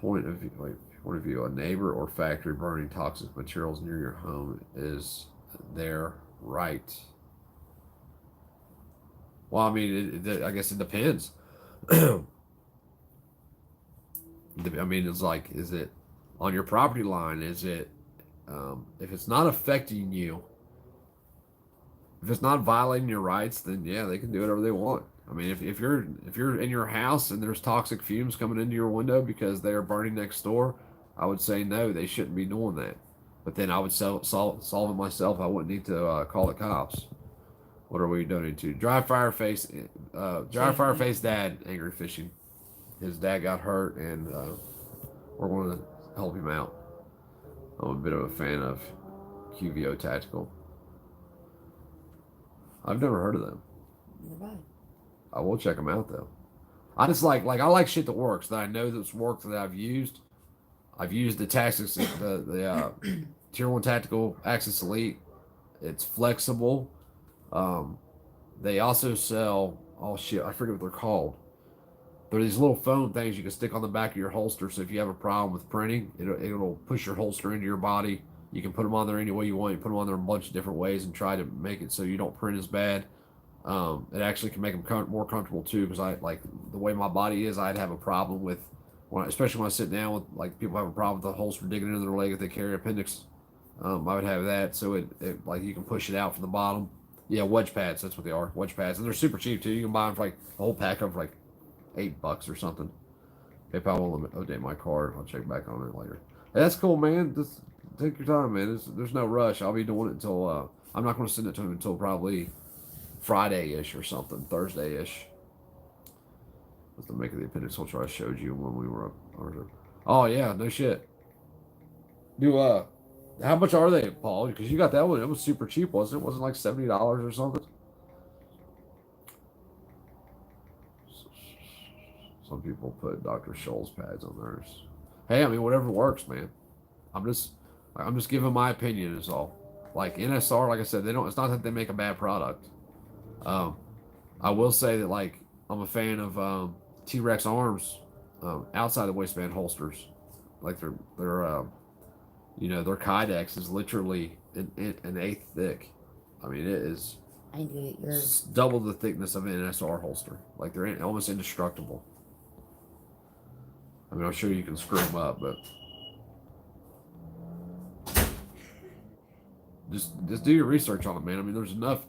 point of view, a neighbor or factory burning toxic materials near your home is their right. Well, I mean, I guess it depends. I mean, it's like, is it on your property line? Is it, if it's not affecting you, if it's not violating your rights, then yeah, they can do whatever they want. I mean, if you're in your house and there's toxic fumes coming into your window because they are burning next door, I would say no, they shouldn't be doing that. But then I would solve it myself. I wouldn't need to call the cops. What are we doing to dry fire face dad angry fishing? His dad got hurt, and we're going to help him out. I'm a bit of a fan of QVO Tactical. I've never heard of them. Never. I will check them out though. I just like I like shit that works, that I know that's worked, that I've used. I've used the tactics, the Tier 1 Tactical Axis Elite. It's flexible. They also sell, oh shit, I forget what they're called. They're these little foam things you can stick on the back of your holster, so if you have a problem with printing, it'll push your holster into your body. You can put them on there any way you want. You put them on there in a bunch of different ways and try to make it so you don't print as bad. It actually can make them more comfortable too, because I like the way my body is. I'd have a problem with especially when I sit down with like people have a problem with the holster digging into their leg if they carry appendix. I would have that, so it like you can push it out from the bottom. Yeah, wedge pads. That's what they are, wedge pads, and they're super cheap too. You can buy them for like a whole pack of like $8 or something. PayPal will update my card. I'll check back on it later. Hey, that's cool, man. Just take your time, man. There's no rush. I'll be doing it until I'm not going to send it to him until probably Friday-ish or something, Thursday-ish. What's the make of the appendix filter I showed you when we were up? Oh yeah, no shit. How much are they, Paul? Because you got that one. It was super cheap, wasn't it? Wasn't it like $70 or something? Some people put Dr. Scholl's pads on theirs. Hey, I mean, whatever works, man. I'm just giving my opinion is all. Like NSR, like I said, it's not that they make a bad product. I will say that like I'm a fan of T-Rex arms outside the waistband holsters. Like their Kydex is literally an eighth thick. I mean, it is double the thickness of an NSR holster. Like they're almost indestructible. I mean, I'm sure you can screw them up, but just do your research on it, man. I mean, there's enough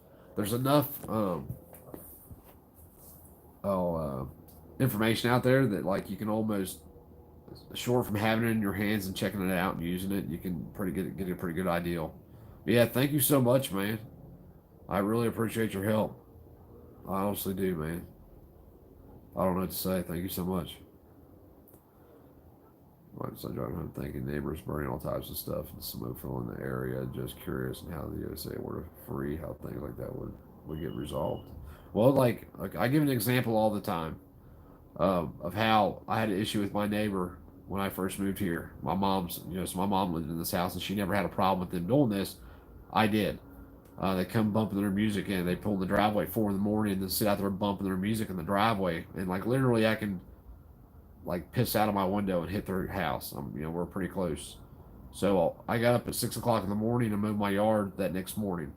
information out there that like you can almost, short from having it in your hands and checking it out and using it, you can get a pretty good idea Yeah, thank you so much, man. I really appreciate your help. I honestly do, man. I don't know what to say. Thank you so much. Like I driving home thinking neighbors burning all types of stuff and smoke filling the area. Just curious on how the USA were free, how things like that would get resolved. Well, like I give an example all the time of how I had an issue with my neighbor when I first moved here. My mom's, so my mom lived in this house and she never had a problem with them doing this. I did. They come bumping their music in. They pull in the driveway 4 in the morning and then sit out there bumping their music in the driveway. And like literally, I can like piss out of my window and hit their house. We're pretty close. So I got up at 6 o'clock in the morning and moved my yard that next morning.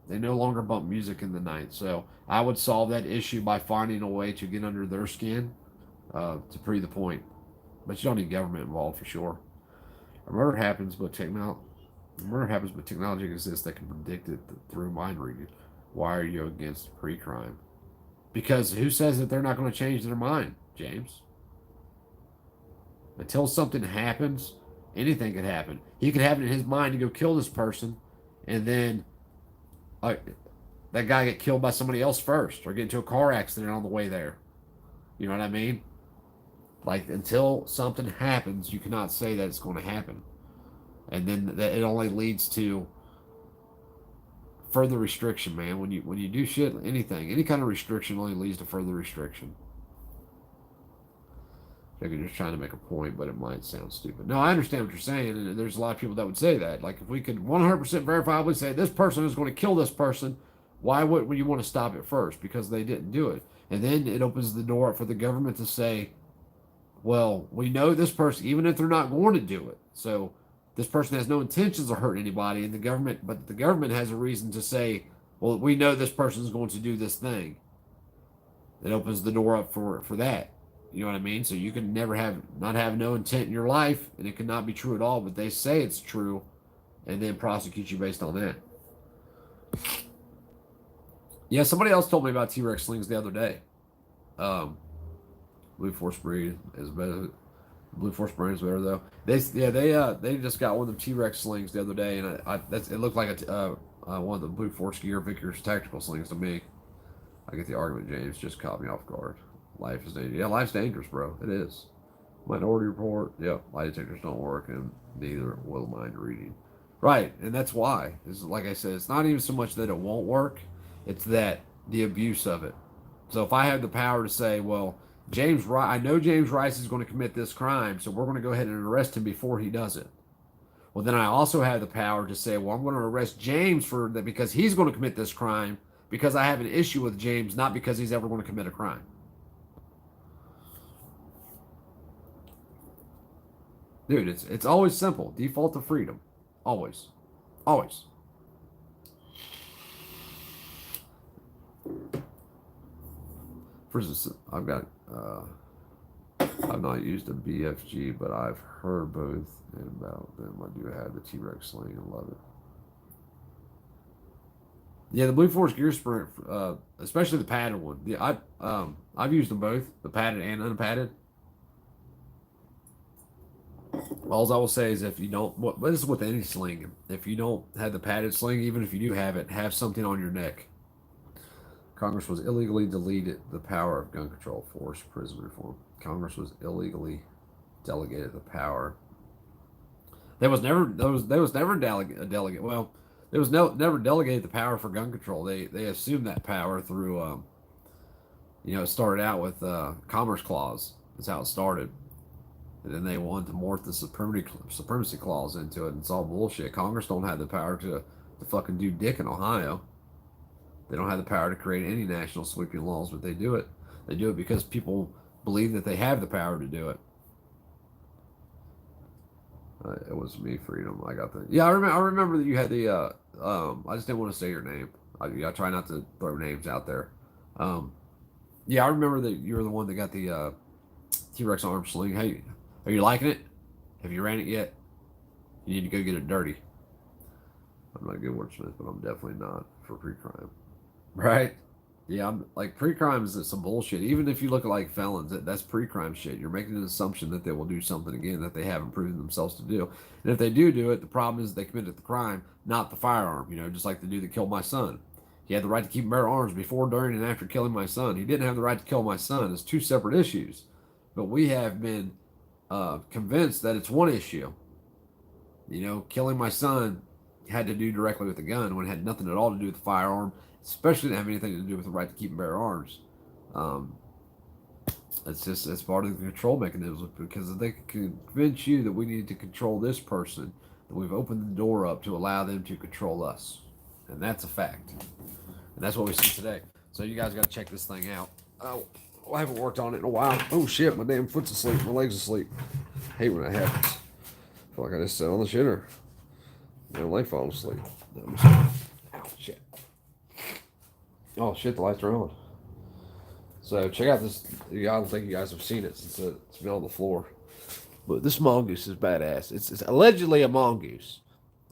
They no longer bump music in the night. So I would solve that issue by finding a way to get under their skin to prove the point. But you don't need government involved for sure. A murder happens, but technology exists that can predict it through mind reading. Why are you against pre-crime? Because who says that they're not going to change their mind, James? Until something happens, anything could happen. He could have it in his mind to go kill this person, and then uh, that guy get killed by somebody else first, or get into a car accident on the way there. You know what I mean? Like until something happens, you cannot say that it's going to happen, and then it only leads to further restriction, man. When you do shit, anything, any kind of restriction only leads to further restriction. Like you're just trying to make a point, but it might sound stupid. No, I understand what you're saying, and there's a lot of people that would say that. Like if we could 100% verifiably say this person is going to kill this person, why would you want to stop it first? Because they didn't do it, and then it opens the door for the government to say, well, we know this person, even if they're not going to do it. So this person has no intentions of hurting anybody, and but the government has a reason to say, well, we know this person is going to do this thing. It opens the door up for that. You know what I mean? So you can never not have no intent in your life, and it cannot be true at all. But they say it's true, and then prosecute you based on that. Yeah, somebody else told me about T-Rex slings the other day. Blue Force breed is better. Blue Force brand is better though. They just got one of the T-Rex slings the other day, and it looked like one of the Blue Force Gear Vickers tactical slings to me. I get the argument, James. Just caught me off guard. Life is dangerous. Yeah, life's dangerous, bro. It is. Minority Report. Yeah, lie detectors don't work, and neither will mind reading. Right, and that's why. It's like I said, it's not even so much that it won't work; it's that the abuse of it. So if I have the power to say, well, I know James Rice is going to commit this crime, so we're going to go ahead and arrest him before he does it. Well, then I also have the power to say, well, I'm going to arrest James for that because he's going to commit this crime because I have an issue with James, not because he's ever going to commit a crime. Dude, it's always simple. Default to freedom. Always. Always. For instance, I've not used a BFG, but I've heard both and about them. I do have the T-Rex sling and love it. Yeah, the Blue Force Gear Sprint, especially the padded one. I've used them both, the padded and unpadded. All I will say is if you don't, this is with any sling. If you don't have the padded sling, even if you do have it, have something on your neck. Congress was illegally deleted the power of gun control, forced prison reform. Congress was illegally delegated the power. There was never a delegate. Well, there was never delegated the power for gun control. They assumed that power through, it started out with Commerce Clause. That's how it started. And then they wanted to morph the supremacy clause into it, and it's all bullshit. Congress don't have the power to fucking do dick in Ohio. They don't have the power to create any national sweeping laws, but they do it. They do it because people believe that they have the power to do it. It was me, Freedom. I got the. Yeah, I remember that you had the. I just didn't want to say your name. I try not to throw names out there. Yeah, I remember that you were the one that got the T-Rex arm sling. Hey, are you liking it? Have you ran it yet? You need to go get it dirty. I'm not a good wordsmith, but I'm definitely not for pre-crime. Right? Yeah, I'm like pre-crime is some bullshit. Even if you look at like felons, that's pre-crime shit. You're making an assumption that they will do something again that they haven't proven themselves to do. And if they do it, the problem is they committed the crime, not the firearm. You know, just like the dude that killed my son. He had the right to keep and bear arms before, during, and after killing my son. He didn't have the right to kill my son. It's two separate issues. But we have been convinced that it's one issue. You know, killing my son had to do directly with the gun when it had nothing at all to do with the firearm, especially didn't have anything to do with the right to keep and bear arms. Um, it's part of the control mechanism because if they can convince you that we need to control this person, then we've opened the door up to allow them to control us, and that's a fact. And that's what we see today. So you guys got to check this thing out. Oh, I haven't worked on it in a while. Oh shit, my damn foot's asleep. My leg's asleep. I hate when that happens. I feel like I just sat on the shitter. My leg falling asleep. Ow, shit. Oh shit, the lights are on. So check out this. I don't think you guys have seen it since it's been on the floor. But this mongoose is badass. It's allegedly a mongoose.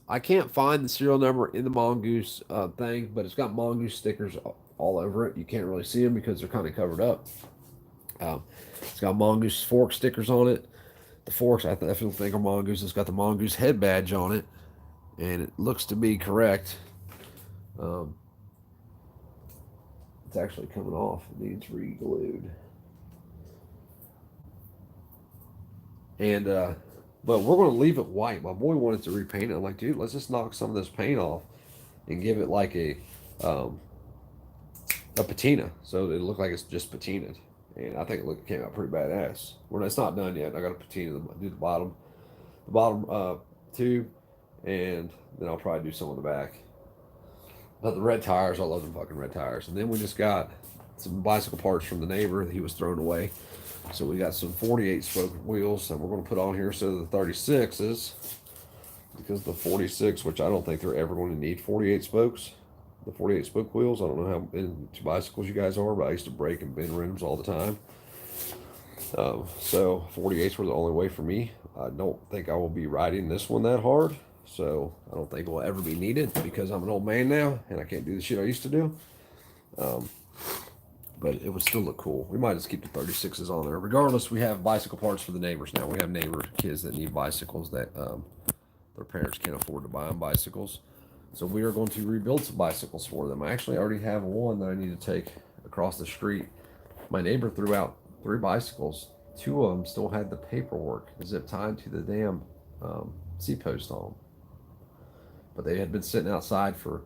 I can't find the serial number in the mongoose thing, but it's got mongoose stickers all over it. You can't really see them because they're kind of covered up. It's got mongoose fork stickers on it. The forks, I definitely think are mongoose. It's got the mongoose head badge on it, and it looks to be correct. Um, it's actually coming off. It needs re-glued. And but we're going to leave it white. My boy wanted to repaint it. I'm like, dude, let's just knock some of this paint off and give it like a patina, so it look like it's just patinaed. And I think it came out pretty badass. It's not done yet. I got to patina do the bottom tube, and then I'll probably do some on the back. But the red tires, I love them fucking red tires. And then we just got some bicycle parts from the neighbor that he was throwing away. So we got some 48 spoke wheels that we're going to put on here instead of the 36s. Because the 46, which I don't think they're ever going to need 48 spokes. The 48 spoke wheels, I don't know how into bicycles you guys are, but I used to break and bend rims all the time. So 48s were the only way for me. I don't think I will be riding this one that hard. So I don't think it will ever be needed because I'm an old man now and I can't do the shit I used to do. But it would still look cool. We might just keep the 36s on there. Regardless, we have bicycle parts for the neighbors now. We have neighbor kids that need bicycles that their parents can't afford to buy them bicycles. So we are going to rebuild some bicycles for them. I actually already have one that I need to take across the street. My neighbor threw out 3 bicycles. 2 of them still had the paperwork zip tied to the damn C-post on them. But they had been sitting outside for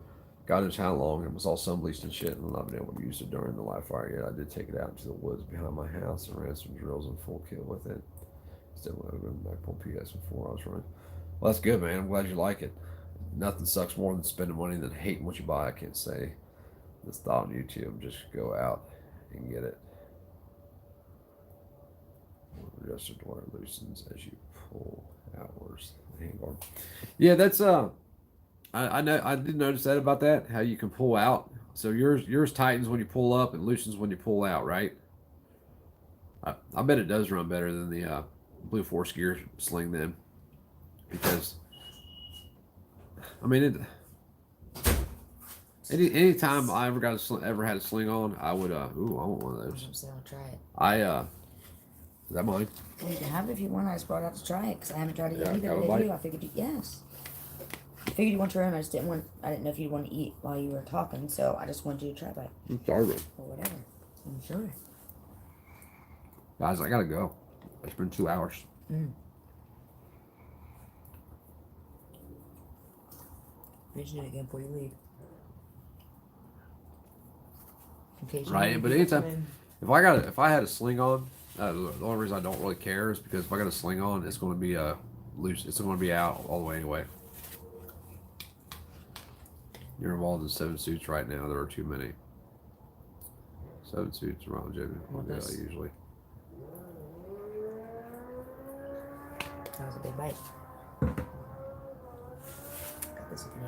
God knows how long. It was all sun bleached and shit, and I've not been able to use it during the live fire yet. I did take it out into the woods behind my house and ran some drills in full kit with it. Still would have been back on PS before I was running. Well, that's good, man. I'm glad you like it. Nothing sucks more than spending money than hating what you buy. I can't say this thought on YouTube. Just go out and get it. Adjust the door loosens as you pull outwards. Handguard. Yeah, that's I know I did notice that about that. How you can pull out. So yours tightens when you pull up and loosens when you pull out, right? I bet it does run better than the Blue Force gear sling then, because I mean anytime I ever ever had a sling on, I would I want one of those. So I'll try it. Is that mine? Well, you can have it if you want. I just brought it out to try it because I haven't tried it yet either. Have a Did bite? you? I figured yes. I figured you want to try them. I didn't know if you'd want to eat while you were talking, so I just wanted you to try it. I'm starving. Or whatever. I'm sure. Guys, I gotta go. It's been 2 hours. Mention it again before you leave. In case you Right, need but to anytime if I had a sling on, the only reason I don't really care is because if I got a sling on, it's going to be loose. It's going to be out all the way anyway. You're involved in 7 suits right now. There are too many. 7 suits around Jimmy. Usually. That was a big bite. Got this if you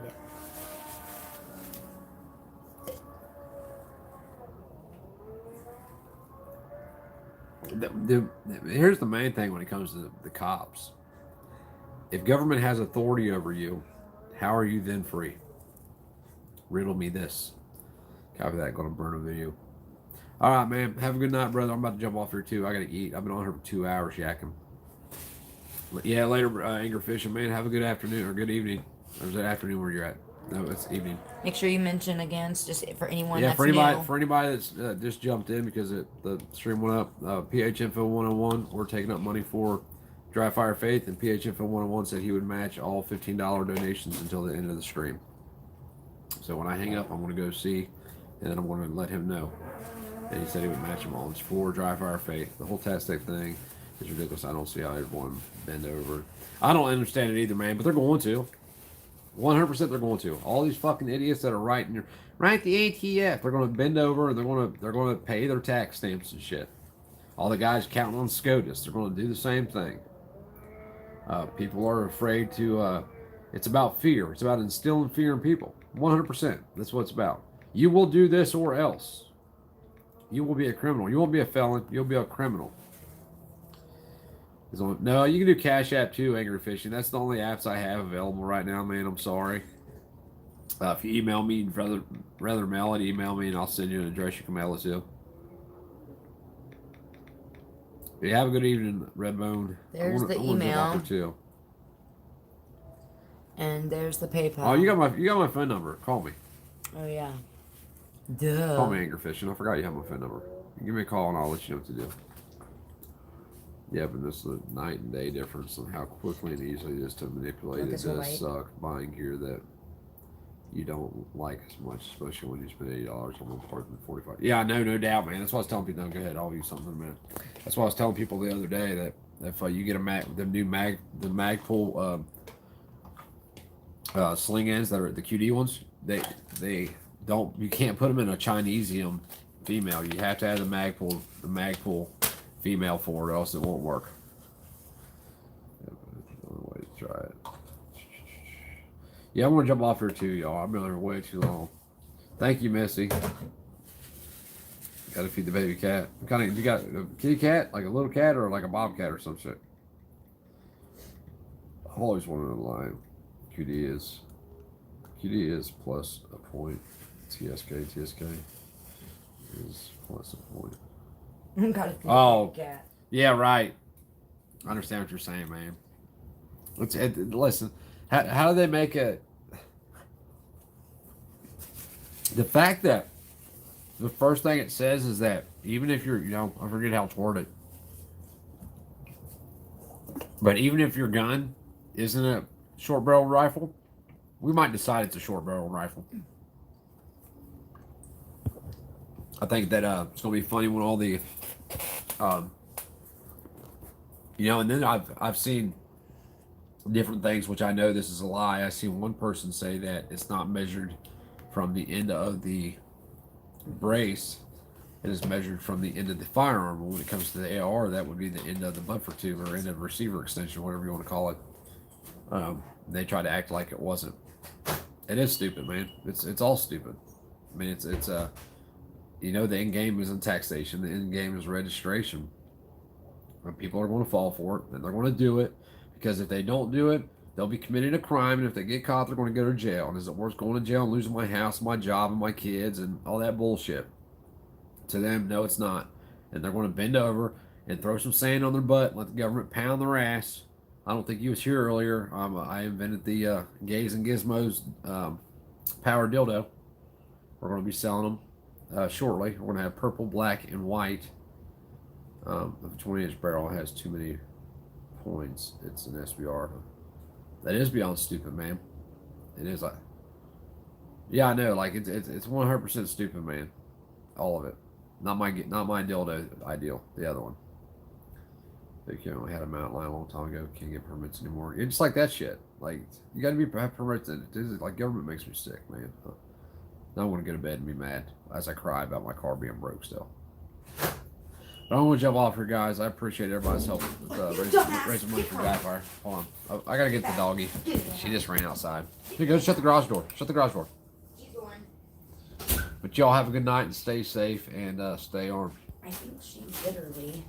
need it. Here's the main thing when it comes to the cops. If government has authority over you, how are you then free? Riddle me this. Copy that. Going to burn a video. All right, man. Have a good night, brother. I'm about to jump off here too. I got to eat. I've been on here for 2 hours yakking. Yeah, later, Angry Fishing, man. Have a good afternoon or good evening. Or is it afternoon where you're at? No, it's evening. Make sure you mention again, just for anyone Yeah, that's for anybody, new. for anybody that's just jumped in because the stream went up. PH Info 101, we're taking up money for Dry Fire Faith, and PH Info 101 said he would match all $15 donations until the end of the stream. So when I hang up, I'm going to go see, and then I'm going to let him know. And he said he would match them all. It's for Dry Fire Faith. The whole Tastic thing is ridiculous. I don't see how everyone bend over. I don't understand it either, man, but they're going to. 100% they're going to. All these fucking idiots that are writing write the ATF, they're going to bend over and they're going to pay their tax stamps and shit. All the guys counting on SCOTUS, they're going to do the same thing. People are afraid to. It's about fear. It's about instilling fear in people. 100%. That's what it's about. You will do this or else. You will be a criminal. You won't be a felon. You'll be a criminal. No, you can do Cashapp too, Angry Fishing. That's the only apps I have available right now, man. I'm sorry. If you email me, rather mail it, email me, and I'll send you an address you can mail it to. Yeah, have a good evening, Redbone. There's the email. Too. And there's the PayPal. Oh, you got my phone number. Call me. Oh yeah. Duh. Call me, Angry Fishing. I forgot you have my phone number. Give me a call and I'll let you know what to do. Yeah, but this is a night and day difference on how quickly and easily it is to manipulate. It does suck buying gear that you don't like as much, especially when you spend $80 on one part than $45. Yeah, I know, no doubt, man. That's why I was telling people. No, go ahead, I'll use something in a minute. That's why I was telling people the other day that if you get the Magpul sling ends that are the QD ones, they don't. You can't put them in a Chinesium female. You have to have the Magpul female for it, or else it won't work. Yeah, the only way to try it. Yeah, I'm gonna jump off here too, y'all. I've been here way too long. Thank you, Missy. Gotta feed the baby cat. You got a kitty cat, like a little cat, or like a bobcat or some shit? I've always wanted a lion. QD is plus a point. TSK is plus a point. Cat. Yeah, right. I understand what you're saying, man. Listen, how do they make it? The fact that the first thing it says is that even if you're, I forget how it's worded, but even if your gun isn't a short barrel rifle, we might decide it's a short barrel rifle. I think that it's gonna be funny when all the, and then I've seen different things, which I know this is a lie. I seen one person say that it's not measured from the end of the brace; it is measured from the end of the firearm. When it comes to the AR, that would be the end of the buffer tube or end of the receiver extension, whatever you want to call it. They try to act like it wasn't. It is stupid, man. It's all stupid. I mean, it's the end game isn't taxation. The end game is registration. And people are going to fall for it, and they're going to do it because if they don't do it, they'll be committing a crime, and if they get caught, they're going to go to jail. And is it worth going to jail and losing my house, my job, and my kids, and all that bullshit? To them, no, it's not. And they're going to bend over and throw some sand on their butt, and let the government pound their ass. I don't think you was here earlier. I invented the Gays and Gizmos power dildo. We're going to be selling them shortly. We're going to have purple, black, and white. The 20-inch barrel has too many points. It's an SBR. That is beyond stupid, man. It is like, yeah, I know. Like it's 100% stupid, man. All of it. Not my dildo ideal. The other one. They only had a mountain lion a long time ago. Can't get permits anymore. It's just like that shit. Like you got to have permits. Like government makes me sick, man. Now I want to go to bed and be mad as I cry about my car being broke still. But I don't want to jump off here, guys. I appreciate everybody's help with raising money for Backfire. Hold on. I got to get the doggy. She just ran outside. Here, go shut the garage door. Shut the garage door. She's going. But y'all have a good night and stay safe and stay armed. I think she literally...